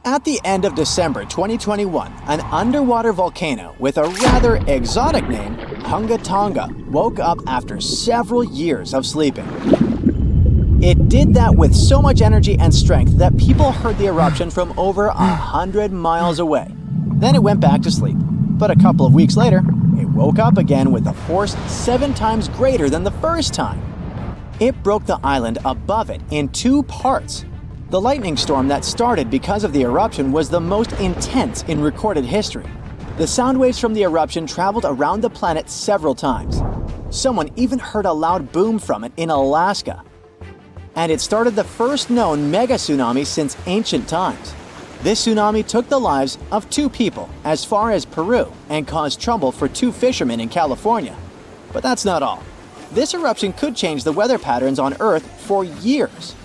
At the end of December 2021, an underwater volcano with a rather exotic name, Hunga Tonga, woke up after several years of sleeping. It did that with so much energy and strength that people heard the eruption from over 100 miles away. Then it went back to sleep. But a couple of weeks later, it woke up again with a force 7 times greater than the first time. It broke the island above it in 2 parts. The lightning storm that started because of the eruption was the most intense in recorded history. The sound waves from the eruption traveled around the planet several times. Someone even heard a loud boom from it in Alaska. And it started the first known mega tsunami since ancient times. This tsunami took the lives of 2 people as far as Peru and caused trouble for 2 fishermen in California. But that's not all. This eruption could change the weather patterns on Earth for years.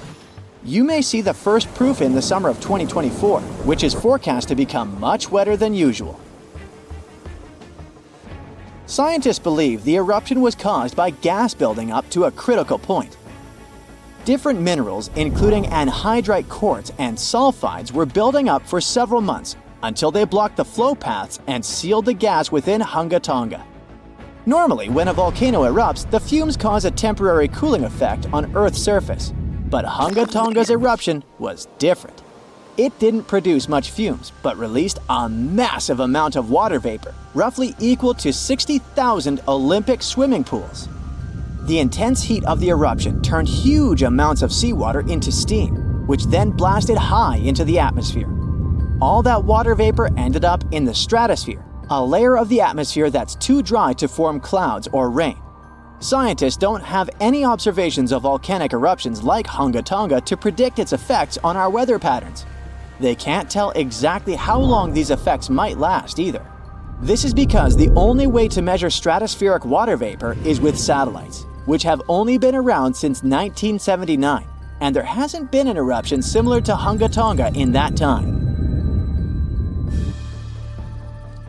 You may see the first proof in the summer of 2024, which is forecast to become much wetter than usual. Scientists believe the eruption was caused by gas building up to a critical point. Different minerals, including anhydrite quartz and sulfides, were building up for several months until they blocked the flow paths and sealed the gas within Hunga Tonga. Normally, when a volcano erupts, the fumes cause a temporary cooling effect on Earth's surface. But Hunga Tonga's eruption was different. It didn't produce much fumes, but released a massive amount of water vapor, roughly equal to 60,000 Olympic swimming pools. The intense heat of the eruption turned huge amounts of seawater into steam, which then blasted high into the atmosphere. All that water vapor ended up in the stratosphere, a layer of the atmosphere that's too dry to form clouds or rain. Scientists don't have any observations of volcanic eruptions like Hunga Tonga to predict its effects on our weather patterns. They can't tell exactly how long these effects might last either. This is because the only way to measure stratospheric water vapor is with satellites, which have only been around since 1979, and there hasn't been an eruption similar to Hunga Tonga in that time.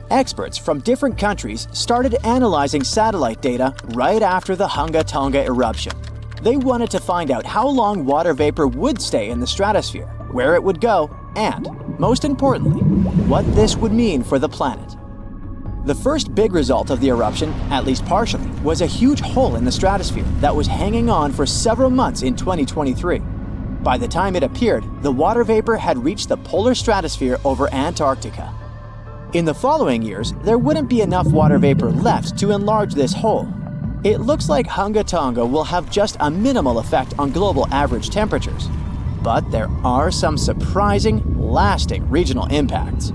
Experts from different countries started analyzing satellite data right after the Hunga Tonga eruption. They wanted to find out how long water vapor would stay in the stratosphere, where it would go, and, most importantly, what this would mean for the planet. The first big result of the eruption, at least partially, was a huge hole in the stratosphere that was hanging on for several months in 2023. By the time it appeared, the water vapor had reached the polar stratosphere over Antarctica. In the following years, there wouldn't be enough water vapor left to enlarge this hole. It looks like Hunga Tonga will have just a minimal effect on global average temperatures. But there are some surprising, lasting regional impacts.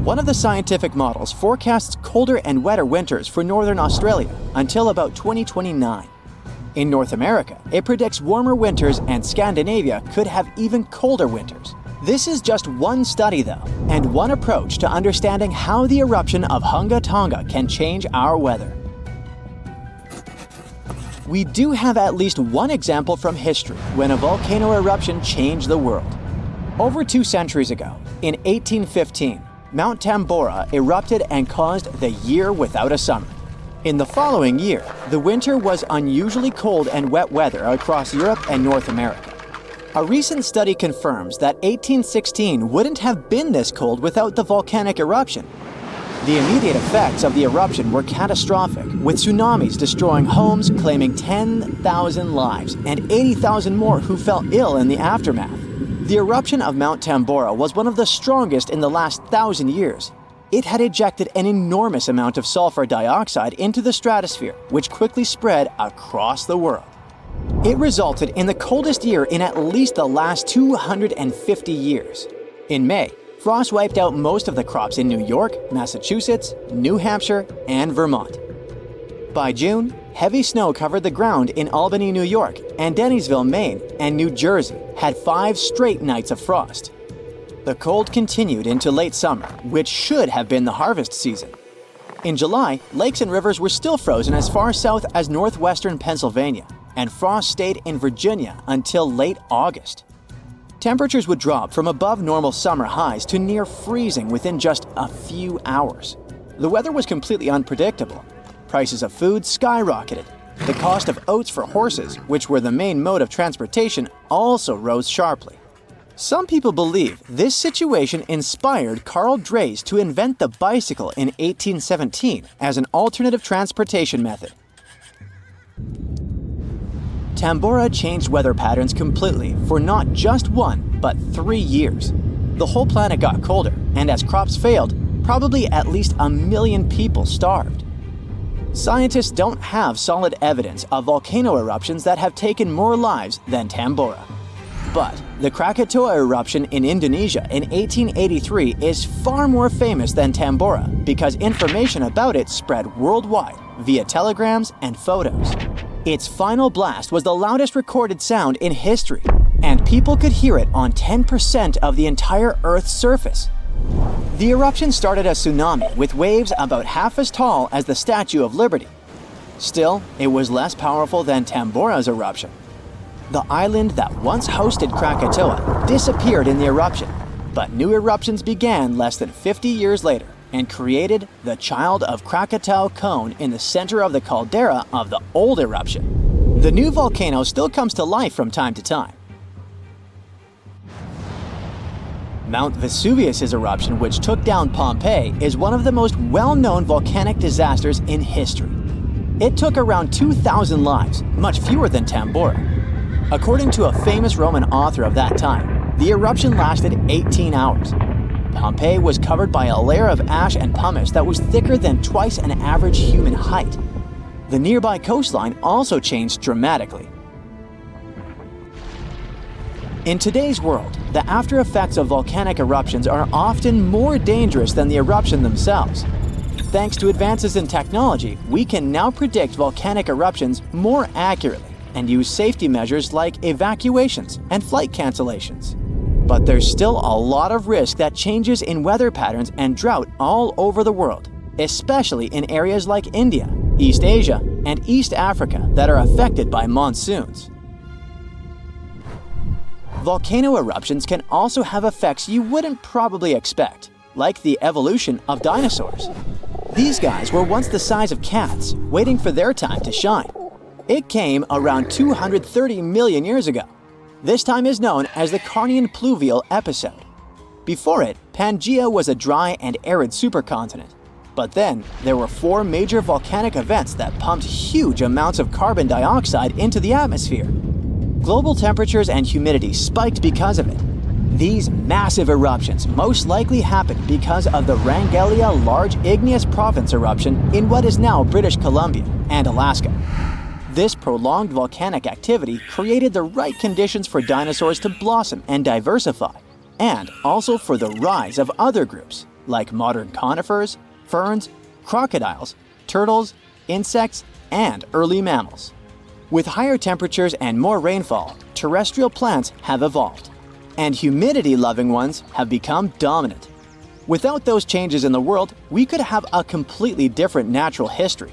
One of the scientific models forecasts colder and wetter winters for northern Australia until about 2029. In North America, it predicts warmer winters, and Scandinavia could have even colder winters. This is just one study though, and one approach to understanding how the eruption of Hunga Tonga can change our weather. We do have at least one example from history when a volcano eruption changed the world. Over 2 centuries ago, in 1815, Mount Tambora erupted and caused the year without a summer. In the following year, the winter was unusually cold and wet weather across Europe and North America. A recent study confirms that 1816 wouldn't have been this cold without the volcanic eruption. The immediate effects of the eruption were catastrophic, with tsunamis destroying homes, claiming 10,000 lives, and 80,000 more who fell ill in the aftermath. The eruption of Mount Tambora was one of the strongest in the last 1,000 years. It had ejected an enormous amount of sulfur dioxide into the stratosphere, which quickly spread across the world. It resulted in the coldest year in at least the last 250 years. In May, frost wiped out most of the crops in New York, Massachusetts, New Hampshire, and Vermont. By June, heavy snow covered the ground in Albany, New York, and Dennisville, Maine, and New Jersey had 5 straight nights of frost. The cold continued into late summer, which should have been the harvest season. In July, lakes and rivers were still frozen as far south as northwestern Pennsylvania, and frost stayed in Virginia until late August. Temperatures would drop from above normal summer highs to near freezing within just a few hours. The weather was completely unpredictable. Prices of food skyrocketed. The cost of oats for horses, which were the main mode of transportation, also rose sharply. Some people believe this situation inspired Carl Drees to invent the bicycle in 1817 as an alternative transportation method. Tambora changed weather patterns completely for not just 1, but 3 years. The whole planet got colder, and as crops failed, probably at least 1 million people starved. Scientists don't have solid evidence of volcano eruptions that have taken more lives than Tambora. But the Krakatoa eruption in Indonesia in 1883 is far more famous than Tambora because information about it spread worldwide via telegrams and photos. Its final blast was the loudest recorded sound in history, and people could hear it on 10% of the entire Earth's surface. The eruption started a tsunami with waves about half as tall as the Statue of Liberty. Still, it was less powerful than Tambora's eruption. The island that once hosted Krakatoa disappeared in the eruption, but new eruptions began less than 50 years later and created the Child of Krakatau cone in the center of the caldera of the old eruption. The new volcano still comes to life from time to time. Mount Vesuvius's eruption, which took down Pompeii, is one of the most well-known volcanic disasters in history. It took around 2,000 lives, much fewer than Tambora. According to a famous Roman author of that time, the eruption lasted 18 hours. Pompeii was covered by a layer of ash and pumice that was thicker than twice an average human height. The nearby coastline also changed dramatically. In today's world, the after effects of volcanic eruptions are often more dangerous than the eruption themselves. Thanks to advances in technology, we can now predict volcanic eruptions more accurately and use safety measures like evacuations and flight cancellations. But there's still a lot of risk that changes in weather patterns and drought all over the world, especially in areas like India, East Asia, and East Africa that are affected by monsoons. Volcano eruptions can also have effects you wouldn't probably expect, like the evolution of dinosaurs. These guys were once the size of cats, waiting for their time to shine. It came around 230 million years ago. This time is known as the Carnian pluvial episode. Before it, Pangaea was a dry and arid supercontinent. But then, there were 4 major volcanic events that pumped huge amounts of carbon dioxide into the atmosphere. Global temperatures and humidity spiked because of it. These massive eruptions most likely happened because of the Wrangellia Large Igneous Province eruption in what is now British Columbia and Alaska. This prolonged volcanic activity created the right conditions for dinosaurs to blossom and diversify, and also for the rise of other groups, like modern conifers, ferns, crocodiles, turtles, insects, and early mammals. With higher temperatures and more rainfall, terrestrial plants have evolved, and humidity-loving ones have become dominant. Without those changes in the world, we could have a completely different natural history.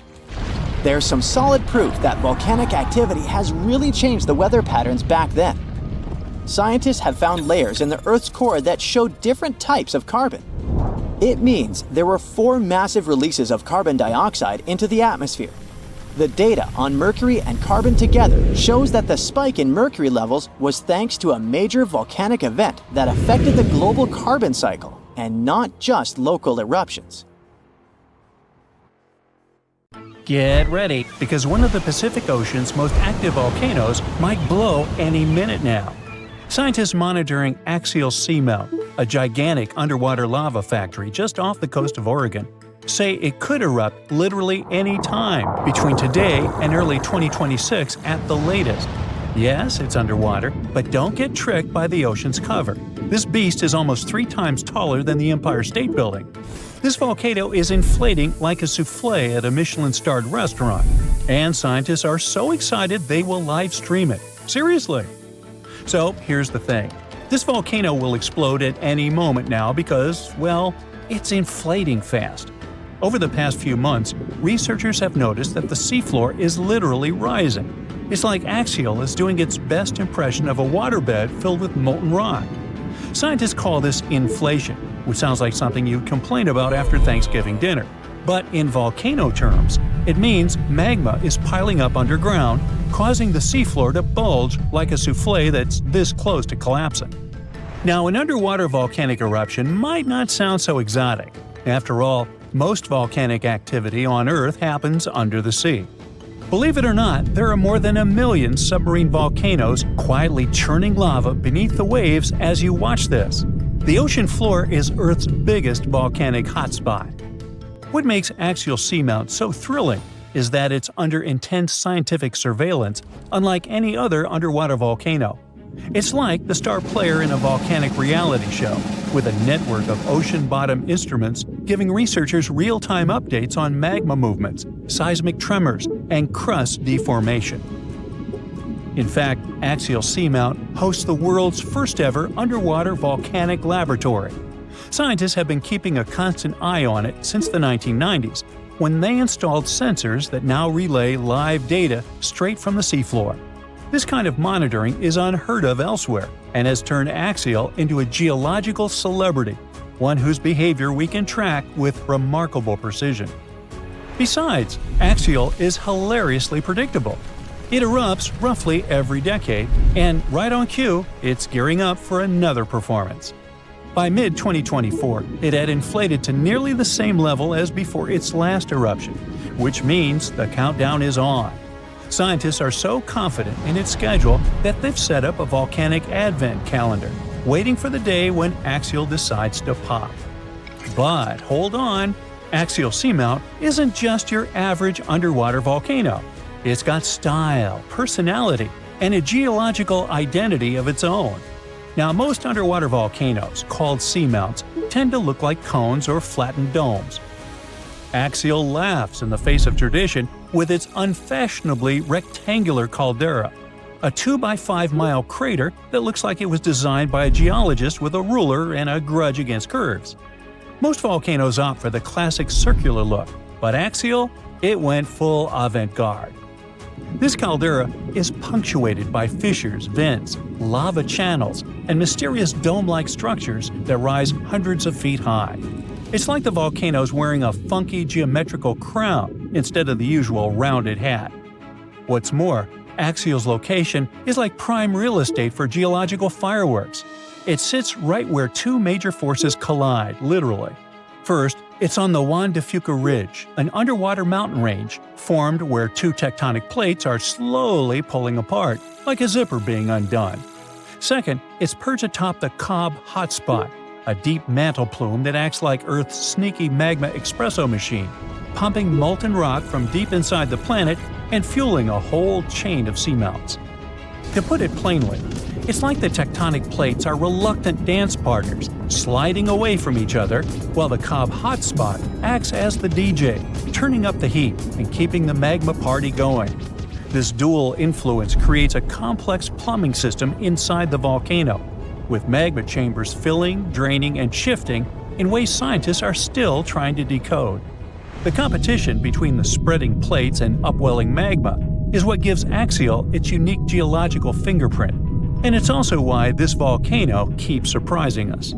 There's some solid proof that volcanic activity has really changed the weather patterns back then. Scientists have found layers in the Earth's core that show different types of carbon. It means there were 4 massive releases of carbon dioxide into the atmosphere. The data on mercury and carbon together shows that the spike in mercury levels was thanks to a major volcanic event that affected the global carbon cycle, and not just local eruptions. Get ready, because one of the Pacific Ocean's most active volcanoes might blow any minute now. Scientists monitoring axial seamount, a gigantic underwater lava factory just off the coast of Oregon, say it could erupt literally any time between today and early 2026 at the latest. Yes, it's underwater, but don't get tricked by the ocean's cover. This beast is almost 3 times taller than the Empire State Building. This volcano is inflating like a souffle at a Michelin-starred restaurant, and scientists are so excited they will live stream it. Seriously! So here's the thing. This volcano will explode at any moment now because, well, it's inflating fast. Over the past few months, researchers have noticed that the seafloor is literally rising. It's like Axial is doing its best impression of a waterbed filled with molten rock. Scientists call this inflation, which sounds like something you'd complain about after Thanksgiving dinner. But in volcano terms, it means magma is piling up underground, causing the seafloor to bulge like a souffle that's this close to collapsing. Now, an underwater volcanic eruption might not sound so exotic. After all, most volcanic activity on Earth happens under the sea. Believe it or not, there are more than 1 million submarine volcanoes quietly churning lava beneath the waves as you watch this. The ocean floor is Earth's biggest volcanic hotspot. What makes axial seamount so thrilling is that it's under intense scientific surveillance, unlike any other underwater volcano. It's like the star player in a volcanic reality show, with a network of ocean-bottom instruments giving researchers real-time updates on magma movements, seismic tremors, and crust deformation. In fact, Axial Seamount hosts the world's first-ever underwater volcanic laboratory. Scientists have been keeping a constant eye on it since the 1990s, when they installed sensors that now relay live data straight from the seafloor. This kind of monitoring is unheard of elsewhere and has turned Axial into a geological celebrity, one whose behavior we can track with remarkable precision. Besides, Axial is hilariously predictable. It erupts roughly every decade, and right on cue, it's gearing up for another performance. By mid-2024, it had inflated to nearly the same level as before its last eruption, which means the countdown is on. Scientists are so confident in its schedule that they've set up a volcanic advent calendar, waiting for the day when Axial decides to pop. But hold on, Axial Seamount isn't just your average underwater volcano. It's got style, personality, and a geological identity of its own. Now, most underwater volcanoes, called seamounts, tend to look like cones or flattened domes. Axial laughs in the face of tradition with its unfashionably rectangular caldera, a 2-by-5-mile crater that looks like it was designed by a geologist with a ruler and a grudge against curves. Most volcanoes opt for the classic circular look, but Axial, it went full avant-garde. This caldera is punctuated by fissures, vents, lava channels, and mysterious dome-like structures that rise hundreds of feet high. It's like the volcano's wearing a funky geometrical crown instead of the usual rounded hat. What's more, Axial's location is like prime real estate for geological fireworks. It sits right where two major forces collide, literally. First, it's on the Juan de Fuca Ridge, an underwater mountain range formed where two tectonic plates are slowly pulling apart, like a zipper being undone. Second, it's perched atop the Cobb Hotspot, a deep mantle plume that acts like Earth's sneaky magma espresso machine, pumping molten rock from deep inside the planet and fueling a whole chain of seamounts. To put it plainly, it's like the tectonic plates are reluctant dance partners, sliding away from each other, while the Cobb Hotspot acts as the DJ, turning up the heat and keeping the magma party going. This dual influence creates a complex plumbing system inside the volcano, with magma chambers filling, draining, and shifting in ways scientists are still trying to decode. The competition between the spreading plates and upwelling magma is what gives Axial its unique geological fingerprint, and it's also why this volcano keeps surprising us.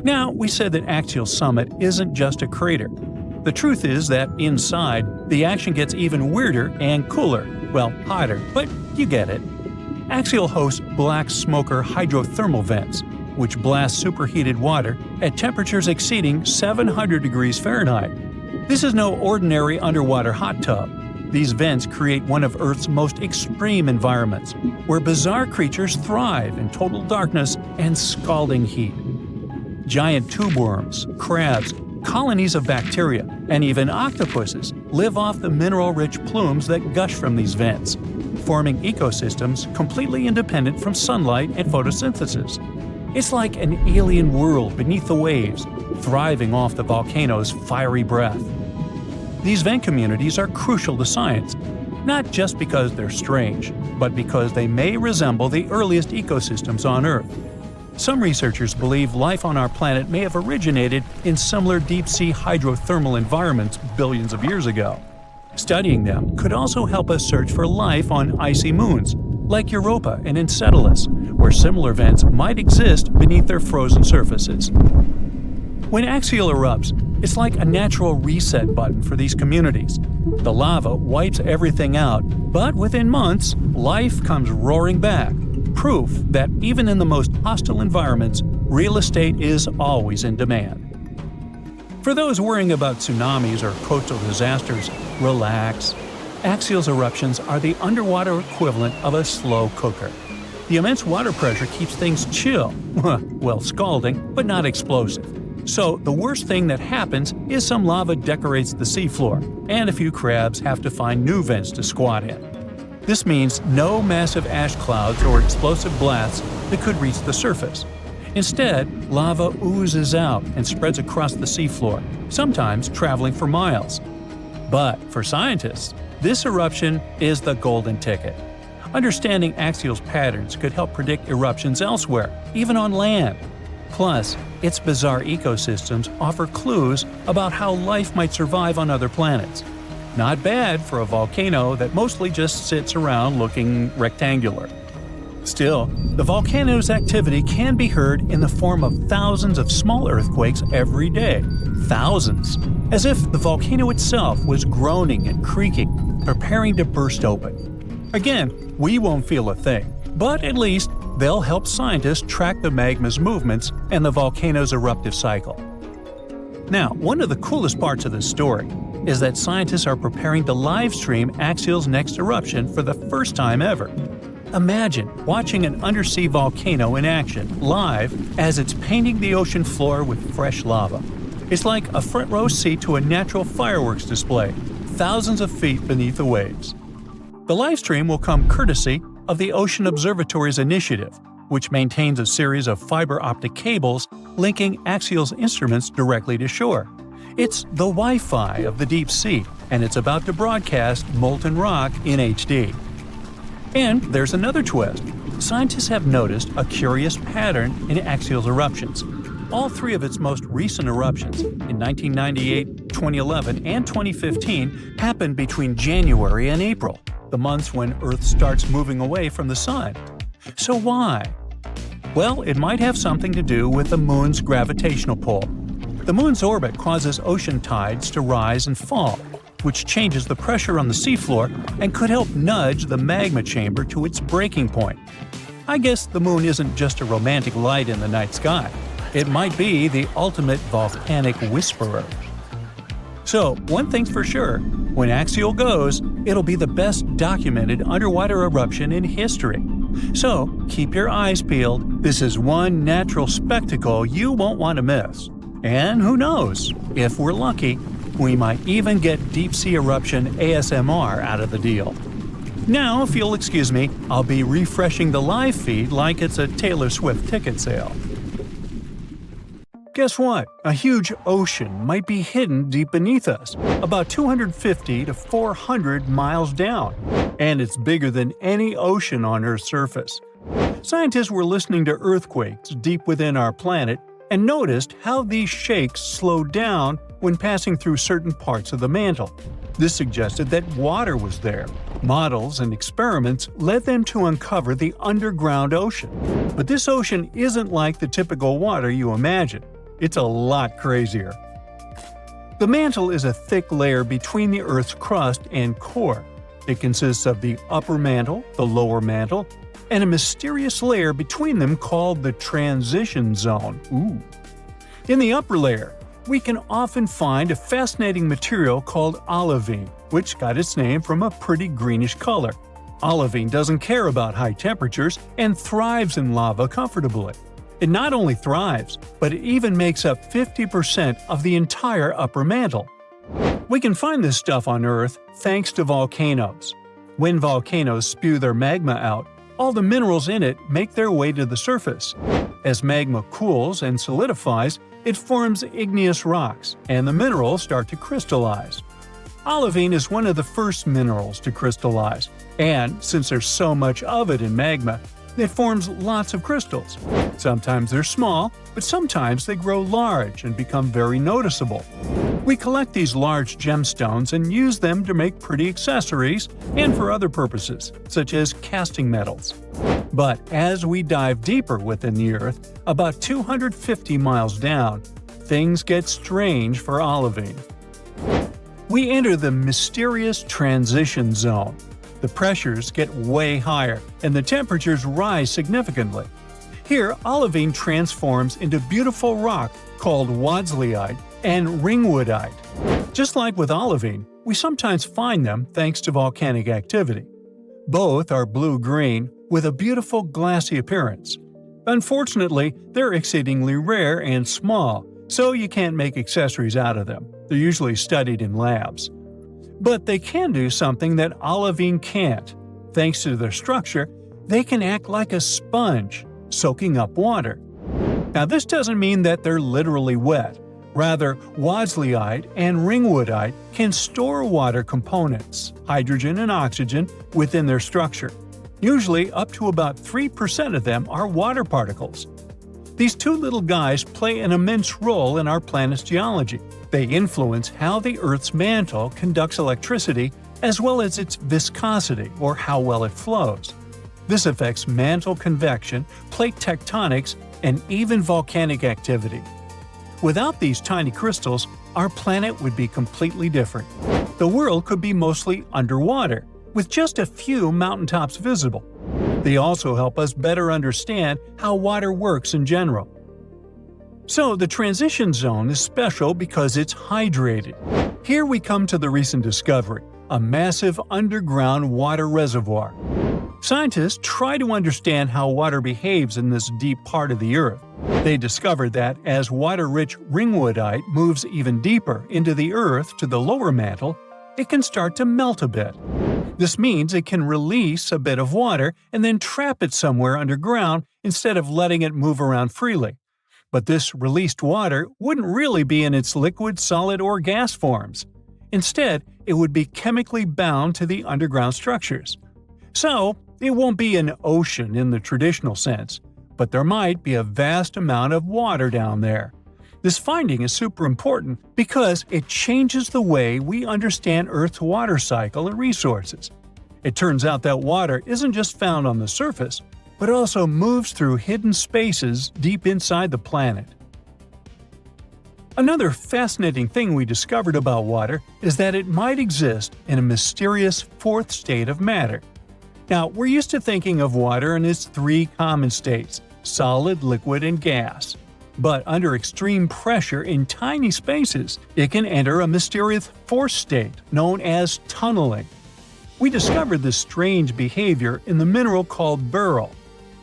Now, we said that Axial Summit isn't just a crater. The truth is that inside, the action gets even weirder and cooler, well, hotter, but you get it. Axial hosts black smoker hydrothermal vents, which blast superheated water at temperatures exceeding 700 degrees Fahrenheit. This is no ordinary underwater hot tub. These vents create one of Earth's most extreme environments, where bizarre creatures thrive in total darkness and scalding heat. Giant tube worms, crabs, colonies of bacteria, and even octopuses live off the mineral-rich plumes that gush from these vents, forming ecosystems completely independent from sunlight and photosynthesis. It's like an alien world beneath the waves, thriving off the volcano's fiery breath. These vent communities are crucial to science, not just because they're strange, but because they may resemble the earliest ecosystems on Earth. Some researchers believe life on our planet may have originated in similar deep-sea hydrothermal environments billions of years ago. Studying them could also help us search for life on icy moons, like Europa and Enceladus, where similar vents might exist beneath their frozen surfaces. When Axial erupts, it's like a natural reset button for these communities. The lava wipes everything out, but within months, life comes roaring back, proof that even in the most hostile environments, real estate is always in demand. For those worrying about tsunamis or coastal disasters, relax. Axial eruptions are the underwater equivalent of a slow cooker. The immense water pressure keeps things chill, well, scalding, but not explosive. So the worst thing that happens is some lava decorates the seafloor, and a few crabs have to find new vents to squat in. This means no massive ash clouds or explosive blasts that could reach the surface. Instead, lava oozes out and spreads across the seafloor, sometimes traveling for miles. But for scientists, this eruption is the golden ticket. Understanding axial patterns could help predict eruptions elsewhere, even on land. Plus, its bizarre ecosystems offer clues about how life might survive on other planets. Not bad for a volcano that mostly just sits around looking rectangular. Still, the volcano's activity can be heard in the form of thousands of small earthquakes every day. Thousands! As if the volcano itself was groaning and creaking, preparing to burst open. Again, we won't feel a thing, but at least they'll help scientists track the magma's movements and the volcano's eruptive cycle. Now, one of the coolest parts of this story is that scientists are preparing to live stream Axial's next eruption for the first time ever. Imagine watching an undersea volcano in action, live, as it's painting the ocean floor with fresh lava. It's like a front row seat to a natural fireworks display, thousands of feet beneath the waves. The livestream will come courtesy of the Ocean Observatory's initiative, which maintains a series of fiber optic cables linking Axial's instruments directly to shore. It's the Wi-Fi of the deep sea, and it's about to broadcast molten rock in HD. And there's another twist. Scientists have noticed a curious pattern in Axial's eruptions. All three of its most recent eruptions, in 1998, 2011, and 2015, happened between January and April, the months when Earth starts moving away from the Sun. So why? Well, it might have something to do with the Moon's gravitational pull. The Moon's orbit causes ocean tides to rise and fall, which changes the pressure on the seafloor and could help nudge the magma chamber to its breaking point. I guess the Moon isn't just a romantic light in the night sky. It might be the ultimate volcanic whisperer. So, one thing's for sure, when Axial goes, it'll be the best documented underwater eruption in history. So, keep your eyes peeled. This is one natural spectacle you won't want to miss. And who knows, if we're lucky, we might even get deep-sea eruption ASMR out of the deal. Now, if you'll excuse me, I'll be refreshing the live feed like it's a Taylor Swift ticket sale. Guess what? A huge ocean might be hidden deep beneath us, about 250 to 400 miles down, and it's bigger than any ocean on Earth's surface. Scientists were listening to earthquakes deep within our planet and noticed how these shakes slowed down when passing through certain parts of the mantle. This suggested that water was there. Models and experiments led them to uncover the underground ocean. But this ocean isn't like the typical water you imagine. It's a lot crazier. The mantle is a thick layer between the Earth's crust and core. It consists of the upper mantle, the lower mantle, and a mysterious layer between them called the transition zone. In the upper layer, we can often find a fascinating material called olivine, which got its name from a pretty greenish color. Olivine doesn't care about high temperatures and thrives in lava comfortably. It not only thrives, but it even makes up 50% of the entire upper mantle. We can find this stuff on Earth thanks to volcanoes. When volcanoes spew their magma out, all the minerals in it make their way to the surface. As magma cools and solidifies, it forms igneous rocks, and the minerals start to crystallize. Olivine is one of the first minerals to crystallize, and since there's so much of it in magma, it forms lots of crystals. Sometimes they're small, but sometimes they grow large and become very noticeable. We collect these large gemstones and use them to make pretty accessories and for other purposes, such as casting metals. But as we dive deeper within the Earth, about 250 miles down, things get strange for olivine. We enter the mysterious transition zone. The pressures get way higher, and the temperatures rise significantly. Here, olivine transforms into beautiful rock called wadsleyite and ringwoodite. Just like with olivine, we sometimes find them thanks to volcanic activity. Both are blue-green with a beautiful glassy appearance. Unfortunately, they're exceedingly rare and small, so you can't make accessories out of them. They're usually studied in labs. But they can do something that olivine can't. Thanks to their structure, they can act like a sponge, soaking up water. Now, this doesn't mean that they're literally wet. Rather, wadsleyite and ringwoodite can store water components, hydrogen and oxygen, within their structure. Usually, up to about 3% of them are water particles. These two little guys play an immense role in our planet's geology. They influence how the Earth's mantle conducts electricity as well as its viscosity, or how well it flows. This affects mantle convection, plate tectonics, and even volcanic activity. Without these tiny crystals, our planet would be completely different. The world could be mostly underwater, with just a few mountaintops visible. They also help us better understand how water works in general. So the transition zone is special because it's hydrated. Here we come to the recent discovery, a massive underground water reservoir. Scientists try to understand how water behaves in this deep part of the Earth. They discovered that as water-rich ringwoodite moves even deeper into the Earth to the lower mantle, it can start to melt a bit. This means it can release a bit of water and then trap it somewhere underground instead of letting it move around freely. But this released water wouldn't really be in its liquid, solid, or gas forms. Instead, it would be chemically bound to the underground structures. So, it won't be an ocean in the traditional sense, but there might be a vast amount of water down there. This finding is super important because it changes the way we understand Earth's water cycle and resources. It turns out that water isn't just found on the surface, but also moves through hidden spaces deep inside the planet. Another fascinating thing we discovered about water is that it might exist in a mysterious fourth state of matter. Now, we're used to thinking of water in its three common states: solid, liquid, and gas. But under extreme pressure in tiny spaces, it can enter a mysterious fourth state known as tunneling. We discovered this strange behavior in the mineral called beryl.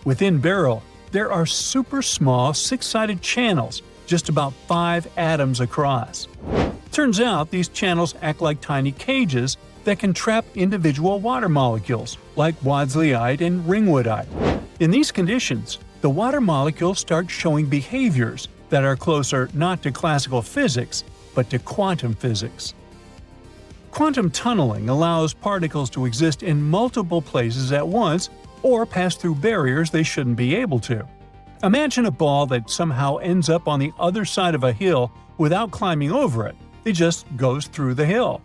Within beryl, there are super small six-sided channels, just about 5 atoms across. Turns out these channels act like tiny cages that can trap individual water molecules, like wadsleyite and ringwoodite. In these conditions, the water molecules start showing behaviors that are closer not to classical physics, but to quantum physics. Quantum tunneling allows particles to exist in multiple places at once or pass through barriers they shouldn't be able to. Imagine a ball that somehow ends up on the other side of a hill without climbing over it. It just goes through the hill.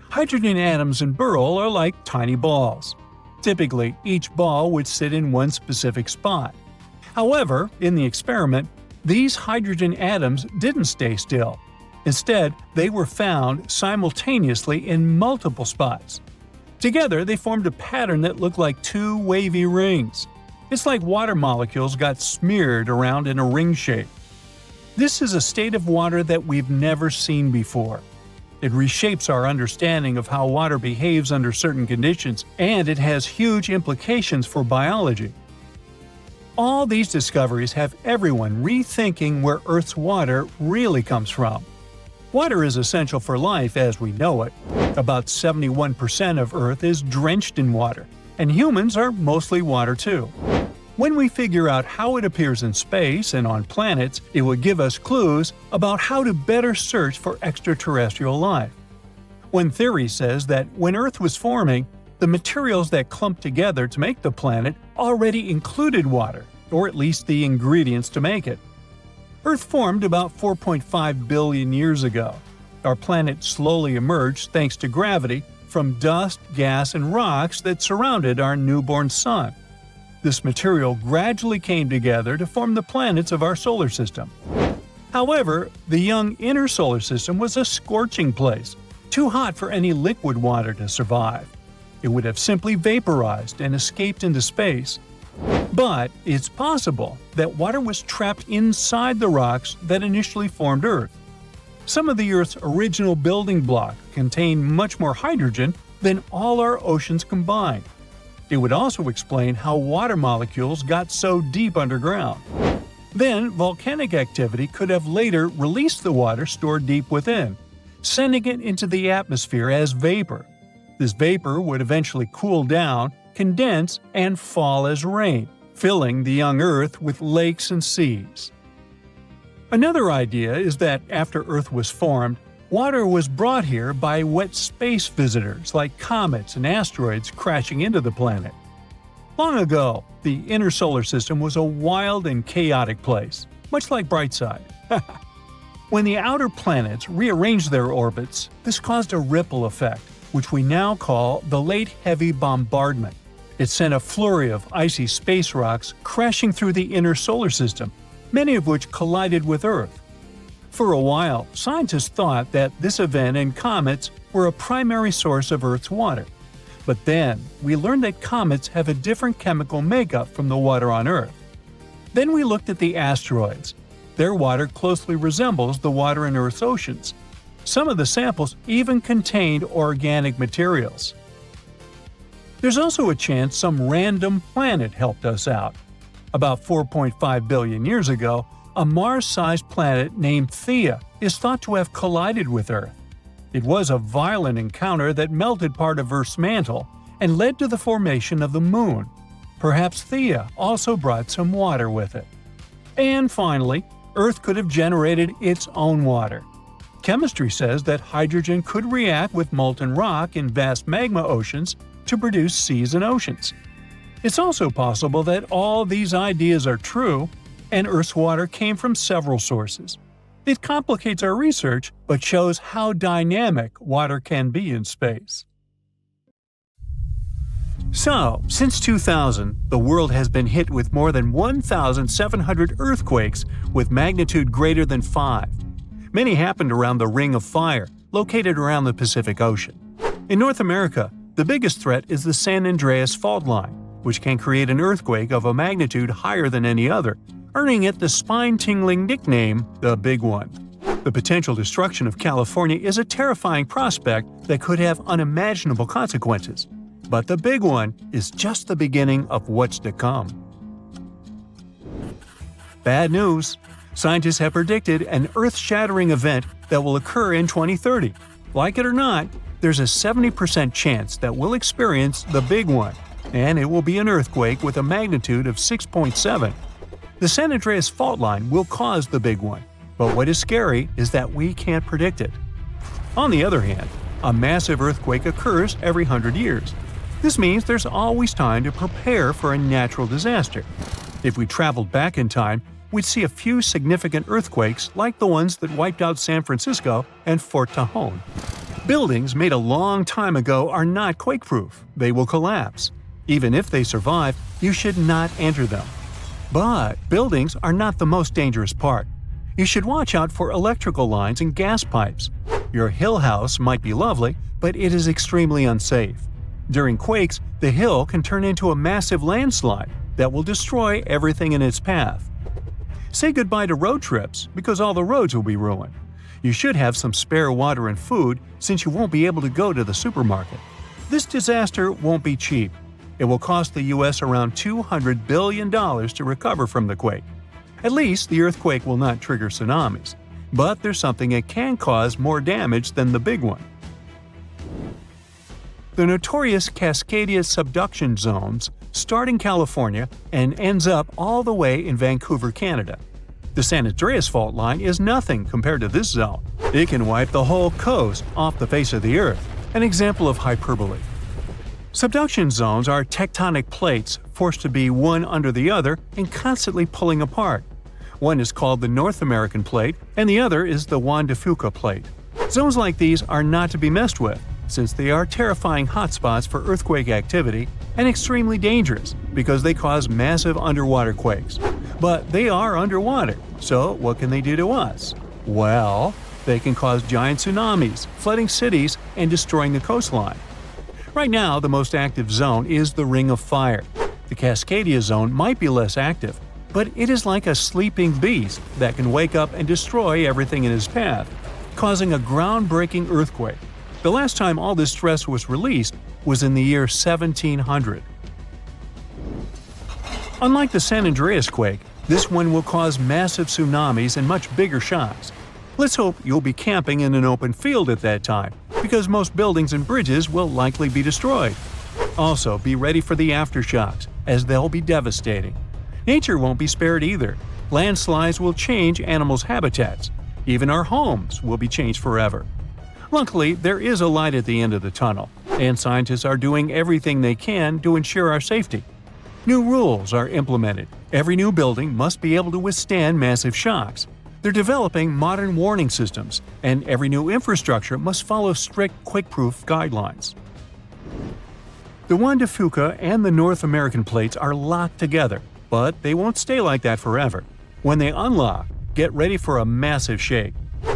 Hydrogen atoms in beryl are like tiny balls. Typically, each ball would sit in one specific spot. However, in the experiment, these hydrogen atoms didn't stay still. Instead, they were found simultaneously in multiple spots. Together, they formed a pattern that looked like 2 wavy rings. It's like water molecules got smeared around in a ring shape. This is a state of water that we've never seen before. It reshapes our understanding of how water behaves under certain conditions, and it has huge implications for biology. All these discoveries have everyone rethinking where Earth's water really comes from. Water is essential for life as we know it. About 71% of Earth is drenched in water, and humans are mostly water too. When we figure out how it appears in space and on planets, it will give us clues about how to better search for extraterrestrial life. One theory says that when Earth was forming, the materials that clumped together to make the planet already included water, or at least the ingredients to make it. Earth formed about 4.5 billion years ago. Our planet slowly emerged thanks to gravity from dust, gas, and rocks that surrounded our newborn sun. This material gradually came together to form the planets of our solar system. However, the young inner solar system was a scorching place, too hot for any liquid water to survive. it would have simply vaporized and escaped into space. But it's possible that water was trapped inside the rocks that initially formed Earth. Some of the Earth's original building block contained much more hydrogen than all our oceans combined. It would also explain how water molecules got so deep underground. Then, volcanic activity could have later released the water stored deep within, sending it into the atmosphere as vapor. This vapor would eventually cool down, condense, and fall as rain, filling the young Earth with lakes and seas. Another idea is that after Earth was formed, water was brought here by wet space visitors like comets and asteroids crashing into the planet. Long ago, the inner solar system was a wild and chaotic place, much like Brightside. When the outer planets rearranged their orbits, this caused a ripple effect, which we now call the Late Heavy Bombardment. It sent a flurry of icy space rocks crashing through the inner solar system, many of which collided with Earth. For a while, scientists thought that this event and comets were a primary source of Earth's water. But then, we learned that comets have a different chemical makeup from the water on Earth. Then we looked at the asteroids. Their water closely resembles the water in Earth's oceans. Some of the samples even contained organic materials. There's also a chance some random planet helped us out. About 4.5 billion years ago, a Mars-sized planet named Theia is thought to have collided with Earth. It was a violent encounter that melted part of Earth's mantle and led to the formation of the Moon. Perhaps Theia also brought some water with it. And finally, Earth could have generated its own water. Chemistry says that hydrogen could react with molten rock in vast magma oceans to produce seas and oceans. It's also possible that all these ideas are true, and Earth's water came from several sources. It complicates our research, but shows how dynamic water can be in space. So, since 2000, the world has been hit with more than 1,700 earthquakes with magnitude greater than 5. Many happened around the Ring of Fire, located around the Pacific Ocean. In North America, the biggest threat is the San Andreas Fault Line, which can create an earthquake of a magnitude higher than any other, earning it the spine-tingling nickname, the Big One. The potential destruction of California is a terrifying prospect that could have unimaginable consequences. But the Big One is just the beginning of what's to come. Bad news! Scientists have predicted an earth-shattering event that will occur in 2030. Like it or not, there's a 70% chance that we'll experience the Big One, and it will be an earthquake with a magnitude of 6.7. The San Andreas Fault Line will cause the Big One, but what is scary is that we can't predict it. On the other hand, a massive earthquake occurs every 100 years. This means there's always time to prepare for a natural disaster. If we traveled back in time, we'd see a few significant earthquakes like the ones that wiped out San Francisco and Fort Tejon. Buildings made a long time ago are not quake-proof. They will collapse. Even if they survive, you should not enter them. But buildings are not the most dangerous part. You should watch out for electrical lines and gas pipes. Your hill house might be lovely, but it is extremely unsafe. During quakes, the hill can turn into a massive landslide that will destroy everything in its path. Say goodbye to road trips because all the roads will be ruined. You should have some spare water and food since you won't be able to go to the supermarket. This disaster won't be cheap. It will cost the U.S. around $200 billion to recover from the quake. At least the earthquake will not trigger tsunamis. But there's something that can cause more damage than the Big One. The notorious Cascadia subduction zones start in California and ends up all the way in Vancouver, Canada. The San Andreas Fault Line is nothing compared to this zone. It can wipe the whole coast off the face of the Earth, an example of hyperbole. Subduction zones are tectonic plates forced to be one under the other and constantly pulling apart. One is called the North American Plate and the other is the Juan de Fuca Plate. Zones like these are not to be messed with, since they are terrifying hotspots for earthquake activity and extremely dangerous because they cause massive underwater quakes. But they are underwater, so what can they do to us? Well, they can cause giant tsunamis, flooding cities, and destroying the coastline. Right now, the most active zone is the Ring of Fire. The Cascadia zone might be less active, but it is like a sleeping beast that can wake up and destroy everything in its path, causing a groundbreaking earthquake. The last time all this stress was released was in the year 1700. Unlike the San Andreas quake, this one will cause massive tsunamis and much bigger shocks. Let's hope you'll be camping in an open field at that time, because most buildings and bridges will likely be destroyed. Also, be ready for the aftershocks, as they'll be devastating. Nature won't be spared either. Landslides will change animals' habitats. Even our homes will be changed forever. Luckily, there is a light at the end of the tunnel, and scientists are doing everything they can to ensure our safety. New rules are implemented. Every new building must be able to withstand massive shocks. They're developing modern warning systems, and every new infrastructure must follow strict quake-proof guidelines. The Juan de Fuca and the North American plates are locked together, but they won't stay like that forever. When they unlock, get ready for a massive shake.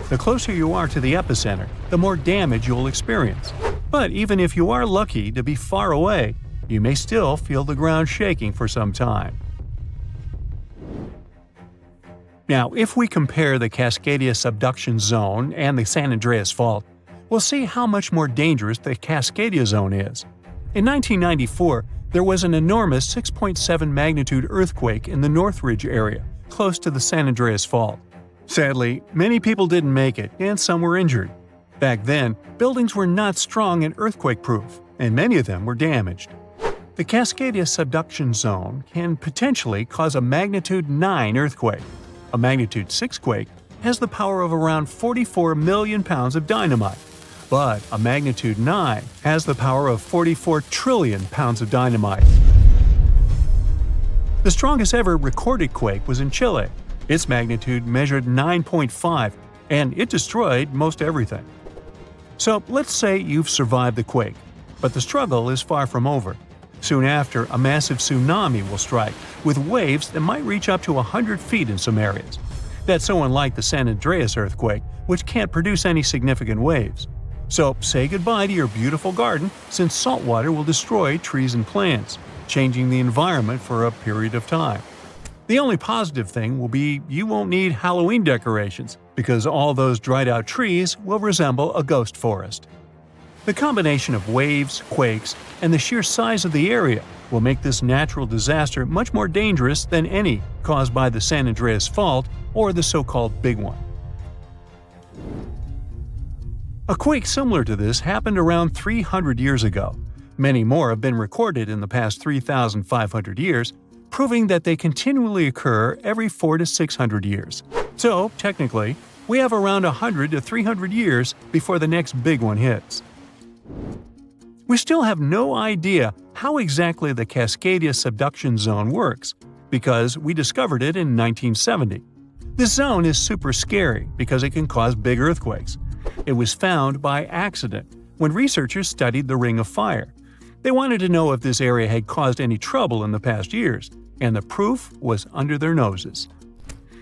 The closer you are to the epicenter, the more damage you'll experience. But even if you are lucky to be far away, you may still feel the ground shaking for some time. Now, if we compare the Cascadia subduction zone and the San Andreas fault, we'll see how much more dangerous the Cascadia zone is. In 1994, there was an enormous 6.7 magnitude earthquake in the Northridge area, close to the San Andreas fault. Sadly, many people didn't make it, and some were injured. Back then, buildings were not strong and earthquake-proof, and many of them were damaged. The Cascadia subduction zone can potentially cause a magnitude 9 earthquake. A magnitude 6 quake has the power of around 44 million pounds of dynamite, but a magnitude 9 has the power of 44 trillion pounds of dynamite. The strongest ever recorded quake was in Chile. Its magnitude measured 9.5, and it destroyed most everything. So let's say you've survived the quake, but the struggle is far from over. Soon after, a massive tsunami will strike, with waves that might reach up to 100 feet in some areas. That's so unlike the San Andreas earthquake, which can't produce any significant waves. So say goodbye to your beautiful garden, since salt water will destroy trees and plants, changing the environment for a period of time. The only positive thing will be you won't need Halloween decorations, because all those dried-out trees will resemble a ghost forest. The combination of waves, quakes, and the sheer size of the area will make this natural disaster much more dangerous than any caused by the San Andreas fault or the so-called Big One. A quake similar to this happened around 300 years ago. Many more have been recorded in the past 3,500 years, proving that they continually occur every 400 to 600 years. So, technically, we have around 100 to 300 years before the next big one hits. We still have no idea how exactly the Cascadia subduction zone works, because we discovered it in 1970. This zone is super scary because it can cause big earthquakes. It was found by accident when researchers studied the Ring of Fire. They wanted to know if this area had caused any trouble in the past years, and the proof was under their noses.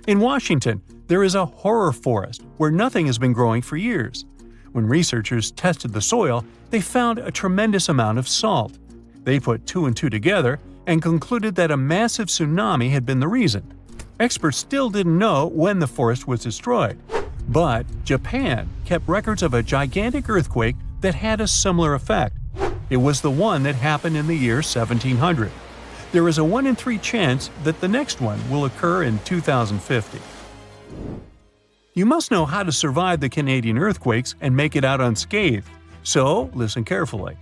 In Washington, there is a horror forest where nothing has been growing for years. When researchers tested the soil, they found a tremendous amount of salt. They put two and two together and concluded that a massive tsunami had been the reason. Experts still didn't know when the forest was destroyed, but Japan kept records of a gigantic earthquake that had a similar effect. It was the one that happened in the year 1700. There is a 1 in 3 chance that the next one will occur in 2050. You must know how to survive the Canadian earthquakes and make it out unscathed, so listen carefully.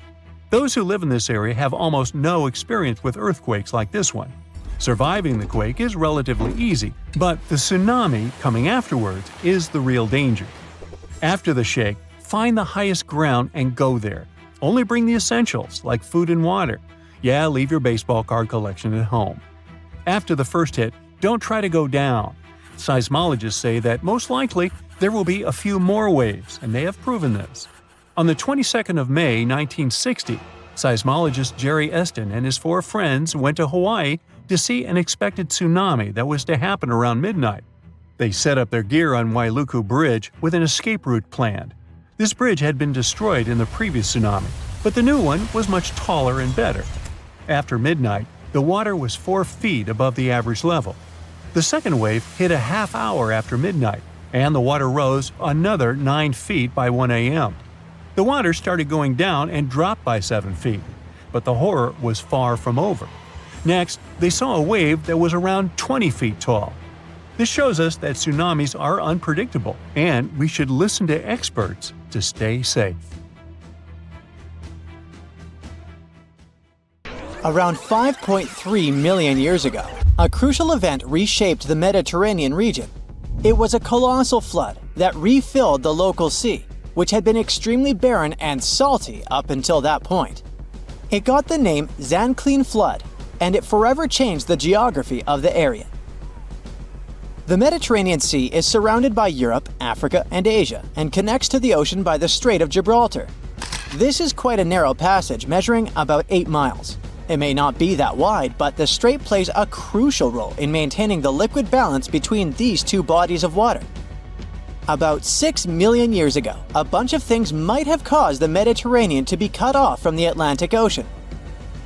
Those who live in this area have almost no experience with earthquakes like this one. Surviving the quake is relatively easy, but the tsunami coming afterwards is the real danger. After the shake, find the highest ground and go there. Only bring the essentials, like food and water. Yeah, leave your baseball card collection at home. After the first hit, don't try to go down. Seismologists say that most likely there will be a few more waves, and they have proven this. On the 22nd of May, 1960, seismologist Jerry Eston and his 4 friends went to Hawaii to see an expected tsunami that was to happen around midnight. They set up their gear on Wailuku Bridge with an escape route planned. This bridge had been destroyed in the previous tsunami. but the new one was much taller and better. After midnight, the water was 4 feet above the average level. The second wave hit a half hour after midnight, and the water rose another 9 feet by 1 a.m. The water started going down and dropped by 7 feet, but the horror was far from over. Next, they saw a wave that was around 20 feet tall. This shows us that tsunamis are unpredictable, and we should listen to experts to stay safe. Around 5.3 million years ago, a crucial event reshaped the Mediterranean region. It was a colossal flood that refilled the local sea, which had been extremely barren and salty up until that point. It got the name Zanclean Flood, and it forever changed the geography of the area. The Mediterranean Sea is surrounded by Europe, Africa, and Asia, and connects to the ocean by the Strait of Gibraltar. This is quite a narrow passage, measuring about 8 miles. It may not be that wide, but the strait plays a crucial role in maintaining the liquid balance between these two bodies of water. About 6 million years ago, a bunch of things might have caused the Mediterranean to be cut off from the Atlantic Ocean.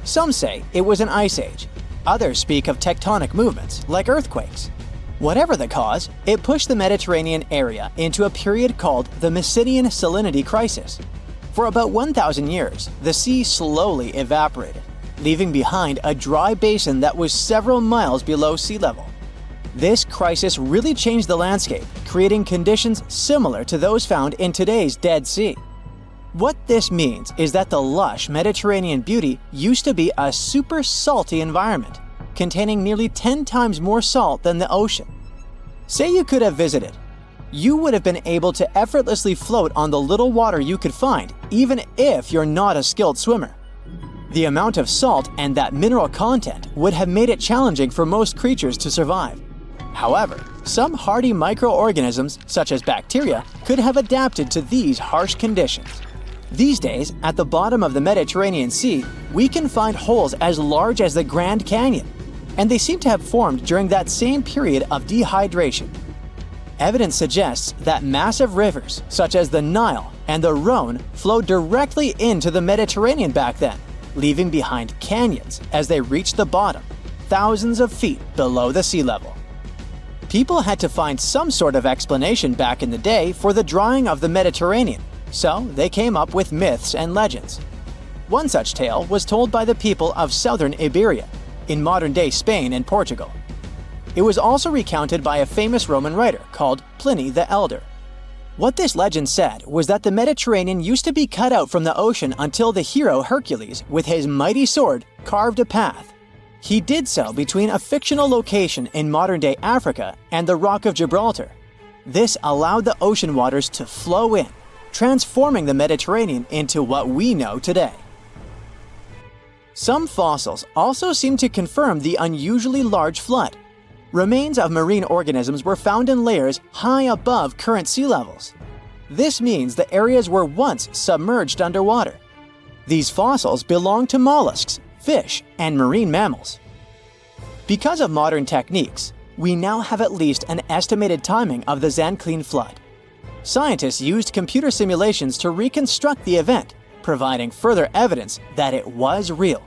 Some say it was an ice age. Others speak of tectonic movements, like earthquakes. Whatever the cause, it pushed the Mediterranean area into a period called the Mycenaean Salinity Crisis. For about 1,000 years, the sea slowly evaporated, leaving behind a dry basin that was several miles below sea level. This crisis really changed the landscape, creating conditions similar to those found in today's Dead Sea. What this means is that the lush Mediterranean beauty used to be a super salty environment, containing nearly 10 times more salt than the ocean. Say you could have visited. You would have been able to effortlessly float on the little water you could find, even if you're not a skilled swimmer. The amount of salt and that mineral content would have made it challenging for most creatures to survive. However, some hardy microorganisms, such as bacteria, could have adapted to these harsh conditions. These days, at the bottom of the Mediterranean Sea, we can find holes as large as the Grand Canyon, and they seem to have formed during that same period of dehydration. Evidence suggests that massive rivers, such as the Nile and the Rhone, flowed directly into the Mediterranean back then, leaving behind canyons as they reached the bottom, thousands of feet below the sea level. People had to find some sort of explanation back in the day for the drying of the Mediterranean, so they came up with myths and legends. One such tale was told by the people of southern Iberia, in modern-day Spain and Portugal. It was also recounted by a famous Roman writer called Pliny the Elder. What this legend said was that the Mediterranean used to be cut out from the ocean until the hero Hercules, with his mighty sword, carved a path. He did so between a fictional location in modern-day Africa and the Rock of Gibraltar. This allowed the ocean waters to flow in, transforming the Mediterranean into what we know today. Some fossils also seem to confirm the unusually large flood. Remains of marine organisms were found in layers high above current sea levels. This means the areas were once submerged underwater. These fossils belong to mollusks, fish, and marine mammals. Because of modern techniques, we now have at least an estimated timing of the Zanclean flood. Scientists used computer simulations to reconstruct the event, providing further evidence that it was real.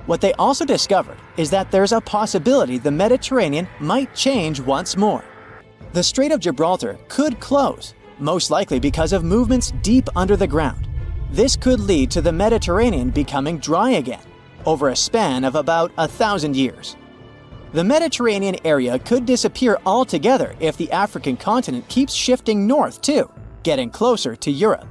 What they also discovered is that there's a possibility the Mediterranean might change once more. The Strait of Gibraltar could close, most likely because of movements deep under the ground. This could lead to the Mediterranean becoming dry again, over a span of about 1,000 years. The Mediterranean area could disappear altogether if the African continent keeps shifting north too, getting closer to Europe.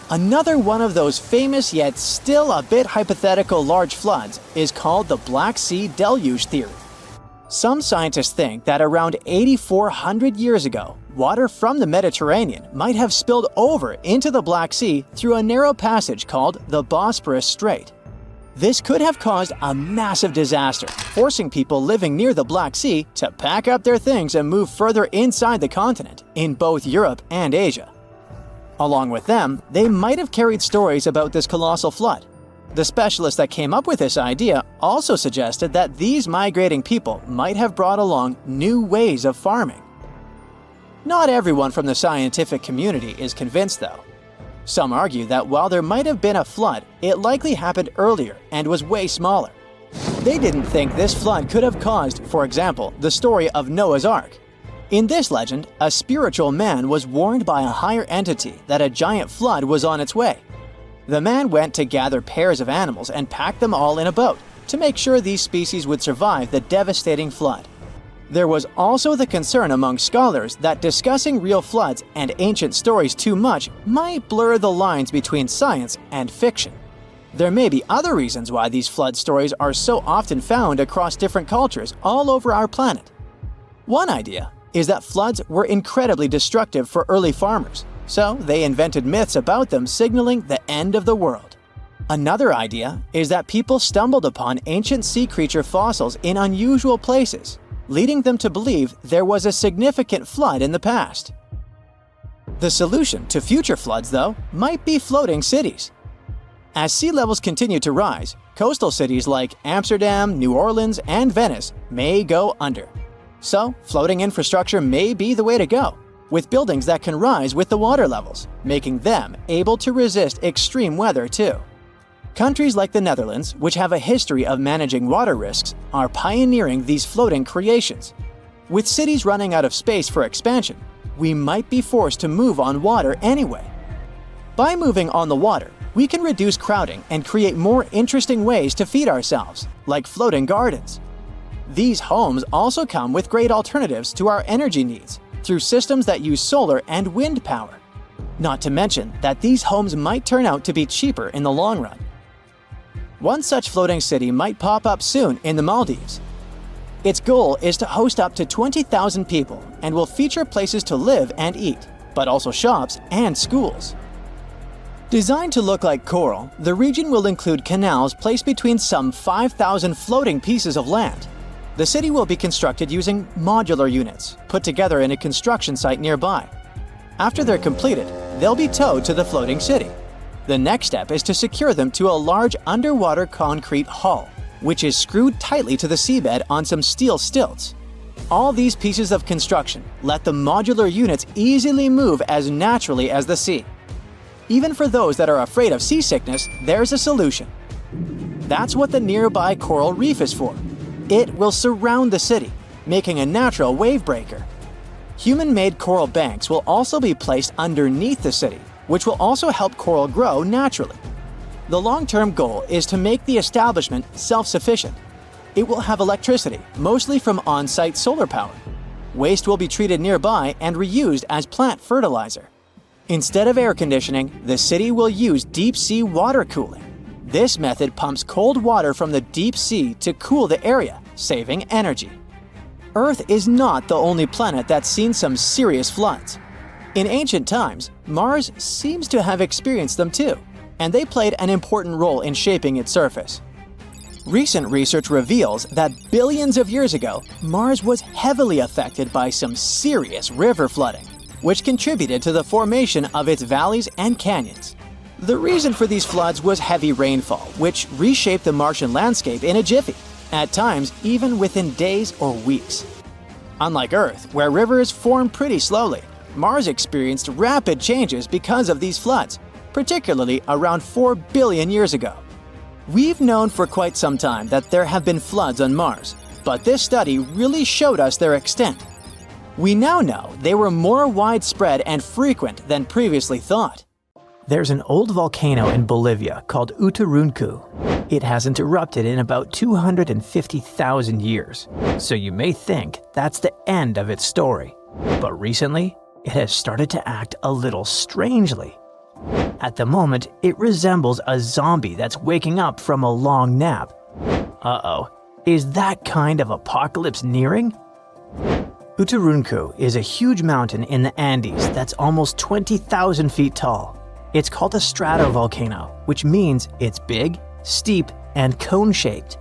Another one of those famous yet still a bit hypothetical large floods is called the Black Sea Deluge Theory. Some scientists think that around 8,400 years ago, water from the Mediterranean might have spilled over into the Black Sea through a narrow passage called the Bosporus Strait. This could have caused a massive disaster, forcing people living near the Black Sea to pack up their things and move further inside the continent in both Europe and Asia. Along with them, they might have carried stories about this colossal flood. The specialist that came up with this idea also suggested that these migrating people might have brought along new ways of farming. Not everyone from the scientific community is convinced, though. Some argue that while there might have been a flood, it likely happened earlier and was way smaller. They didn't think this flood could have caused, for example, the story of Noah's Ark. In this legend, a spiritual man was warned by a higher entity that a giant flood was on its way. The man went to gather pairs of animals and pack them all in a boat to make sure these species would survive the devastating flood. There was also the concern among scholars that discussing real floods and ancient stories too much might blur the lines between science and fiction. There may be other reasons why these flood stories are so often found across different cultures all over our planet. One idea is that floods were incredibly destructive for early farmers, so they invented myths about them signaling the end of the world. Another idea is that people stumbled upon ancient sea creature fossils in unusual places, leading them to believe there was a significant flood in the past. The solution to future floods, though, might be floating cities. As sea levels continue to rise, coastal cities like Amsterdam, New Orleans, and Venice may go under. So, floating infrastructure may be the way to go, with buildings that can rise with the water levels, making them able to resist extreme weather too. Countries like the Netherlands, which have a history of managing water risks, are pioneering these floating creations. With cities running out of space for expansion, we might be forced to move on water anyway. By moving on the water, we can reduce crowding and create more interesting ways to feed ourselves, like floating gardens. These homes also come with great alternatives to our energy needs through systems that use solar and wind power. Not to mention that these homes might turn out to be cheaper in the long run. One such floating city might pop up soon in the Maldives. Its goal is to host up to 20,000 people and will feature places to live and eat, but also shops and schools. Designed to look like coral, the region will include canals placed between some 5,000 floating pieces of land. The city will be constructed using modular units, put together in a construction site nearby. After they're completed, they'll be towed to the floating city. The next step is to secure them to a large underwater concrete hull, which is screwed tightly to the seabed on some steel stilts. All these pieces of construction let the modular units easily move as naturally as the sea. Even for those that are afraid of seasickness, there's a solution. That's what the nearby coral reef is for. It will surround the city, making a natural wave breaker. Human-made coral banks will also be placed underneath the city, which will also help coral grow naturally. The long-term goal is to make the establishment self-sufficient. It will have electricity, mostly from on-site solar power. Waste will be treated nearby and reused as plant fertilizer. Instead of air conditioning, the city will use deep-sea water cooling. This method pumps cold water from the deep sea to cool the area, saving energy. Earth is not the only planet that's seen some serious floods. In ancient times, Mars seems to have experienced them too, and they played an important role in shaping its surface. Recent research reveals that billions of years ago, Mars was heavily affected by some serious river flooding, which contributed to the formation of its valleys and canyons. The reason for these floods was heavy rainfall, which reshaped the Martian landscape in a jiffy, at times even within days or weeks. Unlike Earth, where rivers form pretty slowly, Mars experienced rapid changes because of these floods, particularly around 4 billion years ago. We've known for quite some time that there have been floods on Mars, but this study really showed us their extent. We now know they were more widespread and frequent than previously thought. There's an old volcano in Bolivia called Uturuncu. It hasn't erupted in about 250,000 years, so you may think that's the end of its story. But recently, it has started to act a little strangely. At the moment, it resembles a zombie that's waking up from a long nap. Uh-oh, is that kind of apocalypse nearing? Uturuncu is a huge mountain in the Andes that's almost 20,000 feet tall. It's called a stratovolcano, which means it's big, steep, and cone-shaped.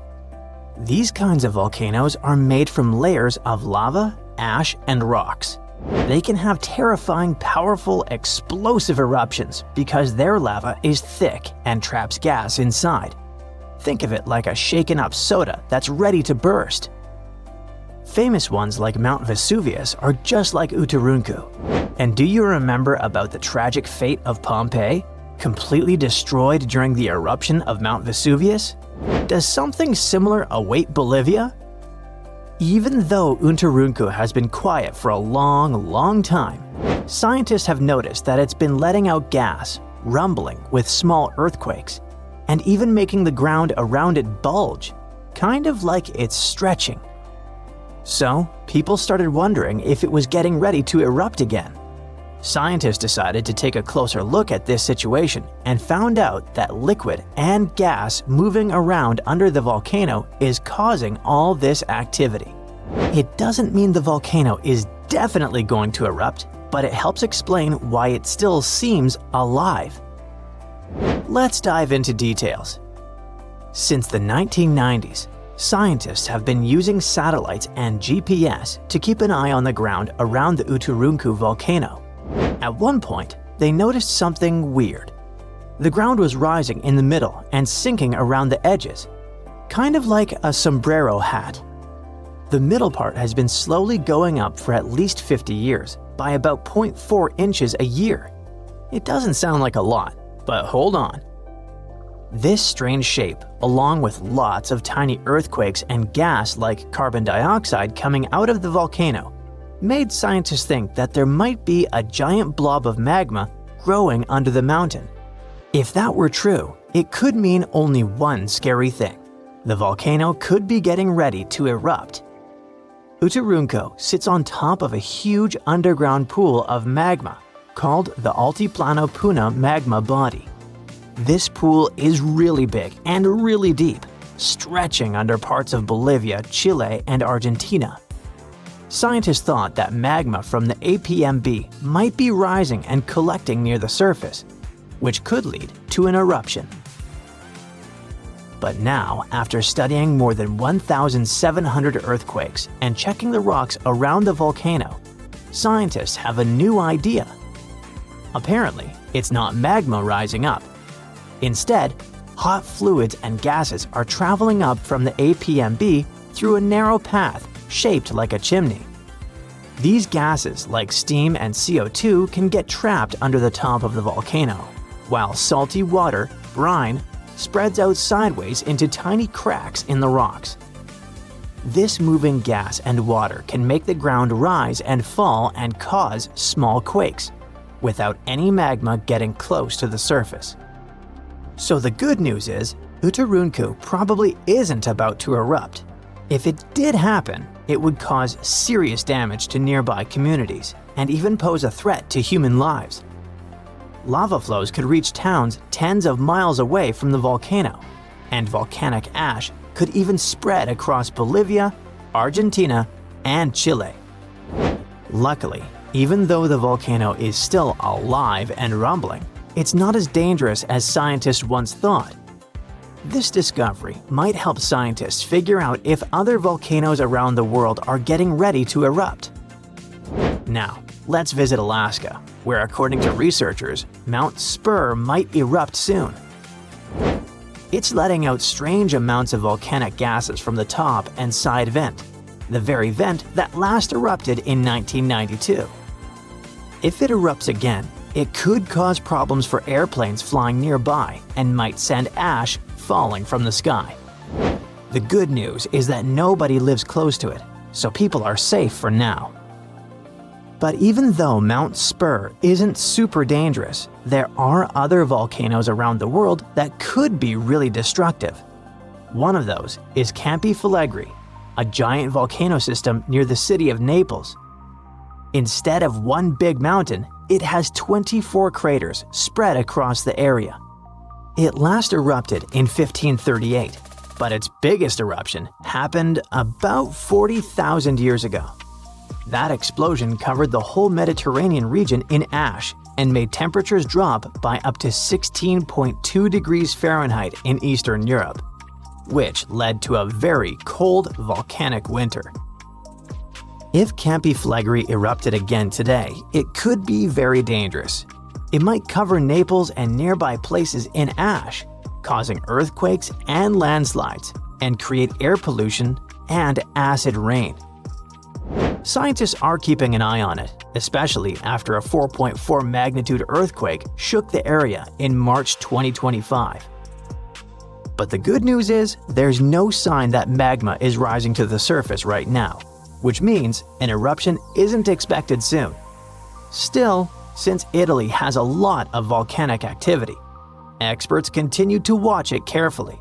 These kinds of volcanoes are made from layers of lava, ash, and rocks. They can have terrifying, powerful, explosive eruptions because their lava is thick and traps gas inside. Think of it like a shaken-up soda that's ready to burst. Famous ones like Mount Vesuvius are just like Uturuncu. And do you remember about the tragic fate of Pompeii? Completely destroyed during the eruption of Mount Vesuvius? Does something similar await Bolivia? Even though Unturnunku has been quiet for a long time, scientists have noticed that it's been letting out gas, rumbling with small earthquakes, and even making the ground around it bulge, kind of like it's stretching. So, people started wondering if it was getting ready to erupt again. Scientists decided to take a closer look at this situation and found out that liquid and gas moving around under the volcano is causing all this activity. It doesn't mean the volcano is definitely going to erupt, but it helps explain why it still seems alive. Let's dive into details. Since the 1990s, scientists have been using satellites and GPS to keep an eye on the ground around the Unturnunku volcano. At one point, they noticed something weird. The ground was rising in the middle and sinking around the edges, kind of like a sombrero hat. The middle part has been slowly going up for at least 50 years, by about 0.4 inches a year. It doesn't sound like a lot, but hold on. This strange shape, along with lots of tiny earthquakes and gas like carbon dioxide coming out of the volcano, made scientists think that there might be a giant blob of magma growing under the mountain. If that were true, it could mean only one scary thing. The volcano could be getting ready to erupt. Unturnunku sits on top of a huge underground pool of magma called the Altiplano Puna magma body. This pool is really big and really deep, stretching under parts of Bolivia, Chile, and Argentina. Scientists thought that magma from the APMB might be rising and collecting near the surface, which could lead to an eruption. But now, after studying more than 1,700 earthquakes and checking the rocks around the volcano, scientists have a new idea. Apparently, it's not magma rising up. Instead, hot fluids and gases are traveling up from the APMB through a narrow path shaped like a chimney. These gases, like steam and CO2, can get trapped under the top of the volcano, while salty water, brine, spreads out sideways into tiny cracks in the rocks. This moving gas and water can make the ground rise and fall and cause small quakes, without any magma getting close to the surface. So the good news is, Unturnunku probably isn't about to erupt. If it did happen, it would cause serious damage to nearby communities and even pose a threat to human lives. Lava flows could reach towns tens of miles away from the volcano, and volcanic ash could even spread across Bolivia, Argentina, and Chile. Luckily, even though the volcano is still alive and rumbling, it's not as dangerous as scientists once thought. This discovery might help scientists figure out if other volcanoes around the world are getting ready to erupt. Now, let's visit Alaska, where according to researchers, Mount Spur might erupt soon. It's letting out strange amounts of volcanic gases from the top and side vent, the very vent that last erupted in 1992. If it erupts again, it could cause problems for airplanes flying nearby and might send ash falling from the sky. The good news is that nobody lives close to it, so people are safe for now. But even though Mount Spur isn't super dangerous, there are other volcanoes around the world that could be really destructive. One of those is Campi Flegrei, a giant volcano system near the city of Naples. Instead of one big mountain, it has 24 craters spread across the area. It last erupted in 1538, but its biggest eruption happened about 40,000 years ago. That explosion covered the whole Mediterranean region in ash and made temperatures drop by up to 16.2 degrees Fahrenheit in Eastern Europe, which led to a very cold volcanic winter. If Campi Flegrei erupted again today, it could be very dangerous. It might cover Naples and nearby places in ash, causing earthquakes and landslides, and create air pollution and acid rain. scientists are keeping an eye on it, especially after a 4.4 magnitude earthquake shook the area in March 2025. But the good news is, there's no sign that magma is rising to the surface right now, which means an eruption isn't expected soon. Still, since Italy has a lot of volcanic activity, experts continue to watch it carefully.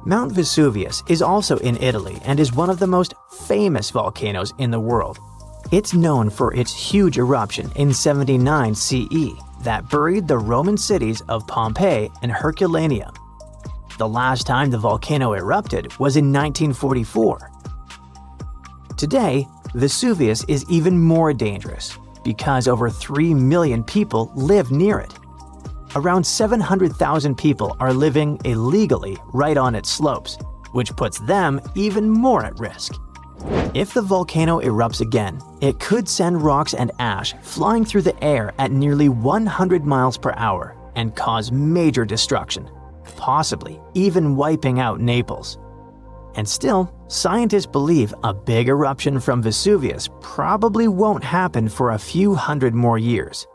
Mount Vesuvius is also in Italy and is one of the most famous volcanoes in the world. It's known for its huge eruption in 79 CE that buried the Roman cities of Pompeii and Herculaneum. The last time the volcano erupted was in 1944. Today, Vesuvius is even more dangerous because over 3 million people live near it. Around 700,000 people are living illegally right on its slopes, which puts them even more at risk. If the volcano erupts again, it could send rocks and ash flying through the air at nearly 100 miles per hour and cause major destruction, possibly even wiping out Naples. And still, scientists believe a big eruption from Vesuvius probably won't happen for a few hundred more years.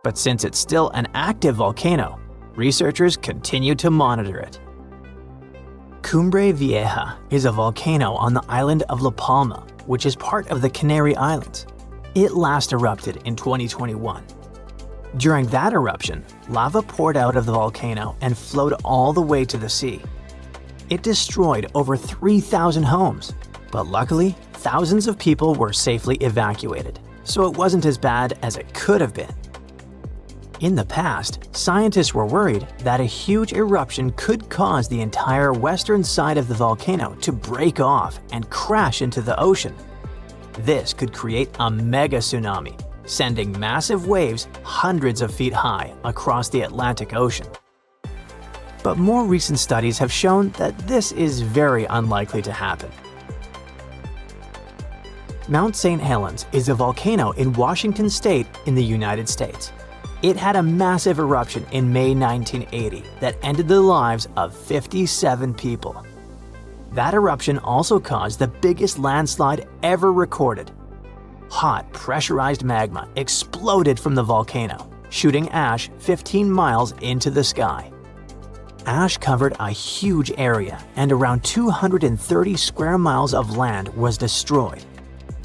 But since it's still an active volcano, researchers continue to monitor it. Cumbre Vieja is a volcano on the island of La Palma, which is part of the Canary Islands. It last erupted in 2021. During that eruption, lava poured out of the volcano and flowed all the way to the sea. It destroyed over 3,000 homes, but luckily, thousands of people were safely evacuated, so it wasn't as bad as it could have been. In the past, scientists were worried that a huge eruption could cause the entire western side of the volcano to break off and crash into the ocean. This could create a mega tsunami, sending massive waves hundreds of feet high across the Atlantic Ocean. But more recent studies have shown that this is very unlikely to happen. Mount St. Helens is a volcano in Washington state in the United States. It had a massive eruption in May 1980 that ended the lives of 57 people. That eruption also caused the biggest landslide ever recorded. Hot, pressurized magma exploded from the volcano, shooting ash 15 miles into the sky. Ash covered a huge area, and around 230 square miles of land was destroyed.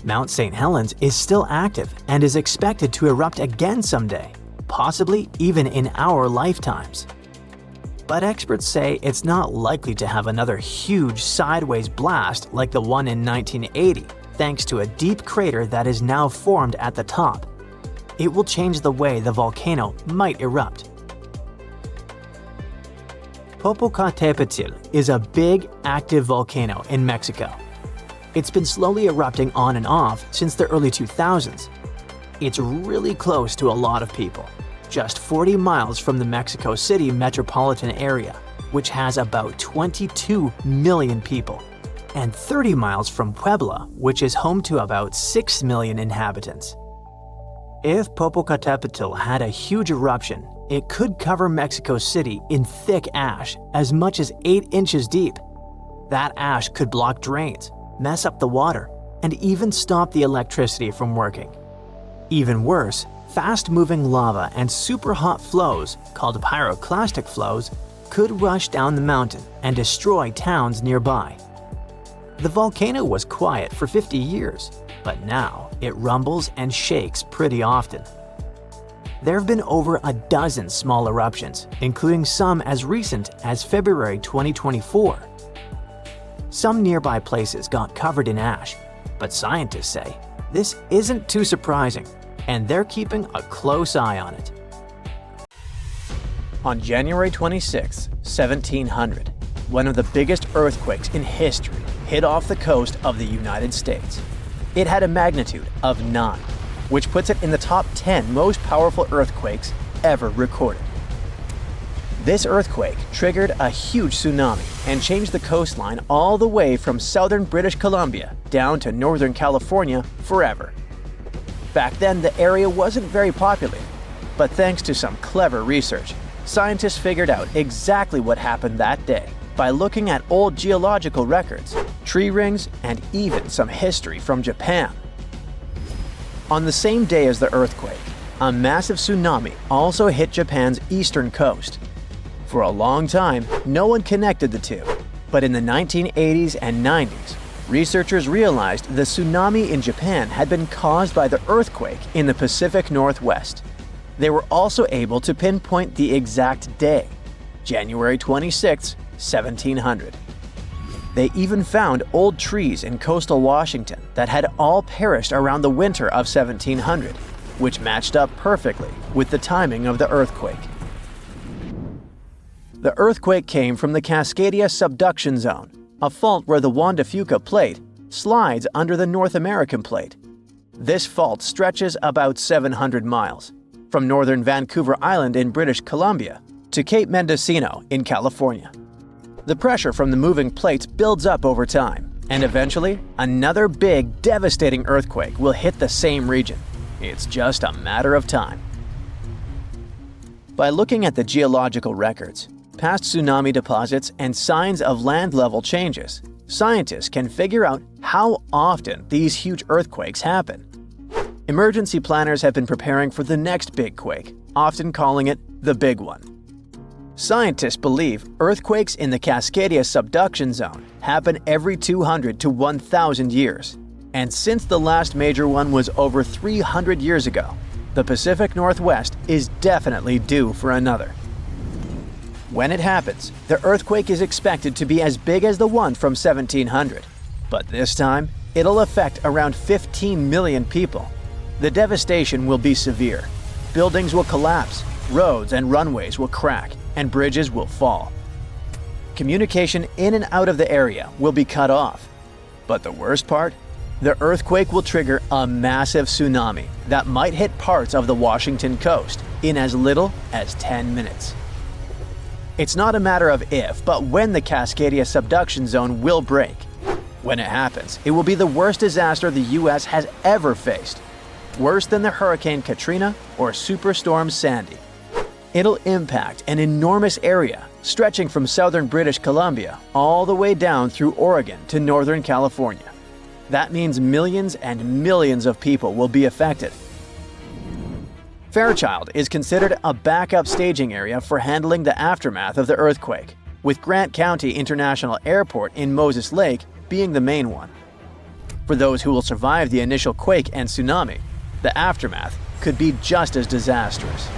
Mount St. Helens is still active and is expected to erupt again someday, possibly even in our lifetimes. But experts say it's not likely to have another huge sideways blast like the one in 1980, thanks to a deep crater that is now formed at the top. It will change the way the volcano might erupt. Popocatépetl is a big, active volcano in Mexico. It's been slowly erupting on and off since the early 2000s. It's really close to a lot of people, just 40 miles from the Mexico City metropolitan area, which has about 22 million people, and 30 miles from Puebla, which is home to about 6 million inhabitants. If Popocatépetl had a huge eruption, it could cover Mexico City in thick ash as much as 8 inches deep. That ash could block drains, mess up the water, and even stop the electricity from working. Even worse, fast-moving lava and super hot flows, called pyroclastic flows, could rush down the mountain and destroy towns nearby. The volcano was quiet for 50 years, but now it rumbles and shakes pretty often. There have been over a dozen small eruptions, including some as recent as February 2024. Some nearby places got covered in ash, but scientists say this isn't too surprising, and they're keeping a close eye on it. On January 26, 1700, one of the biggest earthquakes in history hit off the coast of the United States. It had a magnitude of 9, which puts it in the top 10 most powerful earthquakes ever recorded. This earthquake triggered a huge tsunami and changed the coastline all the way from southern British Columbia down to northern California forever. Back then, the area wasn't very populated, but thanks to some clever research, scientists figured out exactly what happened that day by looking at old geological records, tree rings, and even some history from Japan. On the same day as the earthquake, a massive tsunami also hit Japan's eastern coast. For a long time, no one connected the two, but in the 1980s and 90s, researchers realized the tsunami in Japan had been caused by the earthquake in the Pacific Northwest. They were also able to pinpoint the exact day, January 26, 1700. They even found old trees in coastal Washington that had all perished around the winter of 1700, which matched up perfectly with the timing of the earthquake. The earthquake came from the Cascadia subduction zone, a fault where the Juan de Fuca plate slides under the North American plate. This fault stretches about 700 miles, from northern Vancouver Island in British Columbia to Cape Mendocino in California. The pressure from the moving plates builds up over time, and eventually, another big, devastating earthquake will hit the same region. It's just a matter of time. By looking at the geological records, past tsunami deposits, and signs of land level changes, scientists can figure out how often these huge earthquakes happen. Emergency planners have been preparing for the next big quake, often calling it the big one. Scientists believe earthquakes in the Cascadia subduction zone happen every 200 to 1,000 years. And since the last major one was over 300 years ago, the Pacific Northwest is definitely due for another. When it happens, the earthquake is expected to be as big as the one from 1700. But this time, it'll affect around 15 million people. The devastation will be severe. Buildings will collapse, roads and runways will crack, and bridges will fall. Communication in and out of the area will be cut off. But the worst part? The earthquake will trigger a massive tsunami that might hit parts of the Washington coast in as little as 10 minutes. It's not a matter of if, but when the Cascadia subduction zone will break. When it happens, it will be the worst disaster the US has ever faced. Worse than the Hurricane Katrina or Superstorm Sandy. It'll impact an enormous area, stretching from southern British Columbia all the way down through Oregon to northern California. That means millions and millions of people will be affected. Fairchild is considered a backup staging area for handling the aftermath of the earthquake, with Grant County International Airport in Moses Lake being the main one. For those who will survive the initial quake and tsunami, the aftermath could be just as disastrous.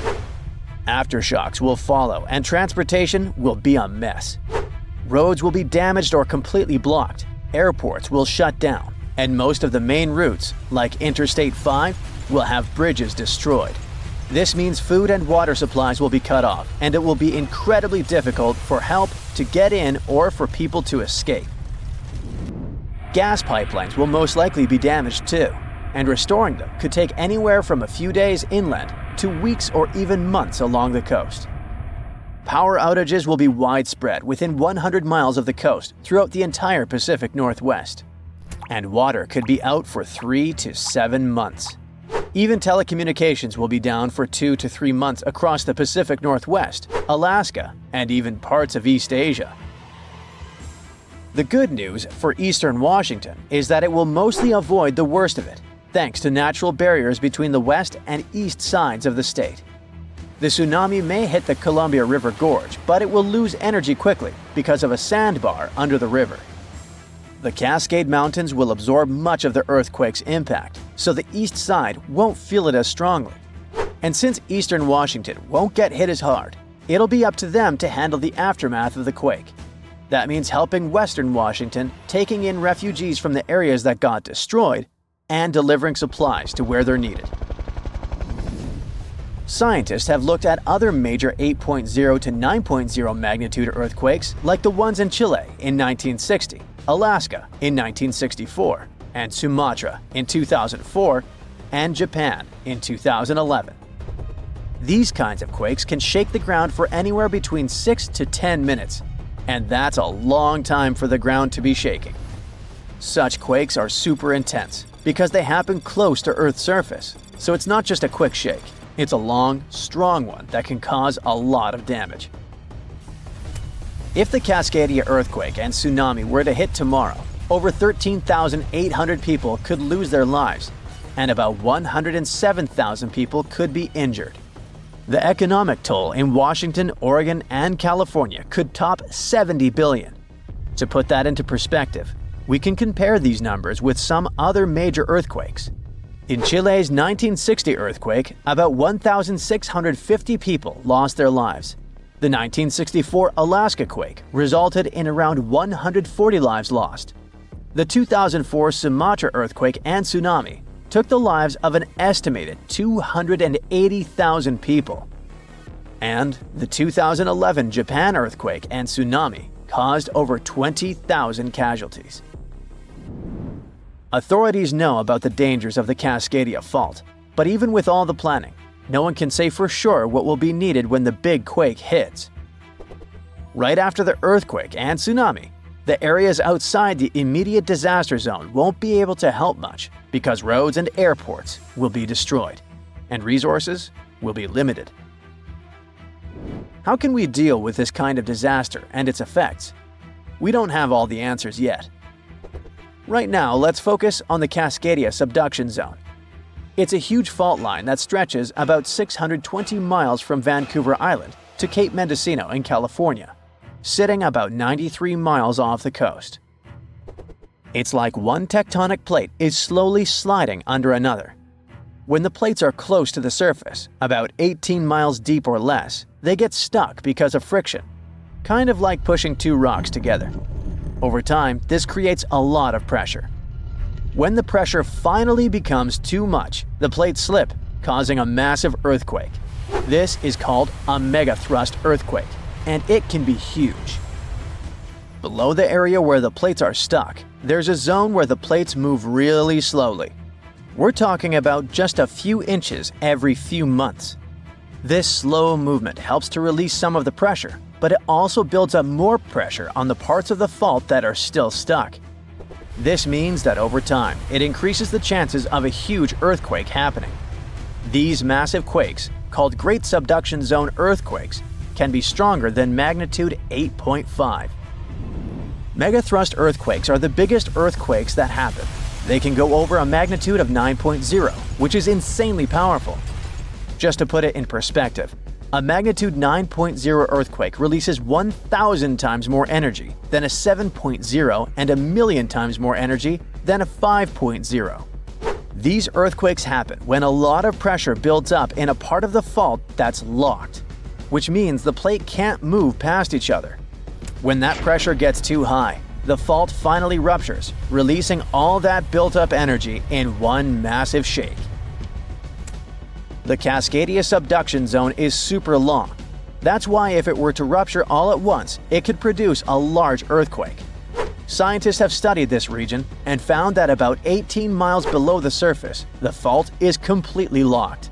Aftershocks will follow, and transportation will be a mess. Roads will be damaged or completely blocked, airports will shut down, and most of the main routes, like Interstate 5, will have bridges destroyed. This means food and water supplies will be cut off, and it will be incredibly difficult for help to get in or for people to escape. Gas pipelines will most likely be damaged too, and restoring them could take anywhere from a few days inland to weeks or even months along the coast. Power outages will be widespread within 100 miles of the coast throughout the entire Pacific Northwest. And water could be out for 3 to 7 months. Even telecommunications will be down for 2 to 3 months across the Pacific Northwest, Alaska, and even parts of East Asia. The good news for eastern Washington is that it will mostly avoid the worst of it, thanks to natural barriers between the west and east sides of the state. The tsunami may hit the Columbia River Gorge, but it will lose energy quickly because of a sandbar under the river. The Cascade Mountains will absorb much of the earthquake's impact, so the east side won't feel it as strongly. And since eastern Washington won't get hit as hard, it'll be up to them to handle the aftermath of the quake. That means helping western Washington, taking in refugees from the areas that got destroyed, and delivering supplies to where they're needed. Scientists have looked at other major 8.0 to 9.0 magnitude earthquakes like the ones in Chile in 1960, Alaska in 1964, and Sumatra in 2004, and Japan in 2011. These kinds of quakes can shake the ground for anywhere between 6 to 10 minutes, and that's a long time for the ground to be shaking. Such quakes are super intense because they happen close to Earth's surface, so it's not just a quick shake. It's a long, strong one that can cause a lot of damage. If the Cascadia earthquake and tsunami were to hit tomorrow, over 13,800 people could lose their lives, and about 107,000 people could be injured. The economic toll in Washington, Oregon, and California could top $70 billion. To put that into perspective, we can compare these numbers with some other major earthquakes. In Chile's 1960 earthquake, about 1,650 people lost their lives. The 1964 Alaska quake resulted in around 140 lives lost. The 2004 Sumatra earthquake and tsunami took the lives of an estimated 280,000 people. And the 2011 Japan earthquake and tsunami caused over 20,000 casualties. Authorities know about the dangers of the Cascadia Fault, but even with all the planning, no one can say for sure what will be needed when the big quake hits. Right after the earthquake and tsunami, the areas outside the immediate disaster zone won't be able to help much because roads and airports will be destroyed, and resources will be limited. How can we deal with this kind of disaster and its effects? We don't have all the answers yet. Right now, let's focus on the Cascadia subduction zone. It's a huge fault line that stretches about 620 miles from Vancouver Island to Cape Mendocino in California, sitting about 93 miles off the coast. It's like one tectonic plate is slowly sliding under another. When the plates are close to the surface, about 18 miles deep or less, they get stuck because of friction, kind of like pushing two rocks together. Over time, this creates a lot of pressure. When the pressure finally becomes too much, the plates slip, causing a massive earthquake. This is called a megathrust earthquake, and it can be huge. Below the area where the plates are stuck, there's a zone where the plates move really slowly. We're talking about just a few inches every few months. This slow movement helps to release some of the pressure, but it also builds up more pressure on the parts of the fault that are still stuck. This means that over time, it increases the chances of a huge earthquake happening. These massive quakes, called Great Subduction Zone earthquakes, can be stronger than magnitude 8.5. Megathrust earthquakes are the biggest earthquakes that happen. They can go over a magnitude of 9.0, which is insanely powerful. Just to put it in perspective, a magnitude 9.0 earthquake releases 1,000 times more energy than a 7.0 and 1,000,000 times more energy than a 5.0. These earthquakes happen when a lot of pressure builds up in a part of the fault that's locked, which means the plate can't move past each other. When that pressure gets too high, the fault finally ruptures, releasing all that built-up energy in one massive shake. The Cascadia subduction zone is super long. That's why if it were to rupture all at once, it could produce a large earthquake. Scientists have studied this region and found that about 18 miles below the surface, the fault is completely locked.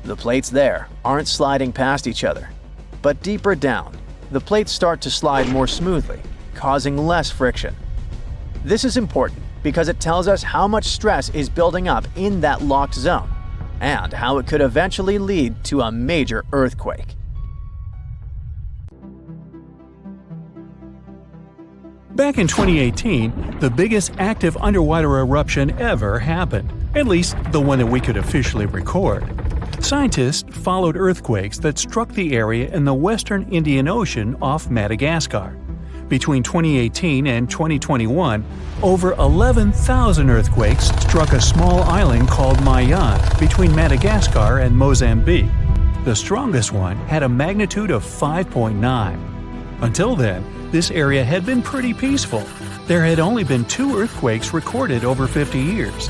The plates there aren't sliding past each other. But deeper down, the plates start to slide more smoothly, causing less friction. This is important because it tells us how much stress is building up in that locked zone, and how it could eventually lead to a major earthquake. Back in 2018, the biggest active underwater eruption ever happened, at least the one that we could officially record. Scientists followed earthquakes that struck the area in the western Indian Ocean off Madagascar. Between 2018 and 2021, over 11,000 earthquakes struck a small island called Mayan between Madagascar and Mozambique. The strongest one had a magnitude of 5.9. Until then, this area had been pretty peaceful. There had only been 2 earthquakes recorded over 50 years.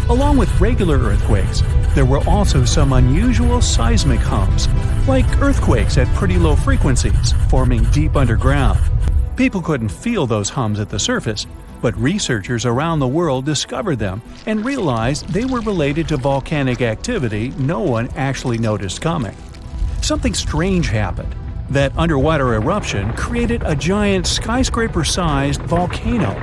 Along with regular earthquakes, there were also some unusual seismic hums, like earthquakes at pretty low frequencies, forming deep underground. People couldn't feel those hums at the surface, but researchers around the world discovered them and realized they were related to volcanic activity no one actually noticed coming. Something strange happened. That underwater eruption created a giant skyscraper-sized volcano.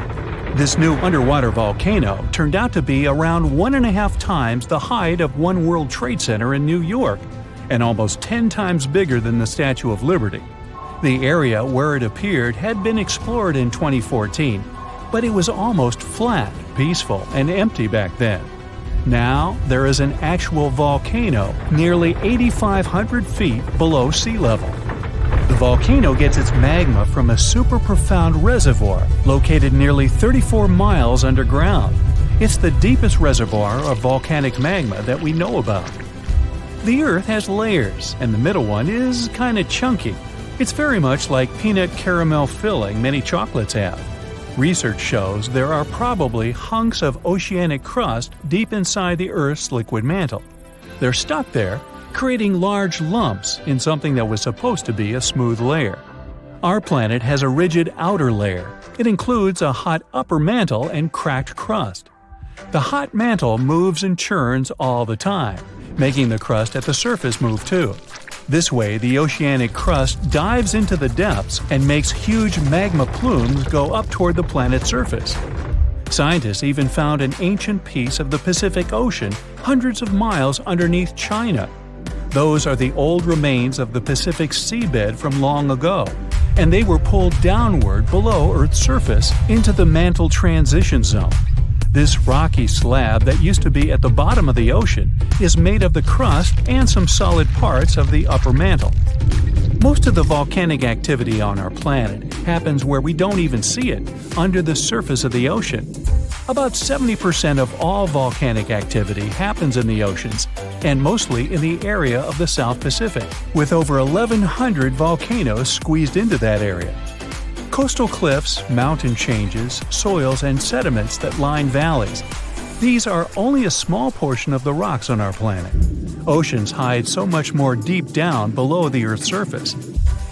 This new underwater volcano turned out to be around 1.5 times the height of One World Trade Center in New York, and almost 10 times bigger than the Statue of Liberty. The area where it appeared had been explored in 2014, but it was almost flat, peaceful, and empty back then. Now, there is an actual volcano nearly 8,500 feet below sea level. The volcano gets its magma from a super profound reservoir located nearly 34 miles underground. It's the deepest reservoir of volcanic magma that we know about. The Earth has layers, and the middle one is kinda chunky. It's very much like peanut caramel filling many chocolates have. Research shows there are probably hunks of oceanic crust deep inside the Earth's liquid mantle. They're stuck there, creating large lumps in something that was supposed to be a smooth layer. Our planet has a rigid outer layer. It includes a hot upper mantle and cracked crust. The hot mantle moves and churns all the time, making the crust at the surface move too. This way, the oceanic crust dives into the depths and makes huge magma plumes go up toward the planet's surface. Scientists even found an ancient piece of the Pacific Ocean hundreds of miles underneath China. Those are the old remains of the Pacific seabed from long ago, and they were pulled downward below Earth's surface into the mantle transition zone. This rocky slab that used to be at the bottom of the ocean is made of the crust and some solid parts of the upper mantle. Most of the volcanic activity on our planet happens where we don't even see it, under the surface of the ocean. About 70% of all volcanic activity happens in the oceans, and mostly in the area of the South Pacific, with over 1,100 volcanoes squeezed into that area. Coastal cliffs, mountain changes, soils, and sediments that line valleys. These are only a small portion of the rocks on our planet. Oceans hide so much more deep down below the Earth's surface.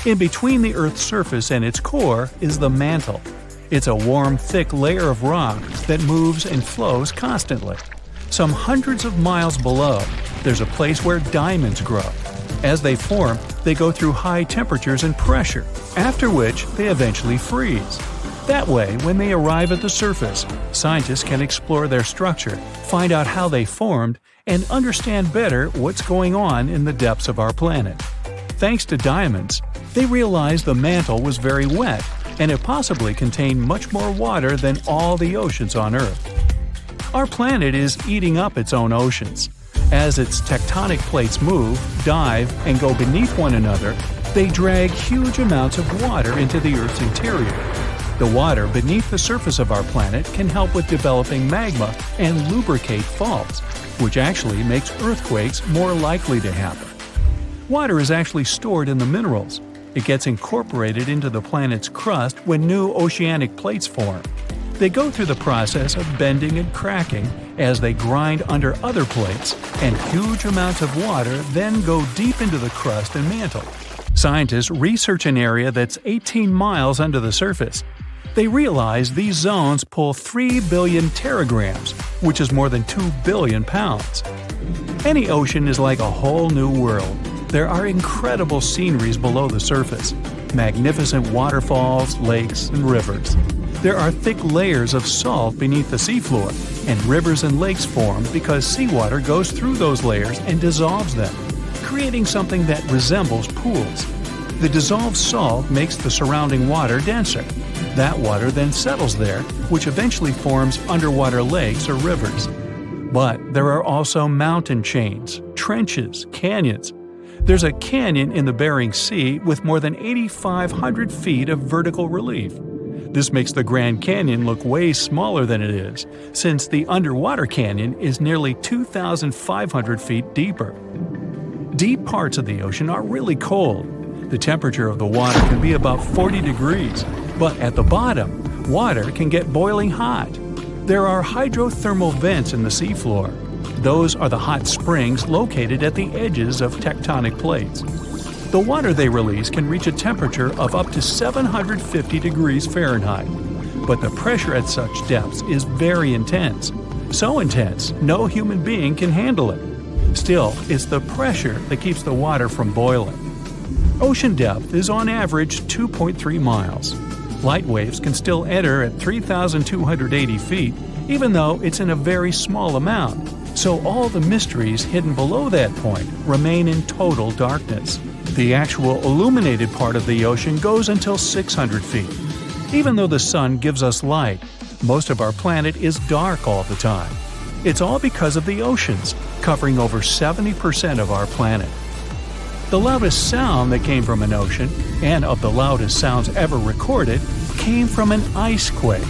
In between the Earth's surface and its core is the mantle. It's a warm, thick layer of rock that moves and flows constantly. Some hundreds of miles below, there's a place where diamonds grow. As they form, they go through high temperatures and pressure, after which they eventually freeze. That way, when they arrive at the surface, scientists can explore their structure, find out how they formed, and understand better what's going on in the depths of our planet. Thanks to diamonds, they realized the mantle was very wet, and it possibly contained much more water than all the oceans on Earth. Our planet is eating up its own oceans. As its tectonic plates move, dive, and go beneath one another, they drag huge amounts of water into the Earth's interior. The water beneath the surface of our planet can help with developing magma and lubricate faults, which actually makes earthquakes more likely to happen. Water is actually stored in the minerals. It gets incorporated into the planet's crust when new oceanic plates form. They go through the process of bending and cracking as they grind under other plates, and huge amounts of water then go deep into the crust and mantle. Scientists research an area that's 18 miles under the surface. They realize these zones pull 3 billion teragrams, which is more than 2 billion pounds. Any ocean is like a whole new world. There are incredible sceneries below the surface, magnificent waterfalls, lakes, and rivers. There are thick layers of salt beneath the seafloor, and rivers and lakes form because seawater goes through those layers and dissolves them, creating something that resembles pools. The dissolved salt makes the surrounding water denser. That water then settles there, which eventually forms underwater lakes or rivers. But there are also mountain chains, trenches, canyons. There's a canyon in the Bering Sea with more than 8,500 feet of vertical relief. This makes the Grand Canyon look way smaller than it is, since the underwater canyon is nearly 2,500 feet deeper. Deep parts of the ocean are really cold. The temperature of the water can be about 40 degrees, but at the bottom, water can get boiling hot. There are hydrothermal vents in the seafloor. Those are the hot springs located at the edges of tectonic plates. The water they release can reach a temperature of up to 750 degrees Fahrenheit, but the pressure at such depths is very intense. So intense, no human being can handle it. Still, it's the pressure that keeps the water from boiling. Ocean depth is on average 2.3 miles. Light waves can still enter at 3,280 feet, even though it's in a very small amount. So all the mysteries hidden below that point remain in total darkness. The actual illuminated part of the ocean goes until 600 feet. Even though the sun gives us light, Most of our planet is dark all the time. It's all because of the oceans, covering over 70% of our planet. The loudest sound that came from an ocean, and of the loudest sounds ever recorded, came from an ice quake.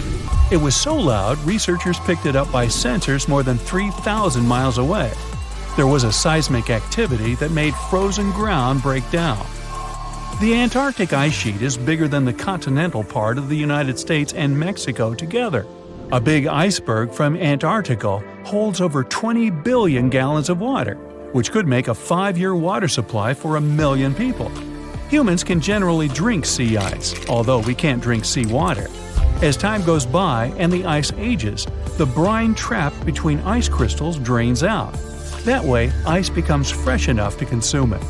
It was so loud, researchers picked it up by sensors more than 3,000 miles away. There was a seismic activity that made frozen ground break down. The Antarctic ice sheet is bigger than the continental part of the United States and Mexico together. A big iceberg from Antarctica holds over 20 billion gallons of water, which could make a 5-year water supply for 1 million people. Humans can generally drink sea ice, although we can't drink seawater. As time goes by and the ice ages, the brine trapped between ice crystals drains out. That way, ice becomes fresh enough to consume it.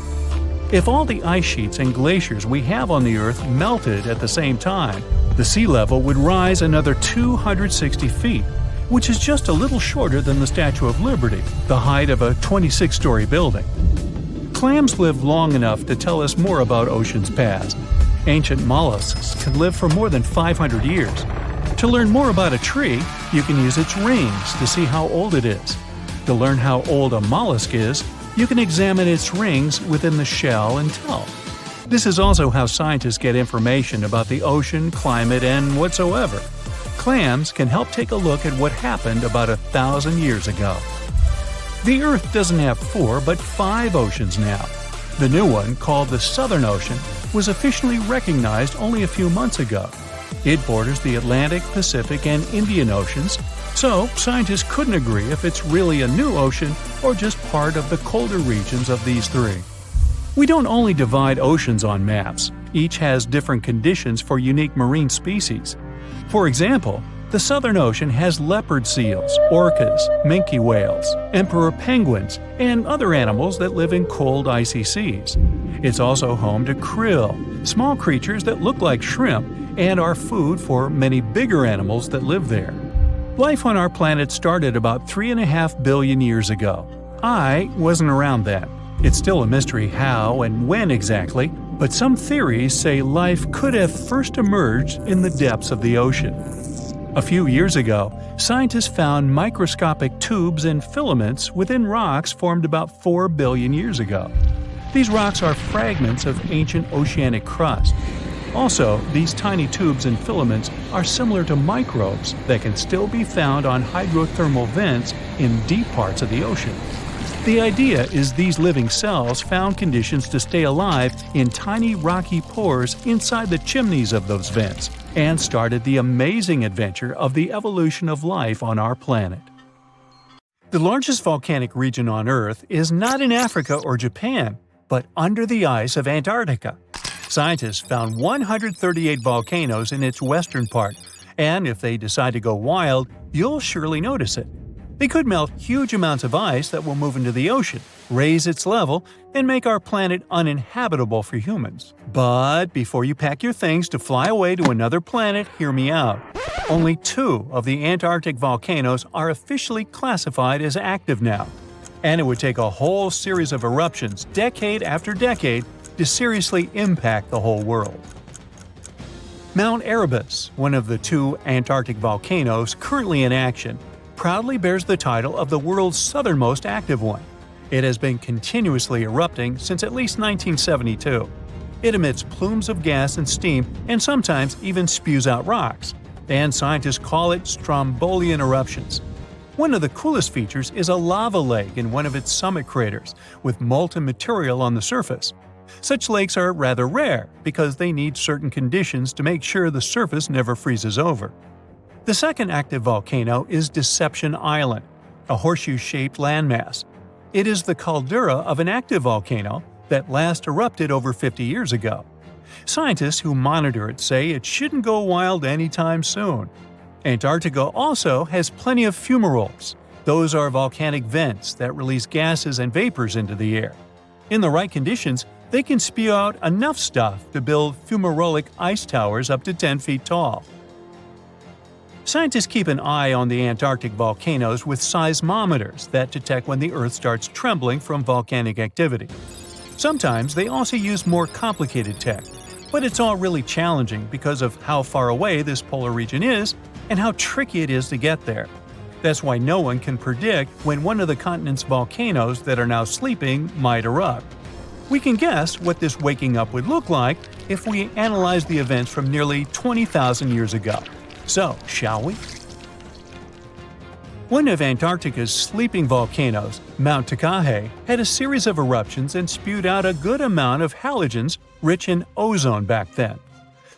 If all the ice sheets and glaciers we have on the Earth melted at the same time, the sea level would rise another 260 feet, which is just a little shorter than the Statue of Liberty, the height of a 26-story building. Clams live long enough to tell us more about oceans past. Ancient mollusks can live for more than 500 years. To learn more about a tree, you can use its rings to see how old it is. To learn how old a mollusk is, you can examine its rings within the shell and tell. This is also how scientists get information about the ocean, climate, and whatsoever. Clams can help take a look at what happened about 1,000 years ago. The Earth doesn't have 4 but 5 oceans now. The new one, called the Southern Ocean, was officially recognized only a few months ago. It borders the Atlantic, Pacific, and Indian Oceans, so scientists couldn't agree if it's really a new ocean or just part of the colder regions of these 3. We don't only divide oceans on maps. Each has different conditions for unique marine species. For example, the Southern Ocean has leopard seals, orcas, minke whales, emperor penguins, and other animals that live in cold, icy seas. It's also home to krill, small creatures that look like shrimp and are food for many bigger animals that live there. Life on our planet started about 3.5 billion years ago. I wasn't around then. It's still a mystery how and when exactly, but some theories say life could have first emerged in the depths of the ocean. A few years ago, scientists found microscopic tubes and filaments within rocks formed about 4 billion years ago. These rocks are fragments of ancient oceanic crust. Also, these tiny tubes and filaments are similar to microbes that can still be found on hydrothermal vents in deep parts of the ocean. The idea is these living cells found conditions to stay alive in tiny rocky pores inside the chimneys of those vents, and started the amazing adventure of the evolution of life on our planet. The largest volcanic region on Earth is not in Africa or Japan, but under the ice of Antarctica. Scientists found 138 volcanoes in its western part, and if they decide to go wild, you'll surely notice it. They could melt huge amounts of ice that will move into the ocean, raise its level, and make our planet uninhabitable for humans. But before you pack your things to fly away to another planet, hear me out. Only 2 of the Antarctic volcanoes are officially classified as active now. And it would take a whole series of eruptions, decade after decade, to seriously impact the whole world. Mount Erebus, one of the 2 Antarctic volcanoes currently in action, proudly bears the title of the world's southernmost active one. It has been continuously erupting since at least 1972. It emits plumes of gas and steam and sometimes even spews out rocks, and scientists call it Strombolian eruptions. One of the coolest features is a lava lake in one of its summit craters, with molten material on the surface. Such lakes are rather rare because they need certain conditions to make sure the surface never freezes over. The second active volcano is Deception Island, a horseshoe-shaped landmass. It is the caldera of an active volcano that last erupted over 50 years ago. Scientists who monitor it say it shouldn't go wild anytime soon. Antarctica also has plenty of fumaroles. Those are volcanic vents that release gases and vapors into the air. In the right conditions, they can spew out enough stuff to build fumarolic ice towers up to 10 feet tall. Scientists keep an eye on the Antarctic volcanoes with seismometers that detect when the Earth starts trembling from volcanic activity. Sometimes they also use more complicated tech, but it's all really challenging because of how far away this polar region is and how tricky it is to get there. That's why no one can predict when one of the continent's volcanoes that are now sleeping might erupt. We can guess what this waking up would look like if we analyze the events from nearly 20,000 years ago. So, shall we? One of Antarctica's sleeping volcanoes, Mount Takahe, had a series of eruptions and spewed out a good amount of halogens rich in ozone back then.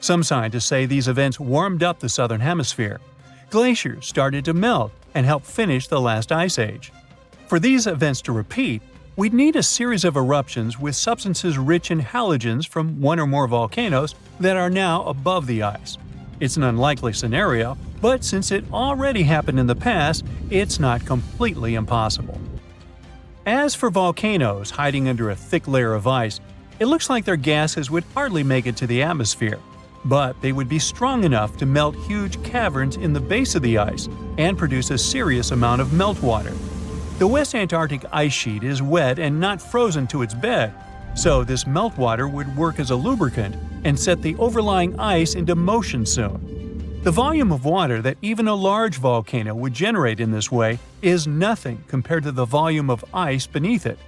Some scientists say these events warmed up the southern hemisphere. Glaciers started to melt and help finish the last ice age. For these events to repeat, we'd need a series of eruptions with substances rich in halogens from one or more volcanoes that are now above the ice. It's an unlikely scenario, but since it already happened in the past, it's not completely impossible. As for volcanoes hiding under a thick layer of ice, it looks like their gases would hardly make it to the atmosphere, but they would be strong enough to melt huge caverns in the base of the ice and produce a serious amount of meltwater. The West Antarctic ice sheet is wet and not frozen to its bed, so this meltwater would work as a lubricant and set the overlying ice into motion soon. The volume of water that even a large volcano would generate in this way is nothing compared to the volume of ice beneath it.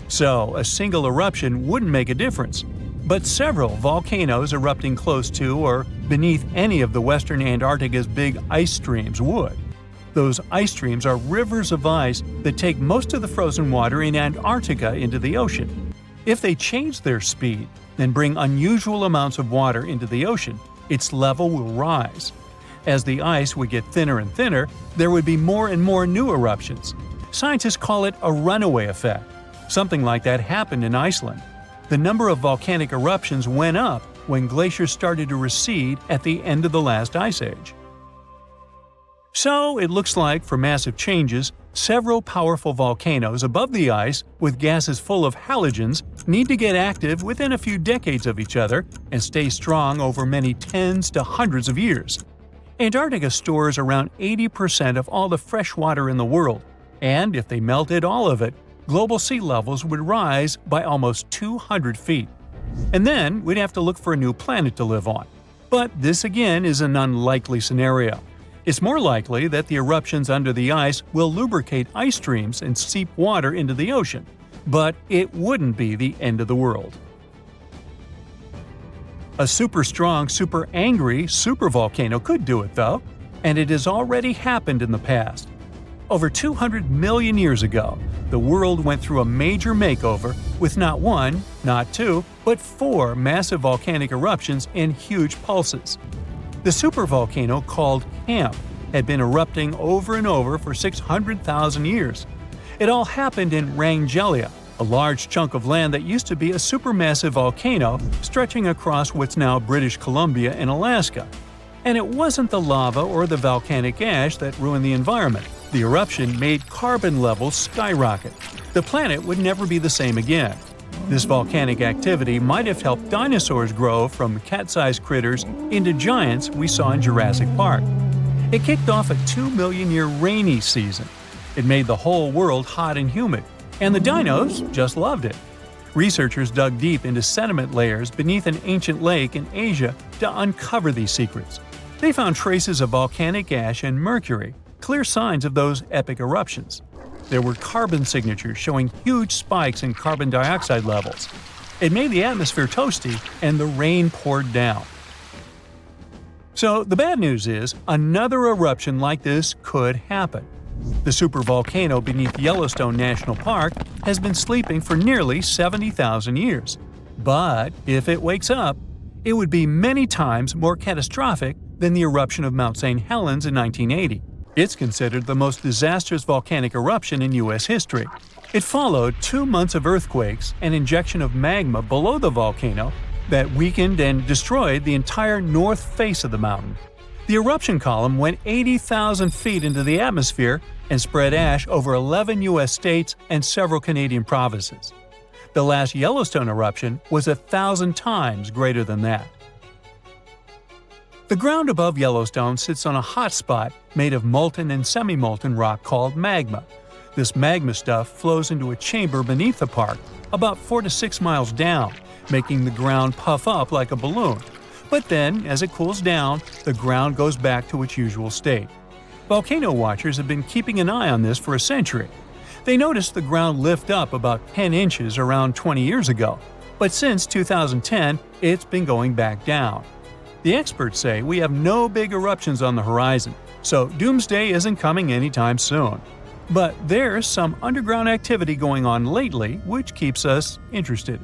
So, a single eruption wouldn't make a difference. But several volcanoes erupting close to or beneath any of the western Antarctica's big ice streams would. Those ice streams are rivers of ice that take most of the frozen water in Antarctica into the ocean. If they change their speed and bring unusual amounts of water into the ocean, its level will rise. As the ice would get thinner and thinner, there would be more and more new eruptions. Scientists call it a runaway effect. Something like that happened in Iceland. The number of volcanic eruptions went up when glaciers started to recede at the end of the last ice age. So, it looks like, for massive changes, several powerful volcanoes above the ice with gases full of halogens need to get active within a few decades of each other and stay strong over many tens to hundreds of years. Antarctica stores around 80% of all the fresh water in the world, and if they melted all of it, global sea levels would rise by almost 200 feet. And then we'd have to look for a new planet to live on. But this again is an unlikely scenario. It's more likely that the eruptions under the ice will lubricate ice streams and seep water into the ocean, but it wouldn't be the end of the world. A super strong, super angry supervolcano could do it though, and it has already happened in the past. Over 200 million years ago, the world went through a major makeover with not one, not two, but 4 massive volcanic eruptions in huge pulses. The supervolcano called Ham had been erupting over and over for 600,000 years. It all happened in Wrangell, a large chunk of land that used to be a supermassive volcano stretching across what's now British Columbia and Alaska. And it wasn't the lava or the volcanic ash that ruined the environment. The eruption made carbon levels skyrocket. The planet would never be the same again. This volcanic activity might have helped dinosaurs grow from cat-sized critters into giants we saw in Jurassic Park. It kicked off a 2 million-year rainy season. It made the whole world hot and humid, and the dinos just loved it. Researchers dug deep into sediment layers beneath an ancient lake in Asia to uncover these secrets. They found traces of volcanic ash and mercury, clear signs of those epic eruptions. There were carbon signatures showing huge spikes in carbon dioxide levels. It made the atmosphere toasty, and the rain poured down. So the bad news is, another eruption like this could happen. The supervolcano beneath Yellowstone National Park has been sleeping for nearly 70,000 years. But if it wakes up, it would be many times more catastrophic than the eruption of Mount St. Helens in 1980. It's considered the most disastrous volcanic eruption in U.S. history. It followed 2 months of earthquakes and injection of magma below the volcano that weakened and destroyed the entire north face of the mountain. The eruption column went 80,000 feet into the atmosphere and spread ash over 11 U.S. states and several Canadian provinces. The last Yellowstone eruption was 1,000 times greater than that. The ground above Yellowstone sits on a hot spot made of molten and semi-molten rock called magma. This magma stuff flows into a chamber beneath the park, about 4 to 6 miles down, making the ground puff up like a balloon. But then, as it cools down, the ground goes back to its usual state. Volcano watchers have been keeping an eye on this for a century. They noticed the ground lift up about 10 inches around 20 years ago, but since 2010, it's been going back down. The experts say we have no big eruptions on the horizon, so doomsday isn't coming anytime soon. But there's some underground activity going on lately which keeps us interested.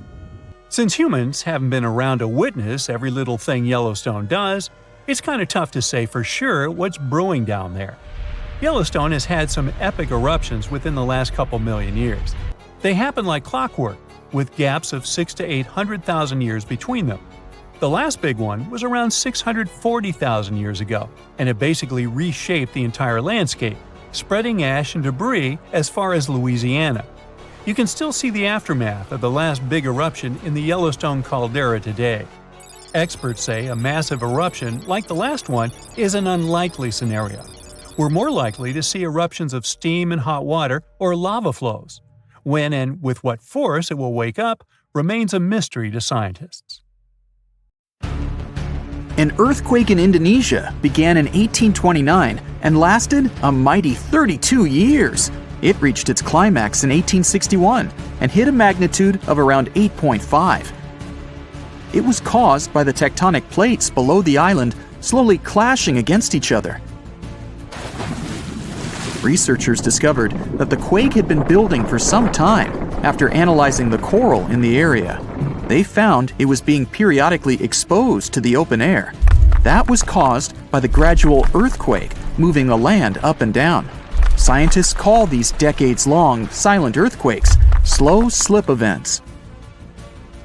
Since humans haven't been around to witness every little thing Yellowstone does, it's kind of tough to say for sure what's brewing down there. Yellowstone has had some epic eruptions within the last couple million years. They happen like clockwork, with gaps of 600,000 to 800,000 years between them. The last big one was around 640,000 years ago, and it basically reshaped the entire landscape, spreading ash and debris as far as Louisiana. You can still see the aftermath of the last big eruption in the Yellowstone caldera today. Experts say a massive eruption like the last one is an unlikely scenario. We're more likely to see eruptions of steam and hot water or lava flows. When and with what force it will wake up remains a mystery to scientists. An earthquake in Indonesia began in 1829 and lasted a mighty 32 years. It reached its climax in 1861 and hit a magnitude of around 8.5. It was caused by the tectonic plates below the island slowly clashing against each other. Researchers discovered that the quake had been building for some time after analyzing the coral in the area. They found it was being periodically exposed to the open air. That was caused by the gradual earthquake moving the land up and down. Scientists call these decades-long silent earthquakes slow slip events.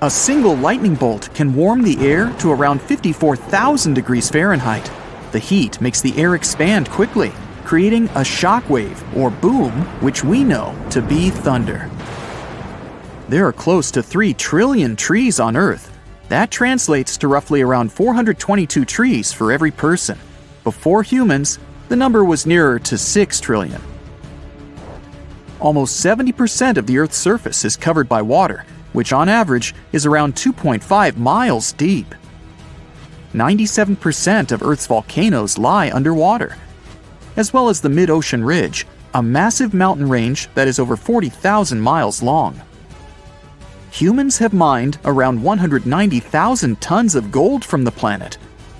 A single lightning bolt can warm the air to around 54,000 degrees Fahrenheit. The heat makes the air expand quickly, creating a shock wave or boom, which we know to be thunder. There are close to 3 trillion trees on Earth. That translates to roughly around 422 trees for every person. Before humans, the number was nearer to 6 trillion. Almost 70% of the Earth's surface is covered by water, which on average is around 2.5 miles deep. 97% of Earth's volcanoes lie underwater, as well as the mid-ocean ridge, a massive mountain range that is over 40,000 miles long. Humans have mined around 190,000 tons of gold from the planet.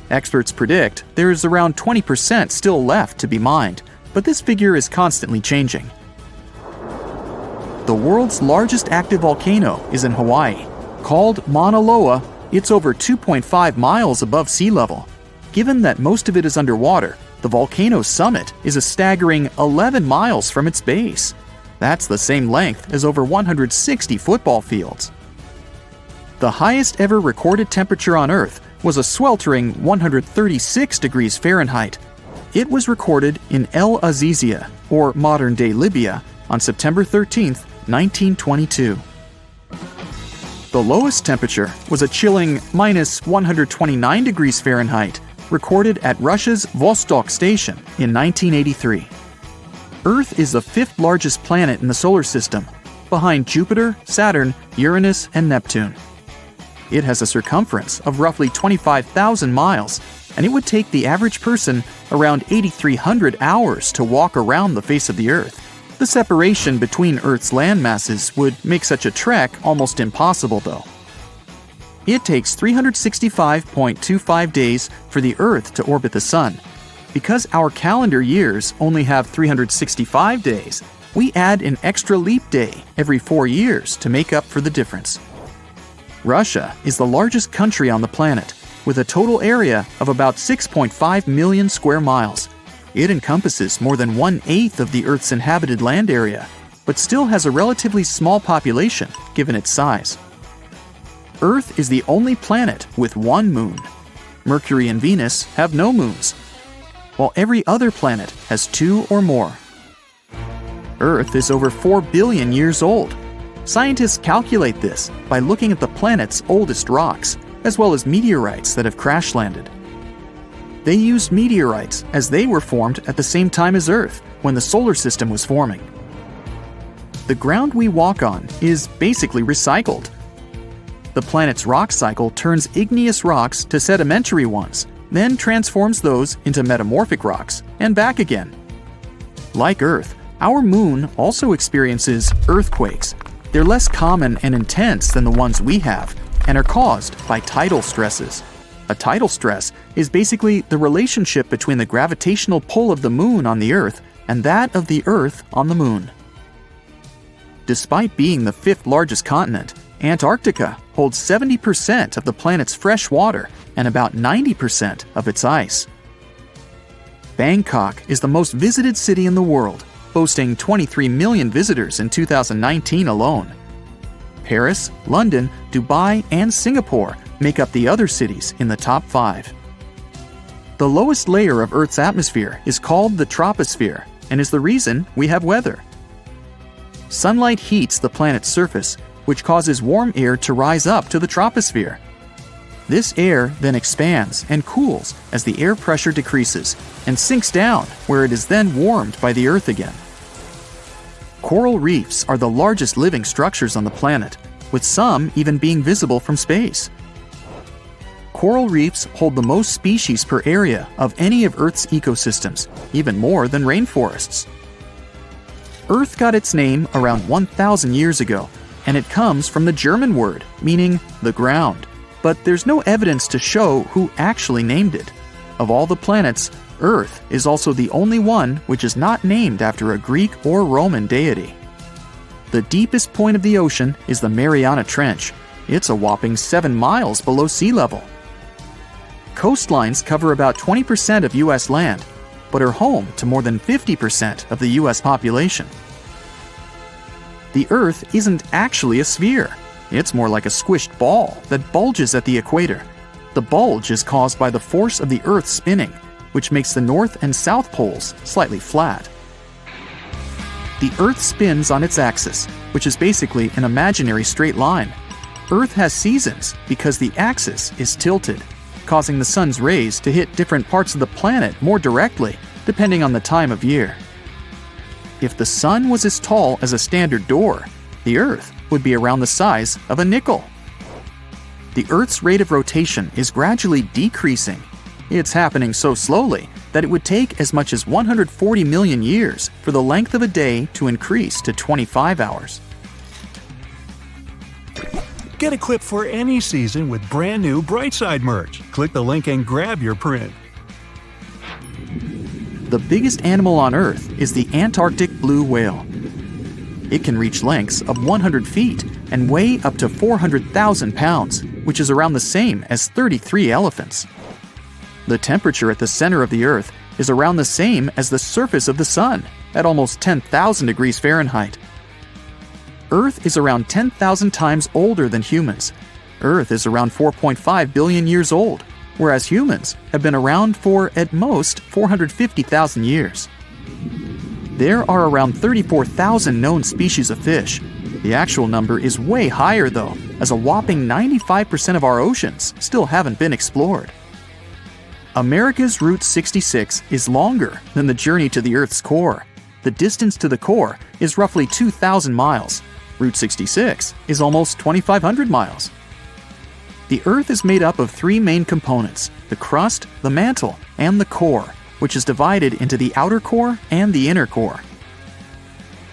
Experts predict there is around 20% still left to be mined, but this figure is constantly changing. The world's largest active volcano is in Hawaii. Called Mauna Loa, it's over 2.5 miles above sea level. Given that most of it is underwater, the volcano's summit is a staggering 11 miles from its base. That's the same length as over 160 football fields. The highest ever recorded temperature on Earth was a sweltering 136 degrees Fahrenheit. It was recorded in El Azizia, or modern-day Libya, on September 13, 1922. The lowest temperature was a chilling minus 129 degrees Fahrenheit, recorded at Russia's Vostok station in 1983. Earth is the 5th largest planet in the solar system, behind Jupiter, Saturn, Uranus, and Neptune. It has a circumference of roughly 25,000 miles, and it would take the average person around 8,300 hours to walk around the face of the Earth. The separation between Earth's land masses would make such a trek almost impossible, though. It takes 365.25 days for the Earth to orbit the Sun. Because our calendar years only have 365 days, we add an extra leap day every 4 years to make up for the difference. Russia is the largest country on the planet, with a total area of about 6.5 million square miles. It encompasses more than 1/8 of the Earth's inhabited land area, but still has a relatively small population given its size. Earth is the only planet with one moon. Mercury and Venus have no moons, while every other planet has 2 or more. Earth is over 4 billion years old. Scientists calculate this by looking at the planet's oldest rocks, as well as meteorites that have crash-landed. They used meteorites as they were formed at the same time as Earth, when the solar system was forming. The ground we walk on is basically recycled. The planet's rock cycle turns igneous rocks to sedimentary ones, then transforms those into metamorphic rocks, and back again. Like Earth, our moon also experiences earthquakes. They're less common and intense than the ones we have, and are caused by tidal stresses. A tidal stress is basically the relationship between the gravitational pull of the moon on the Earth and that of the Earth on the moon. Despite being the 5th largest continent, Antarctica holds 70% of the planet's fresh water and about 90% of its ice. Bangkok is the most visited city in the world, boasting 23 million visitors in 2019 alone. Paris, London, Dubai, and Singapore make up the other cities in the top 5. The lowest layer of Earth's atmosphere is called the troposphere and is the reason we have weather. Sunlight heats the planet's surface, which causes warm air to rise up to the troposphere. This air then expands and cools as the air pressure decreases and sinks down, where it is then warmed by the Earth again. Coral reefs are the largest living structures on the planet, with some even being visible from space. Coral reefs hold the most species per area of any of Earth's ecosystems, even more than rainforests. Earth got its name around 1,000 years ago, and it comes from the German word meaning the ground, but there's no evidence to show who actually named it. Of all the planets, Earth is also the only one which is not named after a Greek or Roman deity. The deepest point of the ocean is the Mariana Trench. It's a whopping 7 miles below sea level. Coastlines cover about 20% of U.S. land, but are home to more than 50% of the U.S. population. The Earth isn't actually a sphere. It's more like a squished ball that bulges at the equator. The bulge is caused by the force of the Earth spinning, which makes the north and south poles slightly flat. The Earth spins on its axis, which is basically an imaginary straight line. Earth has seasons because the axis is tilted, causing the sun's rays to hit different parts of the planet more directly, depending on the time of year. If the sun was as tall as a standard door, the Earth would be around the size of a nickel. The Earth's rate of rotation is gradually decreasing. It's happening so slowly that it would take as much as 140 million years for the length of a day to increase to 25 hours. Get equipped for any season with brand new Brightside merch. Click the link and grab your print. The biggest animal on Earth is the Antarctic blue whale. It can reach lengths of 100 feet and weigh up to 400,000 pounds, which is around the same as 33 elephants. The temperature at the center of the Earth is around the same as the surface of the Sun, at almost 10,000 degrees Fahrenheit. Earth is around 10,000 times older than humans. Earth is around 4.5 billion years old, whereas humans have been around for, at most, 450,000 years. There are around 34,000 known species of fish. The actual number is way higher though, as a whopping 95% of our oceans still haven't been explored. America's Route 66 is longer than the journey to the Earth's core. The distance to the core is roughly 2,000 miles. Route 66 is almost 2,500 miles. The Earth is made up of 3 main components: the crust, the mantle, and the core, which is divided into the outer core and the inner core.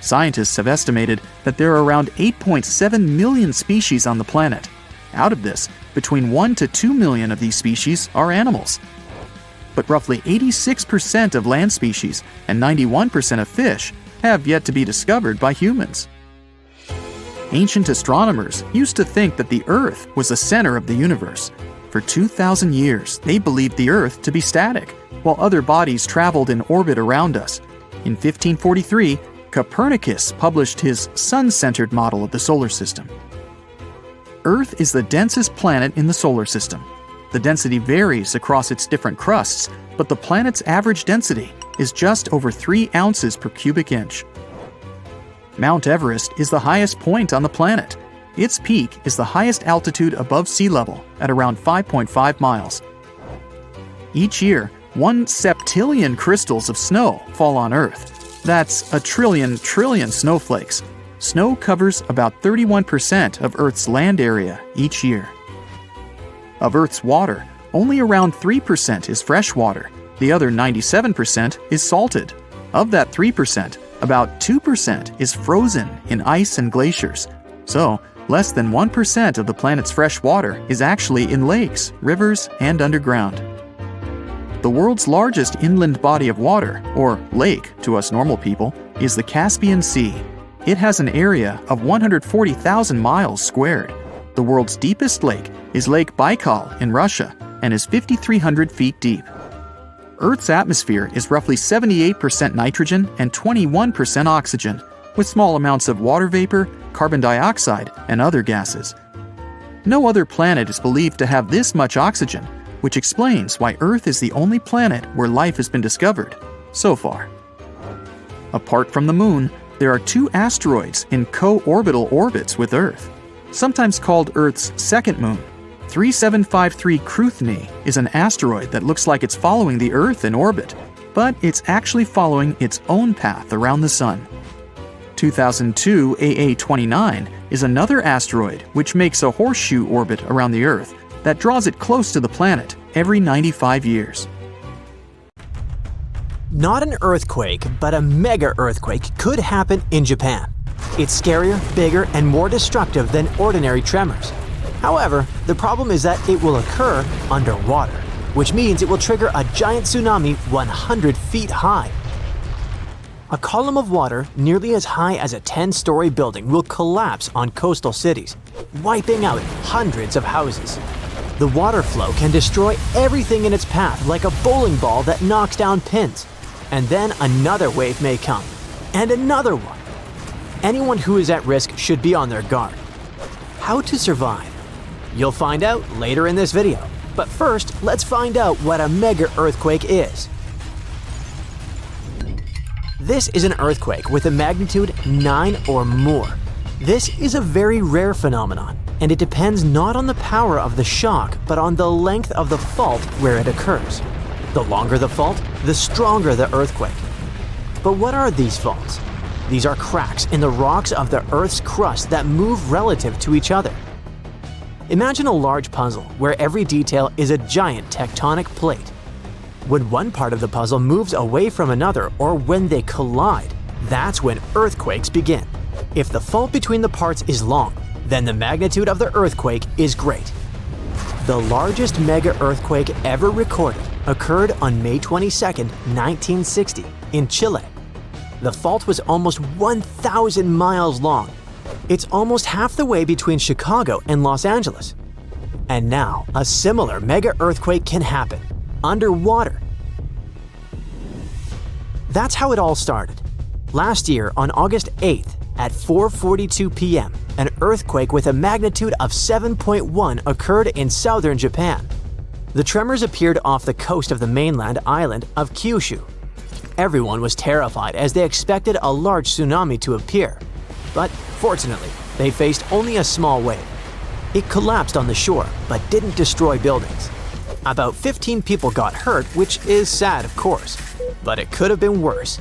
Scientists have estimated that there are around 8.7 million species on the planet. Out of this, between 1 to 2 million of these species are animals. But roughly 86% of land species and 91% of fish have yet to be discovered by humans. Ancient astronomers used to think that the Earth was the center of the universe. For 2,000 years, they believed the Earth to be static, while other bodies traveled in orbit around us. In 1543, Copernicus published his sun-centered model of the solar system. Earth is the densest planet in the solar system. The density varies across its different crusts, but the planet's average density is just over 3 ounces per cubic inch. Mount Everest is the highest point on the planet. Its peak is the highest altitude above sea level at around 5.5 miles. Each year, 1 septillion crystals of snow fall on Earth. That's a trillion snowflakes. Snow covers about 31% of Earth's land area each year. Of Earth's water, only around 3% is fresh water. The other 97% is salted. Of that 3%, about 2% is frozen in ice and glaciers. So, less than 1% of the planet's fresh water is actually in lakes, rivers, and underground. The world's largest inland body of water, or lake to us normal people, is the Caspian Sea. It has an area of 140,000 miles squared. The world's deepest lake is Lake Baikal in Russia and is 5,300 feet deep. Earth's atmosphere is roughly 78% nitrogen and 21% oxygen, with small amounts of water vapor, carbon dioxide, and other gases. No other planet is believed to have this much oxygen, which explains why Earth is the only planet where life has been discovered so far. Apart from the Moon, there are 2 asteroids in co-orbital orbits with Earth, sometimes called Earth's second moon. 3753 Cruithne is an asteroid that looks like it's following the Earth in orbit, but it's actually following its own path around the Sun. 2002 AA29 is another asteroid which makes a horseshoe orbit around the Earth that draws it close to the planet every 95 years. Not an earthquake, but a mega-earthquake could happen in Japan. It's scarier, bigger, and more destructive than ordinary tremors. However, the problem is that it will occur underwater, which means it will trigger a giant tsunami 100 feet high. A column of water nearly as high as a 10-story building will collapse on coastal cities, wiping out hundreds of houses. The water flow can destroy everything in its path like a bowling ball that knocks down pins. And then another wave may come, and another one. Anyone who is at risk should be on their guard. How to survive? You'll find out later in this video. But first, let's find out what a mega-earthquake is. This is an earthquake with a magnitude 9 or more. This is a very rare phenomenon, and it depends not on the power of the shock, but on the length of the fault where it occurs. The longer the fault, the stronger the earthquake. But what are these faults? These are cracks in the rocks of the Earth's crust that move relative to each other. Imagine a large puzzle where every detail is a giant tectonic plate. When one part of the puzzle moves away from another, or when they collide, that's when earthquakes begin. If the fault between the parts is long, then the magnitude of the earthquake is great. The largest mega-earthquake ever recorded occurred on May 22, 1960, in Chile. The fault was almost 1,000 miles long. It's almost half the way between Chicago and Los Angeles. And now, a similar mega-earthquake can happen, underwater. That's how it all started. Last year, on August 8th, at 4:42 p.m., an earthquake with a magnitude of 7.1 occurred in southern Japan. The tremors appeared off the coast of the mainland island of Kyushu. Everyone was terrified as they expected a large tsunami to appear. But fortunately, they faced only a small wave. It collapsed on the shore, but didn't destroy buildings. About 15 people got hurt, which is sad, of course. But it could have been worse.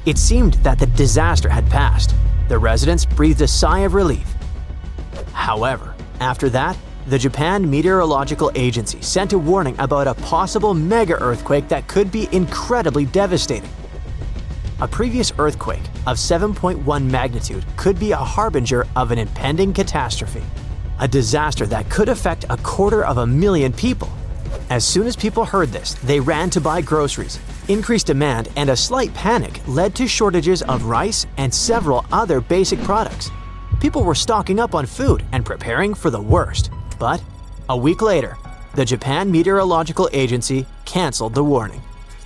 It seemed that the disaster had passed. The residents breathed a sigh of relief. However, after that, the Japan Meteorological Agency sent a warning about a possible mega-earthquake that could be incredibly devastating. A previous earthquake of 7.1 magnitude could be a harbinger of an impending catastrophe, a disaster that could affect 250,000 people. As soon as people heard this, they ran to buy groceries. Increased demand and a slight panic led to shortages of rice and several other basic products. People were stocking up on food and preparing for the worst. But a week later, the Japan Meteorological Agency canceled the warning.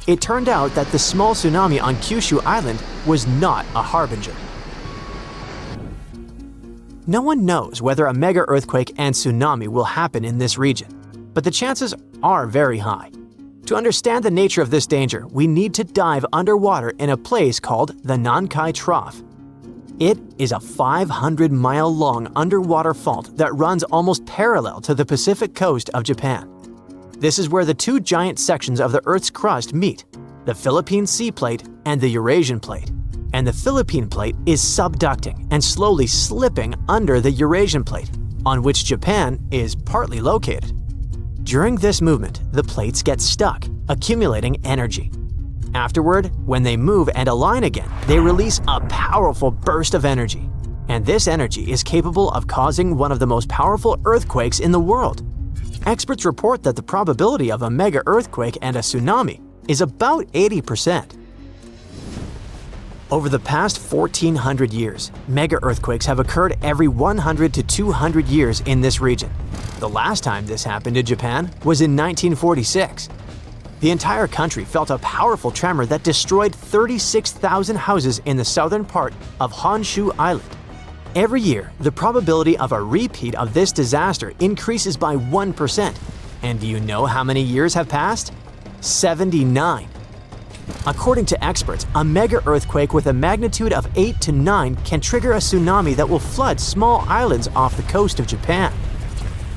It turned out that the small tsunami on Kyushu Island was not a harbinger. No one knows whether a mega-earthquake and tsunami will happen in this region, but the chances are very high. To understand the nature of this danger, we need to dive underwater in a place called the Nankai Trough. It is a 500-mile-long underwater fault that runs almost parallel to the Pacific coast of Japan. This is where the two giant sections of the Earth's crust meet, the Philippine Sea Plate and the Eurasian Plate. and the Philippine plate is subducting and slowly slipping under the Eurasian plate, on which Japan is partly located. During this movement, the plates get stuck, accumulating energy. Afterward, when they move and align again, they release a powerful burst of energy. And this energy is capable of causing one of the most powerful earthquakes in the world. Experts report that the probability of a mega earthquake and a tsunami is about 80%. Over the past 1,400 years, mega earthquakes have occurred every 100 to 200 years in this region. The last time this happened in Japan was in 1946. The entire country felt a powerful tremor that destroyed 36,000 houses in the southern part of Honshu Island. Every year, the probability of a repeat of this disaster increases by 1%. And do you know how many years have passed? 79. According to experts, a mega earthquake with a magnitude of 8 to 9 can trigger a tsunami that will flood small islands off the coast of Japan.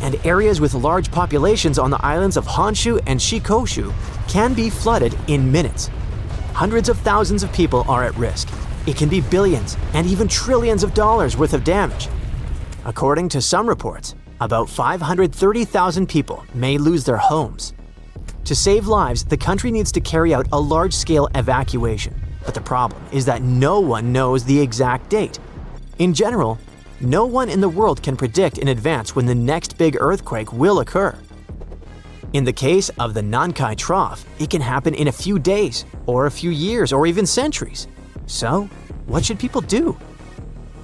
And areas with large populations on the islands of Honshu and Shikoku can be flooded in minutes. Hundreds of thousands of people are at risk. It can be billions and even trillions of dollars worth of damage. According to some reports, about 530,000 people may lose their homes. To save lives, the country needs to carry out a large-scale evacuation, but the problem is that no one knows the exact date. In general, no one in the world can predict in advance when the next big earthquake will occur. In the case of the Nankai Trough, it can happen in a few days, or a few years, or even centuries. So, what should people do?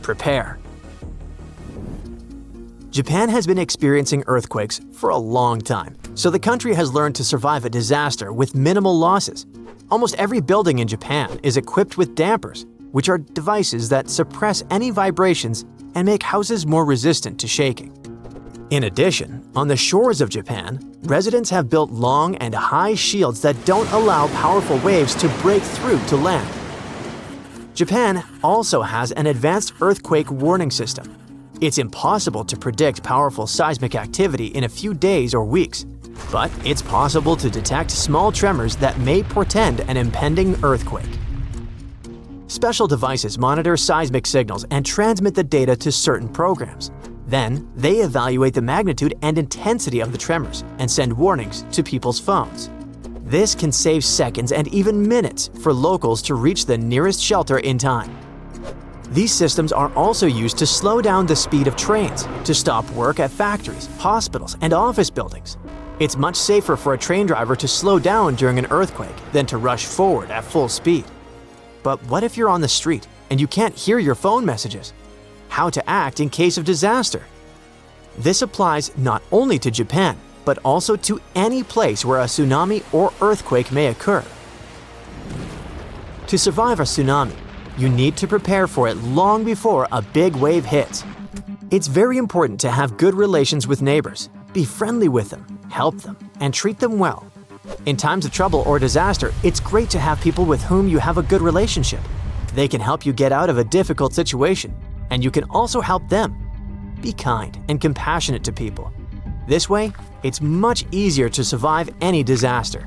Prepare. Japan has been experiencing earthquakes for a long time, so the country has learned to survive a disaster with minimal losses. Almost every building in Japan is equipped with dampers, which are devices that suppress any vibrations and make houses more resistant to shaking. In addition, on the shores of Japan, residents have built long and high shields that don't allow powerful waves to break through to land. Japan also has an advanced earthquake warning system. It's impossible to predict powerful seismic activity in a few days or weeks, but it's possible to detect small tremors that may portend an impending earthquake. Special devices monitor seismic signals and transmit the data to certain programs. Then, they evaluate the magnitude and intensity of the tremors and send warnings to people's phones. This can save seconds and even minutes for locals to reach the nearest shelter in time. These systems are also used to slow down the speed of trains, to stop work at factories, hospitals, and office buildings. It's much safer for a train driver to slow down during an earthquake than to rush forward at full speed. But what if you're on the street and you can't hear your phone messages? How to act in case of disaster? This applies not only to Japan, but also to any place where a tsunami or earthquake may occur. To survive a tsunami, you need to prepare for it long before a big wave hits. It's very important to have good relations with neighbors. Be friendly with them, help them, and treat them well. In times of trouble or disaster, it's great to have people with whom you have a good relationship. They can help you get out of a difficult situation, and you can also help them. Be kind and compassionate to people. This way, it's much easier to survive any disaster.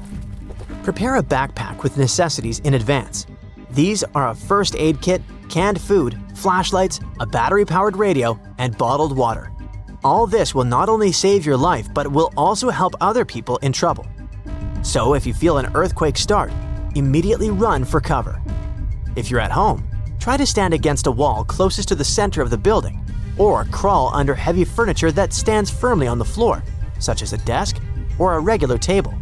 Prepare a backpack with necessities in advance. These are a first aid kit, canned food, flashlights, a battery-powered radio, and bottled water. All this will not only save your life, but will also help other people in trouble. So if you feel an earthquake start, immediately run for cover. If you're at home, try to stand against a wall closest to the center of the building, or crawl under heavy furniture that stands firmly on the floor, such as a desk or a regular table.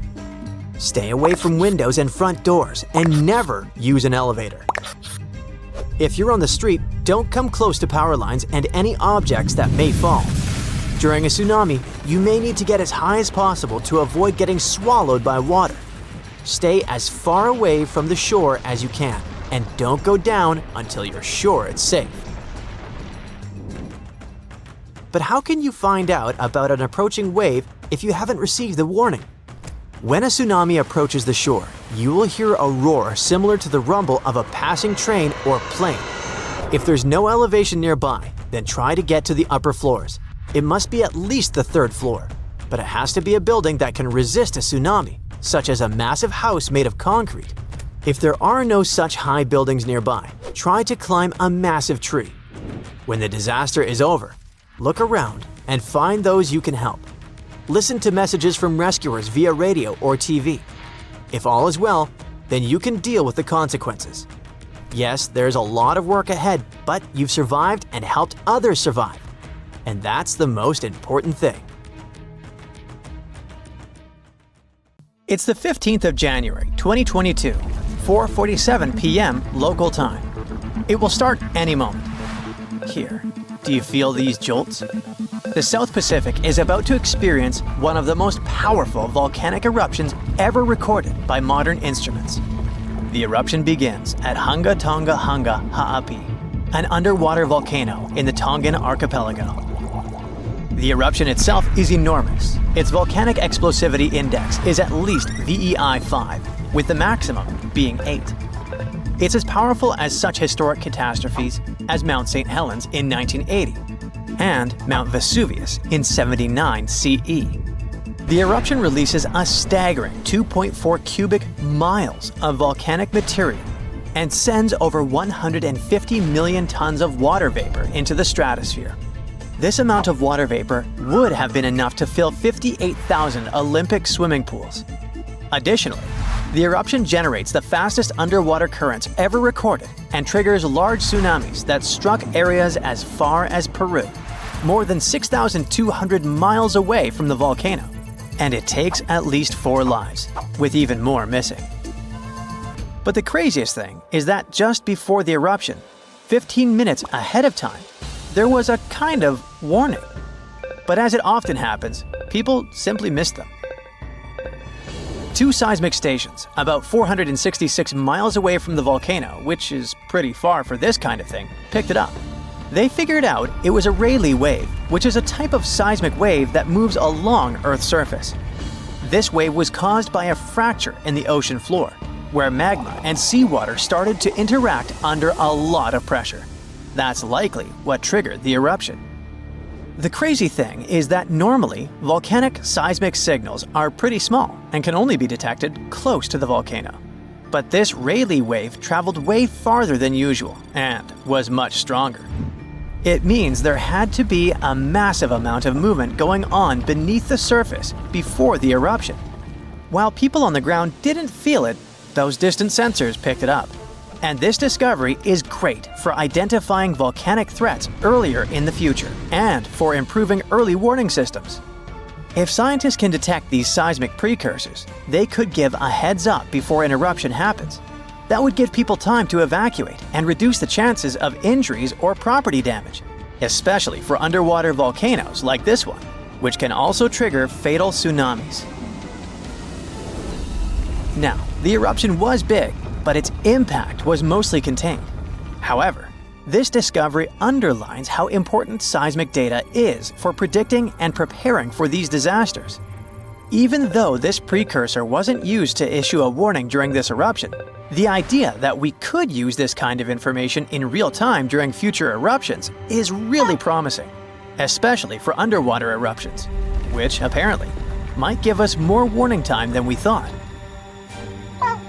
Stay away from windows and front doors, and never use an elevator. If you're on the street, don't come close to power lines and any objects that may fall. During a tsunami, you may need to get as high as possible to avoid getting swallowed by water. Stay as far away from the shore as you can, and don't go down until you're sure it's safe. But how can you find out about an approaching wave if you haven't received the warning? When a tsunami approaches the shore, you will hear a roar similar to the rumble of a passing train or plane. If there's no elevation nearby, then try to get to the upper floors. It must be at least the third floor, but it has to be a building that can resist a tsunami, such as a massive house made of concrete. If there are no such high buildings nearby, try to climb a massive tree. When the disaster is over, look around and find those you can help. Listen to messages from rescuers via radio or TV. If all is well, then you can deal with the consequences. Yes, there's a lot of work ahead, but you've survived and helped others survive. And that's the most important thing. It's the 15th of January, 2022, 4:47 p.m. local time. It will start any moment. Here, do you feel these jolts? The South Pacific is about to experience one of the most powerful volcanic eruptions ever recorded by modern instruments. The eruption begins at Hunga Tonga Hunga Ha'api, an underwater volcano in the Tongan archipelago. The eruption itself is enormous. Its volcanic explosivity index is at least VEI 5, with the maximum being 8. It's as powerful as such historic catastrophes as Mount St. Helens in 1980 and Mount Vesuvius in 79 CE. The eruption releases a staggering 2.4 cubic miles of volcanic material and sends over 150 million tons of water vapor into the stratosphere. This amount of water vapor would have been enough to fill 58,000 Olympic swimming pools. Additionally, the eruption generates the fastest underwater currents ever recorded and triggers large tsunamis that struck areas as far as Peru, more than 6,200 miles away from the volcano. And it takes at least 4 lives, with even more missing. But the craziest thing is that just before the eruption, 15 minutes ahead of time, there was a kind of warning. But as it often happens, people simply missed them. 2 seismic stations, about 466 miles away from the volcano, which is pretty far for this kind of thing, picked it up. They figured out it was a Rayleigh wave, which is a type of seismic wave that moves along Earth's surface. This wave was caused by a fracture in the ocean floor, where magma and seawater started to interact under a lot of pressure. That's likely what triggered the eruption. The crazy thing is that normally, volcanic seismic signals are pretty small and can only be detected close to the volcano. But this Rayleigh wave traveled way farther than usual and was much stronger. It means there had to be a massive amount of movement going on beneath the surface before the eruption. While people on the ground didn't feel it, those distant sensors picked it up. And this discovery is great for identifying volcanic threats earlier in the future and for improving early warning systems. If scientists can detect these seismic precursors, they could give a heads up before an eruption happens. That would give people time to evacuate and reduce the chances of injuries or property damage, especially for underwater volcanoes like this one, which can also trigger fatal tsunamis. Now, the eruption was big, but its impact was mostly contained. However, this discovery underlines how important seismic data is for predicting and preparing for these disasters. Even though this precursor wasn't used to issue a warning during this eruption, the idea that we could use this kind of information in real time during future eruptions is really promising, especially for underwater eruptions, which apparently might give us more warning time than we thought.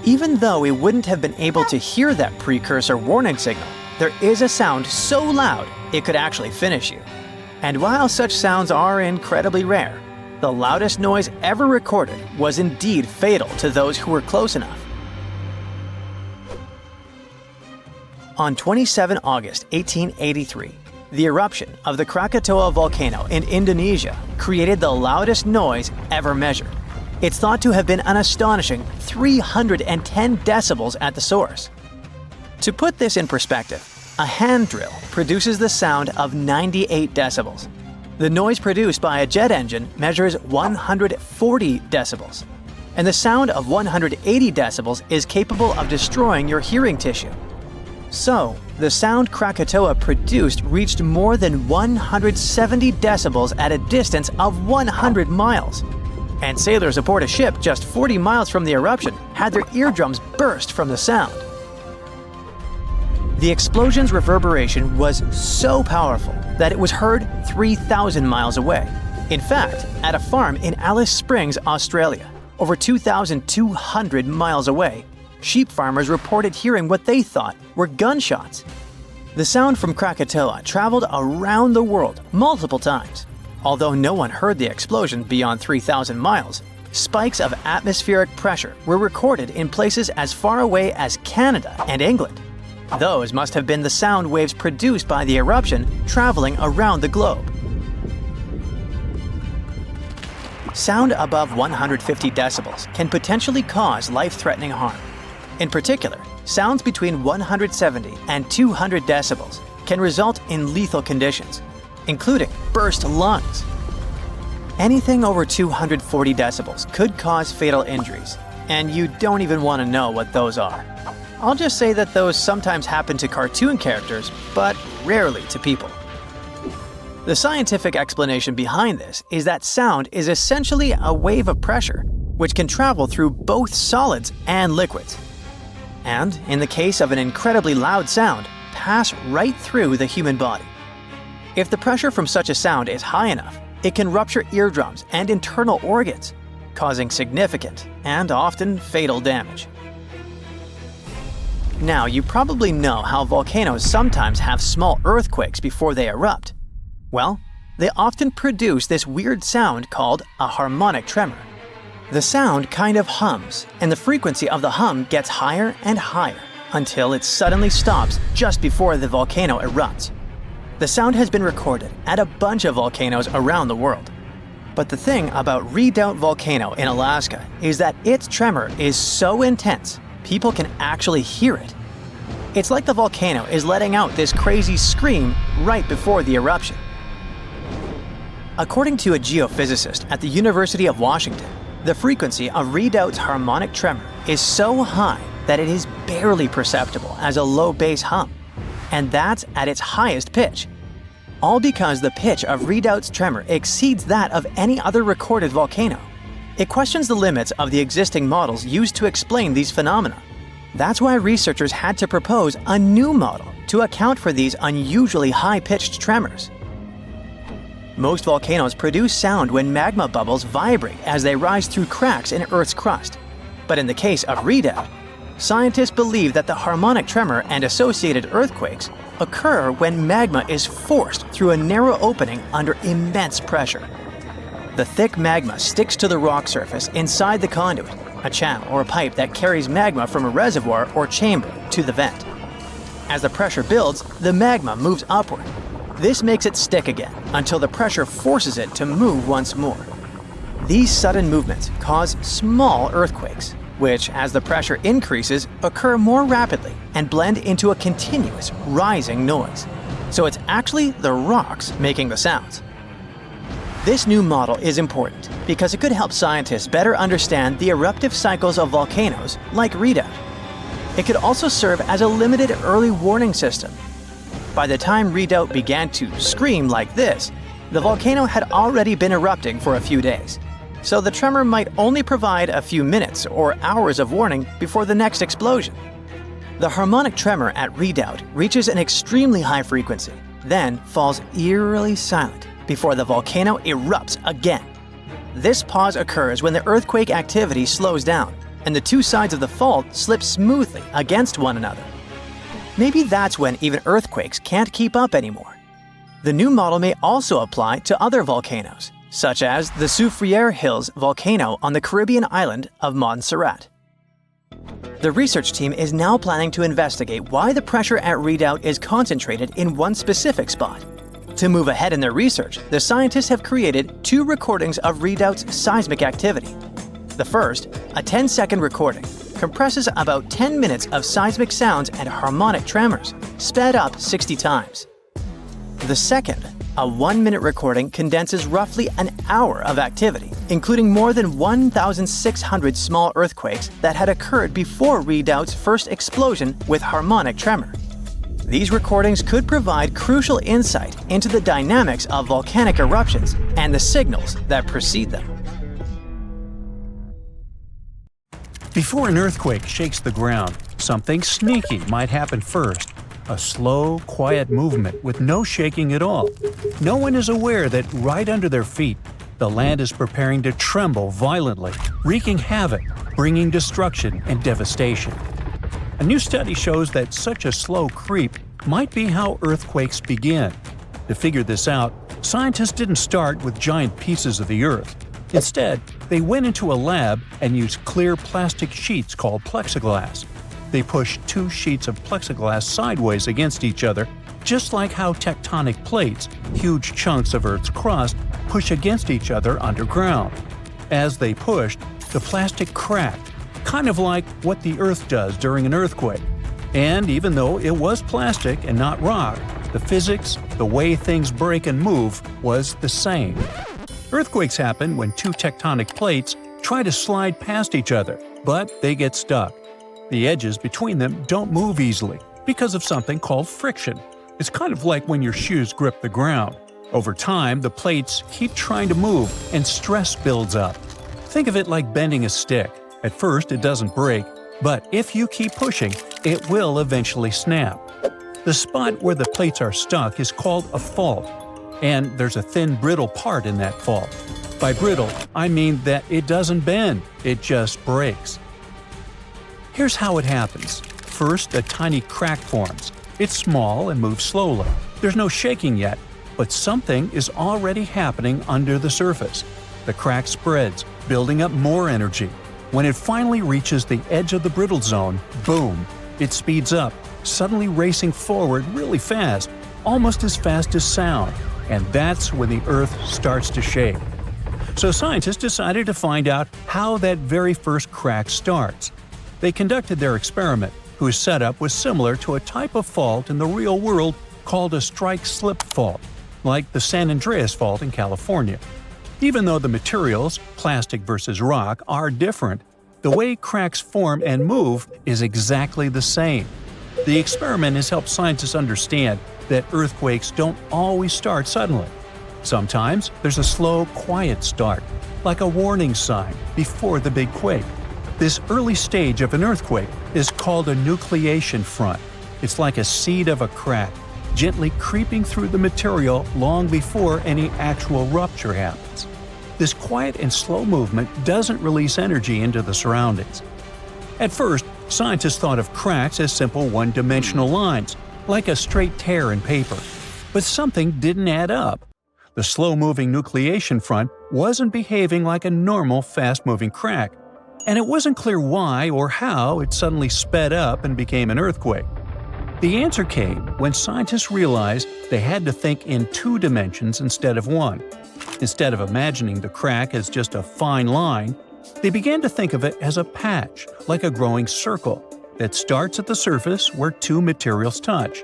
Even though we wouldn't have been able to hear that precursor warning signal, there is a sound so loud it could actually finish you. And while such sounds are incredibly rare, the loudest noise ever recorded was indeed fatal to those who were close enough. On 27 August 1883, the eruption of the Krakatoa volcano in Indonesia created the loudest noise ever measured. It's thought to have been an astonishing 310 decibels at the source. To put this in perspective, a hand drill produces the sound of 98 decibels. The noise produced by a jet engine measures 140 decibels. And the sound of 180 decibels is capable of destroying your hearing tissue. So, the sound Krakatoa produced reached more than 170 decibels at a distance of 100 miles. And sailors aboard a ship just 40 miles from the eruption had their eardrums burst from the sound. The explosion's reverberation was so powerful that it was heard 3,000 miles away. In fact, at a farm in Alice Springs, Australia, over 2,200 miles away, sheep farmers reported hearing what they thought were gunshots. The sound from Krakatoa traveled around the world multiple times. Although no one heard the explosion beyond 3,000 miles, spikes of atmospheric pressure were recorded in places as far away as Canada and England. Those must have been the sound waves produced by the eruption traveling around the globe. Sound above 150 decibels can potentially cause life-threatening harm. In particular, sounds between 170 and 200 decibels can result in lethal conditions, including burst lungs. Anything over 240 decibels could cause fatal injuries, and you don't even want to know what those are. I'll just say that those sometimes happen to cartoon characters, but rarely to people. The scientific explanation behind this is that sound is essentially a wave of pressure, which can travel through both solids and liquids. And, in the case of an incredibly loud sound, pass right through the human body. If the pressure from such a sound is high enough, it can rupture eardrums and internal organs, causing significant and often fatal damage. Now, you probably know how volcanoes sometimes have small earthquakes before they erupt. Well, they often produce this weird sound called a harmonic tremor. The sound kind of hums, and the frequency of the hum gets higher and higher until it suddenly stops just before the volcano erupts. The sound has been recorded at a bunch of volcanoes around the world. But the thing about Redoubt Volcano in Alaska is that its tremor is so intense, people can actually hear it. It's like the volcano is letting out this crazy scream right before the eruption. According to a geophysicist at the University of Washington, the frequency of Redoubt's harmonic tremor is so high that it is barely perceptible as a low bass hum, and that's at its highest pitch. All because the pitch of Redoubt's tremor exceeds that of any other recorded volcano. It questions the limits of the existing models used to explain these phenomena. That's why researchers had to propose a new model to account for these unusually high-pitched tremors. Most volcanoes produce sound when magma bubbles vibrate as they rise through cracks in Earth's crust. But in the case of Redoubt, scientists believe that the harmonic tremor and associated earthquakes occur when magma is forced through a narrow opening under immense pressure. The thick magma sticks to the rock surface inside the conduit, a channel or a pipe that carries magma from a reservoir or chamber to the vent. As the pressure builds, the magma moves upward. This makes it stick again until the pressure forces it to move once more. These sudden movements cause small earthquakes, which, as the pressure increases, occur more rapidly and blend into a continuous rising noise. So it's actually the rocks making the sounds. This new model is important because it could help scientists better understand the eruptive cycles of volcanoes like Redoubt. It could also serve as a limited early warning system. By the time Redoubt began to scream like this, the volcano had already been erupting for a few days. So the tremor might only provide a few minutes or hours of warning before the next explosion. The harmonic tremor at Redoubt reaches an extremely high frequency, then falls eerily silent before the volcano erupts again. This pause occurs when the earthquake activity slows down and the two sides of the fault slip smoothly against one another. Maybe that's when even earthquakes can't keep up anymore. The new model may also apply to other volcanoes, such as the Soufriere Hills volcano on the Caribbean island of Montserrat. The research team is now planning to investigate why the pressure at Redoubt is concentrated in one specific spot. To move ahead in their research, the scientists have created 2 recordings of Redoubt's seismic activity. The first, a 10-second recording, compresses about 10 minutes of seismic sounds and harmonic tremors, sped up 60 times. The second, a 1-minute recording, condenses roughly an hour of activity, including more than 1,600 small earthquakes that had occurred before Redoubt's first explosion with harmonic tremor. These recordings could provide crucial insight into the dynamics of volcanic eruptions and the signals that precede them. Before an earthquake shakes the ground, something sneaky might happen first. A slow, quiet movement with no shaking at all. No one is aware that right under their feet, the land is preparing to tremble violently, wreaking havoc, bringing destruction and devastation. A new study shows that such a slow creep might be how earthquakes begin. To figure this out, scientists didn't start with giant pieces of the earth. Instead, they went into a lab and used clear plastic sheets called plexiglass. They pushed two sheets of plexiglass sideways against each other, just like how tectonic plates, huge chunks of Earth's crust, push against each other underground. As they pushed, the plastic cracked, kind of like what the Earth does during an earthquake. And even though it was plastic and not rock, the physics, the way things break and move, was the same. Earthquakes happen when two tectonic plates try to slide past each other, but they get stuck. The edges between them don't move easily because of something called friction. It's kind of like when your shoes grip the ground. Over time, the plates keep trying to move and stress builds up. Think of it like bending a stick. At first, it doesn't break, but if you keep pushing, it will eventually snap. The spot where the plates are stuck is called a fault, and there's a thin brittle part in that fault. By brittle, I mean that it doesn't bend, it just breaks. Here's how it happens. First, a tiny crack forms. It's small and moves slowly. There's no shaking yet, but something is already happening under the surface. The crack spreads, building up more energy. When it finally reaches the edge of the brittle zone, boom! It speeds up, suddenly racing forward really fast, almost as fast as sound, and that's when the Earth starts to shake. So scientists decided to find out how that very first crack starts. They conducted their experiment, whose setup was similar to a type of fault in the real world called a strike-slip fault, like the San Andreas Fault in California. Even though the materials, plastic versus rock, are different, the way cracks form and move is exactly the same. The experiment has helped scientists understand that earthquakes don't always start suddenly. Sometimes there's a slow, quiet start, like a warning sign before the big quake. This early stage of an earthquake is called a nucleation front. It's like a seed of a crack, gently creeping through the material long before any actual rupture happens. This quiet and slow movement doesn't release energy into the surroundings. At first, scientists thought of cracks as simple one-dimensional lines, like a straight tear in paper. But something didn't add up. The slow-moving nucleation front wasn't behaving like a normal, fast-moving crack, and it wasn't clear why or how it suddenly sped up and became an earthquake. The answer came when scientists realized they had to think in two dimensions instead of one. Instead of imagining the crack as just a fine line, they began to think of it as a patch, like a growing circle, that starts at the surface where two materials touch.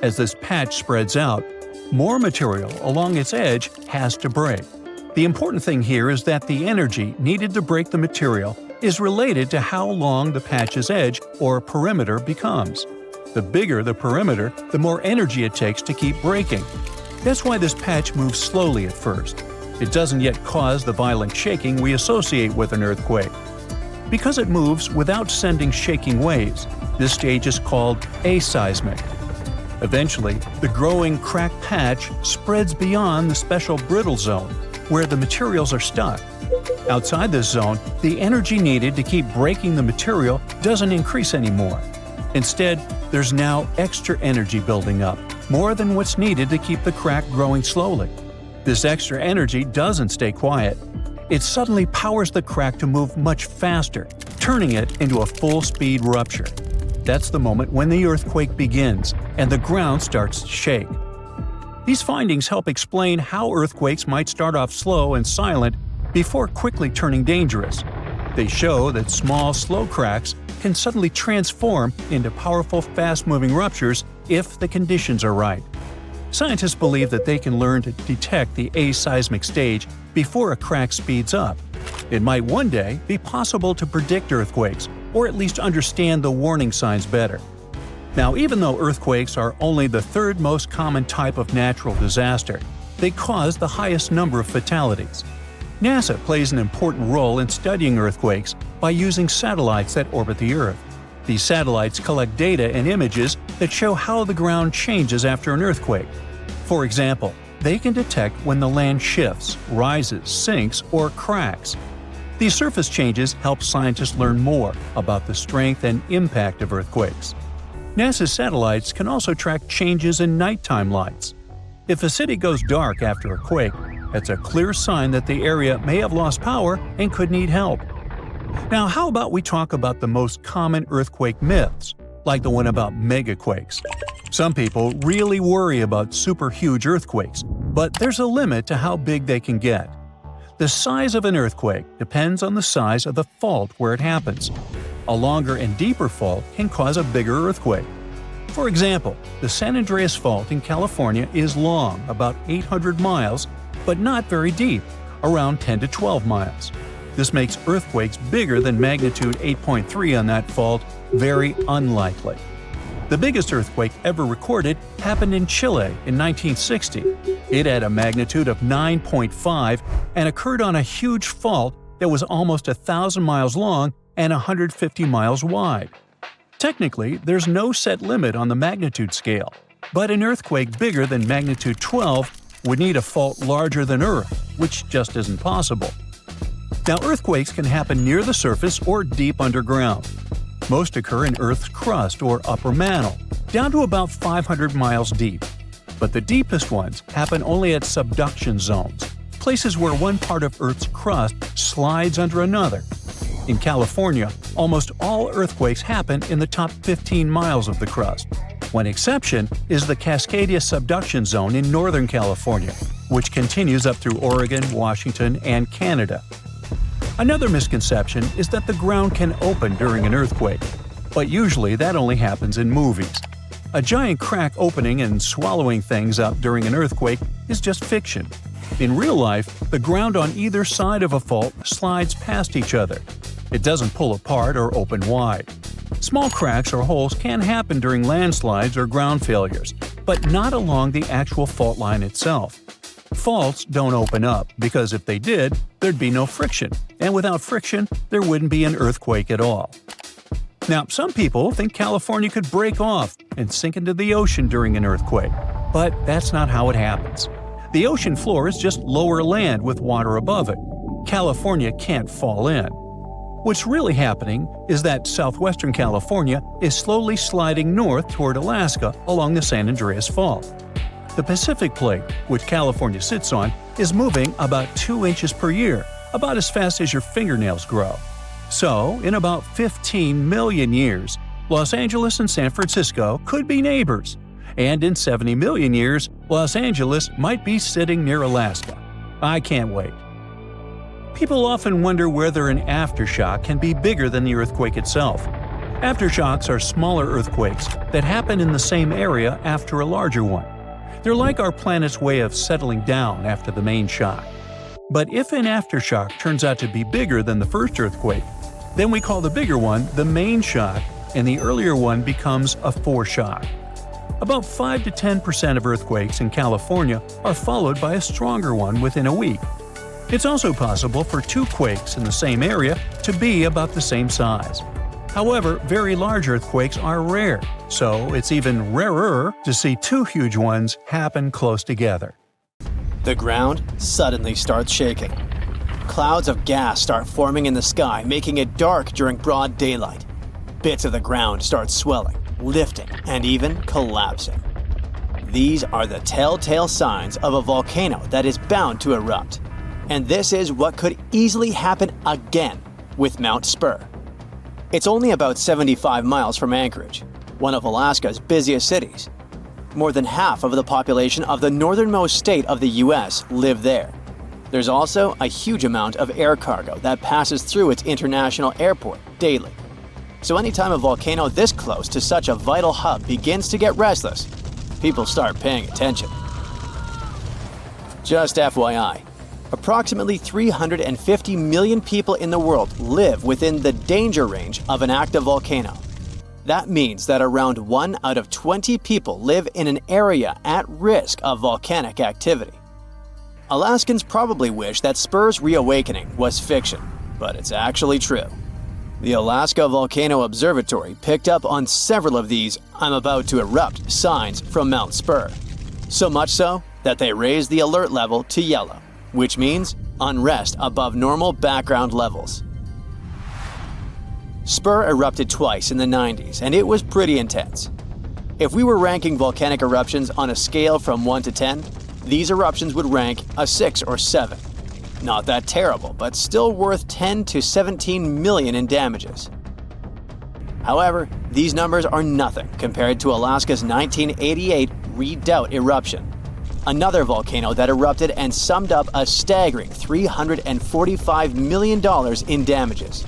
As this patch spreads out, more material along its edge has to break. The important thing here is that the energy needed to break the material is related to how long the patch's edge or perimeter becomes. The bigger the perimeter, the more energy it takes to keep breaking. That's why this patch moves slowly at first. It doesn't yet cause the violent shaking we associate with an earthquake. Because it moves without sending shaking waves, this stage is called aseismic. Eventually, the growing cracked patch spreads beyond the special brittle zone, where the materials are stuck. Outside this zone, the energy needed to keep breaking the material doesn't increase anymore. Instead, there's now extra energy building up, more than what's needed to keep the crack growing slowly. This extra energy doesn't stay quiet. It suddenly powers the crack to move much faster, turning it into a full-speed rupture. That's the moment when the earthquake begins and the ground starts to shake. These findings help explain how earthquakes might start off slow and silent before quickly turning dangerous. They show that small, slow cracks can suddenly transform into powerful, fast-moving ruptures if the conditions are right. Scientists believe that they can learn to detect the aseismic stage before a crack speeds up. It might one day be possible to predict earthquakes, or at least understand the warning signs better. Now, even though earthquakes are only the third most common type of natural disaster, they cause the highest number of fatalities. NASA plays an important role in studying earthquakes by using satellites that orbit the Earth. These satellites collect data and images that show how the ground changes after an earthquake. For example, they can detect when the land shifts, rises, sinks, or cracks. These surface changes help scientists learn more about the strength and impact of earthquakes. NASA's satellites can also track changes in nighttime lights. If a city goes dark after a quake, that's a clear sign that the area may have lost power and could need help. Now, how about we talk about the most common earthquake myths, like the one about megaquakes? Some people really worry about super huge earthquakes, but there's a limit to how big they can get. The size of an earthquake depends on the size of the fault where it happens. A longer and deeper fault can cause a bigger earthquake. For example, the San Andreas Fault in California is long, about 800 miles, but not very deep, around 10 to 12 miles. This makes earthquakes bigger than magnitude 8.3 on that fault very unlikely. The biggest earthquake ever recorded happened in Chile in 1960. It had a magnitude of 9.5 and occurred on a huge fault that was almost 1,000 miles long and 150 miles wide. Technically, there's no set limit on the magnitude scale, but an earthquake bigger than magnitude 12 would need a fault larger than Earth, which just isn't possible. Now, earthquakes can happen near the surface or deep underground. Most occur in Earth's crust or upper mantle, down to about 500 miles deep. But the deepest ones happen only at subduction zones, places where one part of Earth's crust slides under another. In California, almost all earthquakes happen in the top 15 miles of the crust. One exception is the Cascadia subduction zone in Northern California, which continues up through Oregon, Washington, and Canada. Another misconception is that the ground can open during an earthquake, but usually that only happens in movies. A giant crack opening and swallowing things up during an earthquake is just fiction. In real life, the ground on either side of a fault slides past each other. It doesn't pull apart or open wide. Small cracks or holes can happen during landslides or ground failures, but not along the actual fault line itself. Faults don't open up because if they did, there'd be no friction, and without friction, there wouldn't be an earthquake at all. Now, some people think California could break off and sink into the ocean during an earthquake, but that's not how it happens. The ocean floor is just lower land with water above it. California can't fall in. What's really happening is that southwestern California is slowly sliding north toward Alaska along the San Andreas Fault. The Pacific Plate, which California sits on, is moving about 2 inches per year, about as fast as your fingernails grow. So, in about 15 million years, Los Angeles and San Francisco could be neighbors. And in 70 million years, Los Angeles might be sitting near Alaska. I can't wait. People often wonder whether an aftershock can be bigger than the earthquake itself. Aftershocks are smaller earthquakes that happen in the same area after a larger one. They're like our planet's way of settling down after the main shock. But if an aftershock turns out to be bigger than the first earthquake, then we call the bigger one the main shock, and the earlier one becomes a foreshock. About 5 to 10% of earthquakes in California are followed by a stronger one within a week. It's also possible for 2 quakes in the same area to be about the same size. However, very large earthquakes are rare, so it's even rarer to see 2 huge ones happen close together. The ground suddenly starts shaking. Clouds of gas start forming in the sky, making it dark during broad daylight. Bits of the ground start swelling, lifting, and even collapsing. These are the telltale signs of a volcano that is bound to erupt. And this is what could easily happen again with Mount Spur. It's only about 75 miles from Anchorage, one of Alaska's busiest cities. More than half of the population of the northernmost state of the US live there. There's also a huge amount of air cargo that passes through its international airport daily. So anytime a volcano this close to such a vital hub begins to get restless, people start paying attention. Just FYI, approximately 350 million people in the world live within the danger range of an active volcano. That means that around 1 out of 20 people live in an area at risk of volcanic activity. Alaskans probably wish that Spur's reawakening was fiction, but it's actually true. The Alaska Volcano Observatory picked up on several of these "I'm about to erupt" signs from Mount Spur. So much so that they raised the alert level to yellow. which means unrest above normal background levels. Spur erupted twice in the 90s, and it was pretty intense. If we were ranking volcanic eruptions on a scale from 1 to 10, these eruptions would rank a 6 or 7. Not that terrible, but still worth 10 to 17 million in damages. However, these numbers are nothing compared to Alaska's 1988 Redoubt eruption, another volcano that erupted and summed up a staggering $345 million in damages,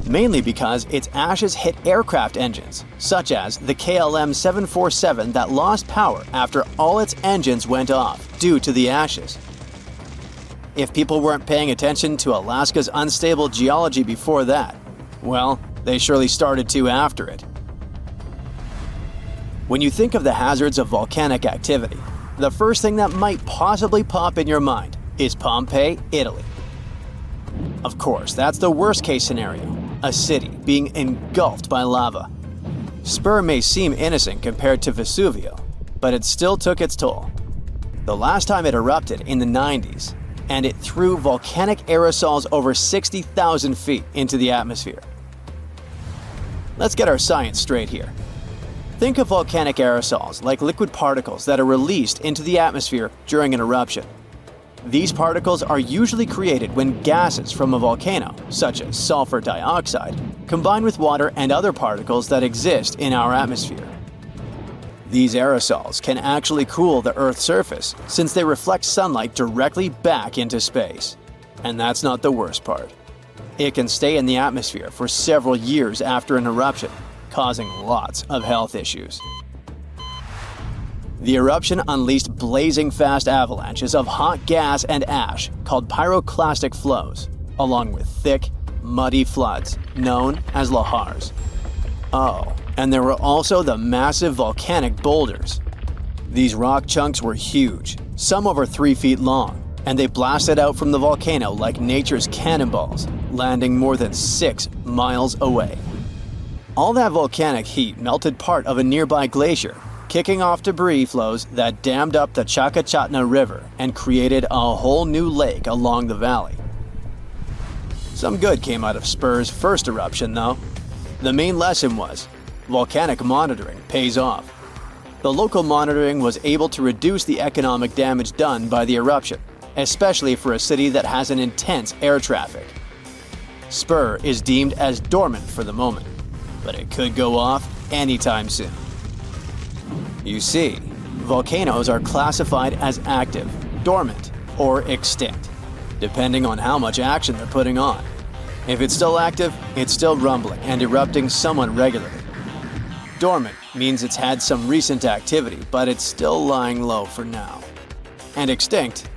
mainly because its ashes hit aircraft engines, such as the KLM 747 that lost power after all its engines went off due to the ashes. If people weren't paying attention to Alaska's unstable geology before that, well, they surely started to after it. When you think of the hazards of volcanic activity, the first thing that might possibly pop in your mind is Pompeii, Italy. Of course, that's the worst-case scenario, a city being engulfed by lava. Spur may seem innocent compared to Vesuvio, but it still took its toll. The last time it erupted in the 90s, and it threw volcanic aerosols over 60,000 feet into the atmosphere. Let's get our science straight here. Think of volcanic aerosols like liquid particles that are released into the atmosphere during an eruption. These particles are usually created when gases from a volcano, such as sulfur dioxide, combine with water and other particles that exist in our atmosphere. These aerosols can actually cool the Earth's surface since they reflect sunlight directly back into space. And that's not the worst part. It can stay in the atmosphere for several years after an eruption, causing lots of health issues. The eruption unleashed blazing fast avalanches of hot gas and ash called pyroclastic flows, along with thick, muddy floods known as lahars. Oh, and there were also the massive volcanic boulders. These rock chunks were huge, some over 3 feet long, and they blasted out from the volcano like nature's cannonballs, landing more than 6 miles away. All that volcanic heat melted part of a nearby glacier, kicking off debris flows that dammed up the Chakachatna River and created a whole new lake along the valley. Some good came out of Spur's first eruption, though. The main lesson was, volcanic monitoring pays off. The local monitoring was able to reduce the economic damage done by the eruption, especially for a city that has an intense air traffic. Spur is deemed as dormant for the moment, but it could go off anytime soon. You see, volcanoes are classified as active, dormant, or extinct, depending on how much action they're putting on. If it's still active, it's still rumbling and erupting somewhat regularly. Dormant means it's had some recent activity, but it's still lying low for now. And extinct,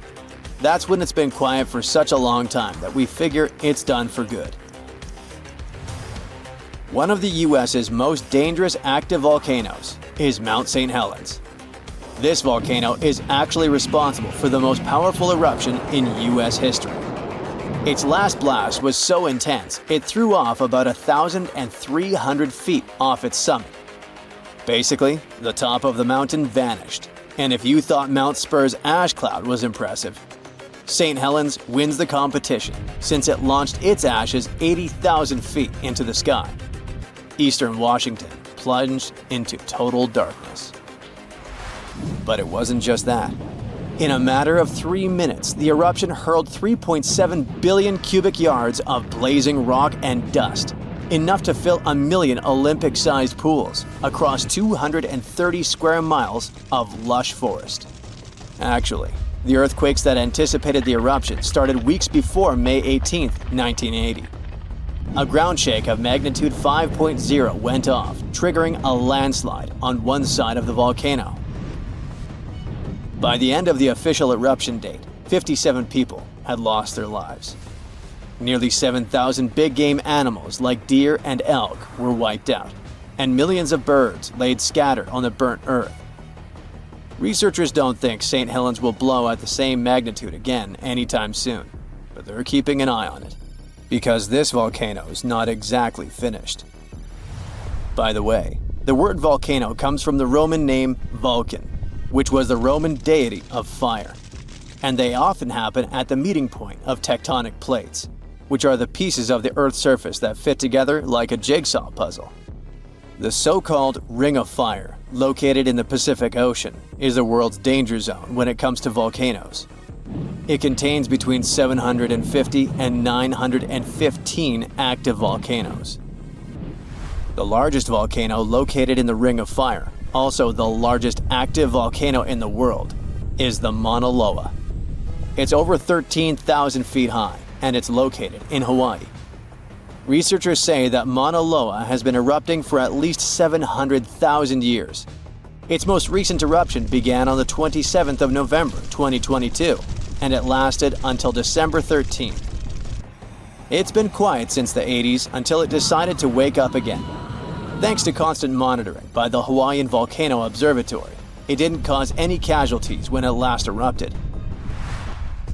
that's when it's been quiet for such a long time that we figure it's done for good. One of the US's most dangerous active volcanoes is Mount St. Helens. This volcano is actually responsible for the most powerful eruption in US history. Its last blast was so intense, it threw off about 1,300 feet off its summit. Basically, the top of the mountain vanished, and if you thought Mount Spur's ash cloud was impressive, St. Helens wins the competition since it launched its ashes 80,000 feet into the sky. Eastern Washington plunged into total darkness. But it wasn't just that. In a matter of 3 minutes, the eruption hurled 3.7 billion cubic yards of blazing rock and dust, enough to fill 1 million Olympic-sized pools across 230 square miles of lush forest. Actually, the earthquakes that anticipated the eruption started weeks before May 18, 1980. A ground shake of magnitude 5.0 went off, triggering a landslide on one side of the volcano. By the end of the official eruption date, 57 people had lost their lives. Nearly 7,000 big-game animals like deer and elk were wiped out, and millions of birds laid scattered on the burnt earth. Researchers don't think St. Helens will blow at the same magnitude again anytime soon, but they're keeping an eye on it, because this volcano is not exactly finished. By the way, the word volcano comes from the Roman name Vulcan, which was the Roman deity of fire. and they often happen at the meeting point of tectonic plates, which are the pieces of the Earth's surface that fit together like a jigsaw puzzle. The so-called Ring of Fire, located in the Pacific Ocean, is the world's danger zone when it comes to volcanoes. It contains between 750 and 915 active volcanoes. The largest volcano located in the Ring of Fire, also the largest active volcano in the world, is the Mauna Loa. It's over 13,000 feet high, and it's located in Hawaii. Researchers say that Mauna Loa has been erupting for at least 700,000 years. Its most recent eruption began on the 27th of November 2022, and it lasted until December 13th. It's been quiet since the 80s until it decided to wake up again. Thanks to constant monitoring by the Hawaiian Volcano Observatory, it didn't cause any casualties when it last erupted.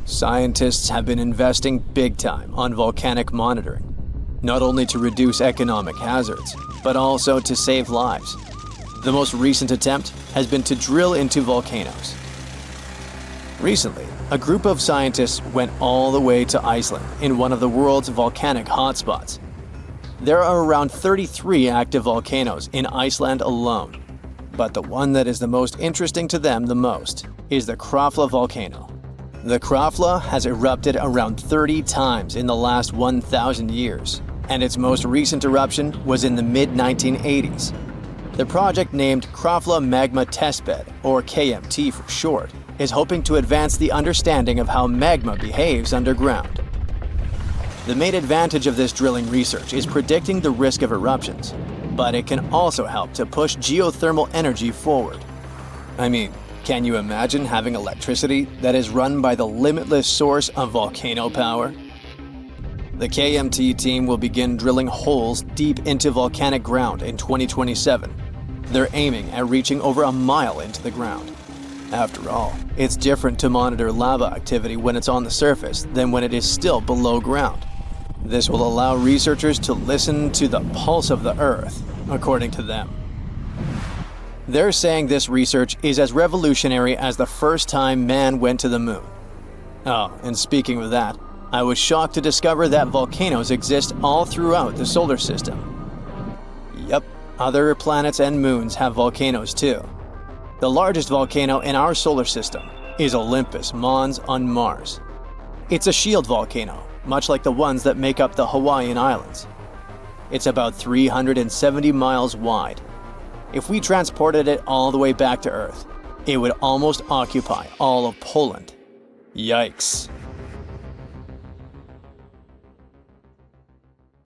Scientists have been investing big time on volcanic monitoring, not only to reduce economic hazards, but also to save lives. The most recent attempt has been to drill into volcanoes. Recently, a group of scientists went all the way to Iceland in one of the world's volcanic hotspots. There are around 33 active volcanoes in Iceland alone, but the one that is the most interesting to them the most is the Krafla volcano. The Krafla has erupted around 30 times in the last 1,000 years, and its most recent eruption was in the mid-1980s. The project, named Krafla Magma Testbed, or KMT for short, is hoping to advance the understanding of how magma behaves underground. The main advantage of this drilling research is predicting the risk of eruptions, but it can also help to push geothermal energy forward. I mean, can you imagine having electricity that is run by the limitless source of volcano power? The KMT team will begin drilling holes deep into volcanic ground in 2027. They're aiming at reaching over a mile into the ground. After all, it's different to monitor lava activity when it's on the surface than when it is still below ground. This will allow researchers to listen to the pulse of the Earth, according to them. They're saying this research is as revolutionary as the first time man went to the moon. Oh, and speaking of that, I was shocked to discover that volcanoes exist all throughout the solar system. Yep, other planets and moons have volcanoes too. The largest volcano in our solar system is Olympus Mons on Mars. It's a shield volcano, much like the ones that make up the Hawaiian Islands. It's about 370 miles wide. If we transported it all the way back to Earth, it would almost occupy all of Poland. Yikes.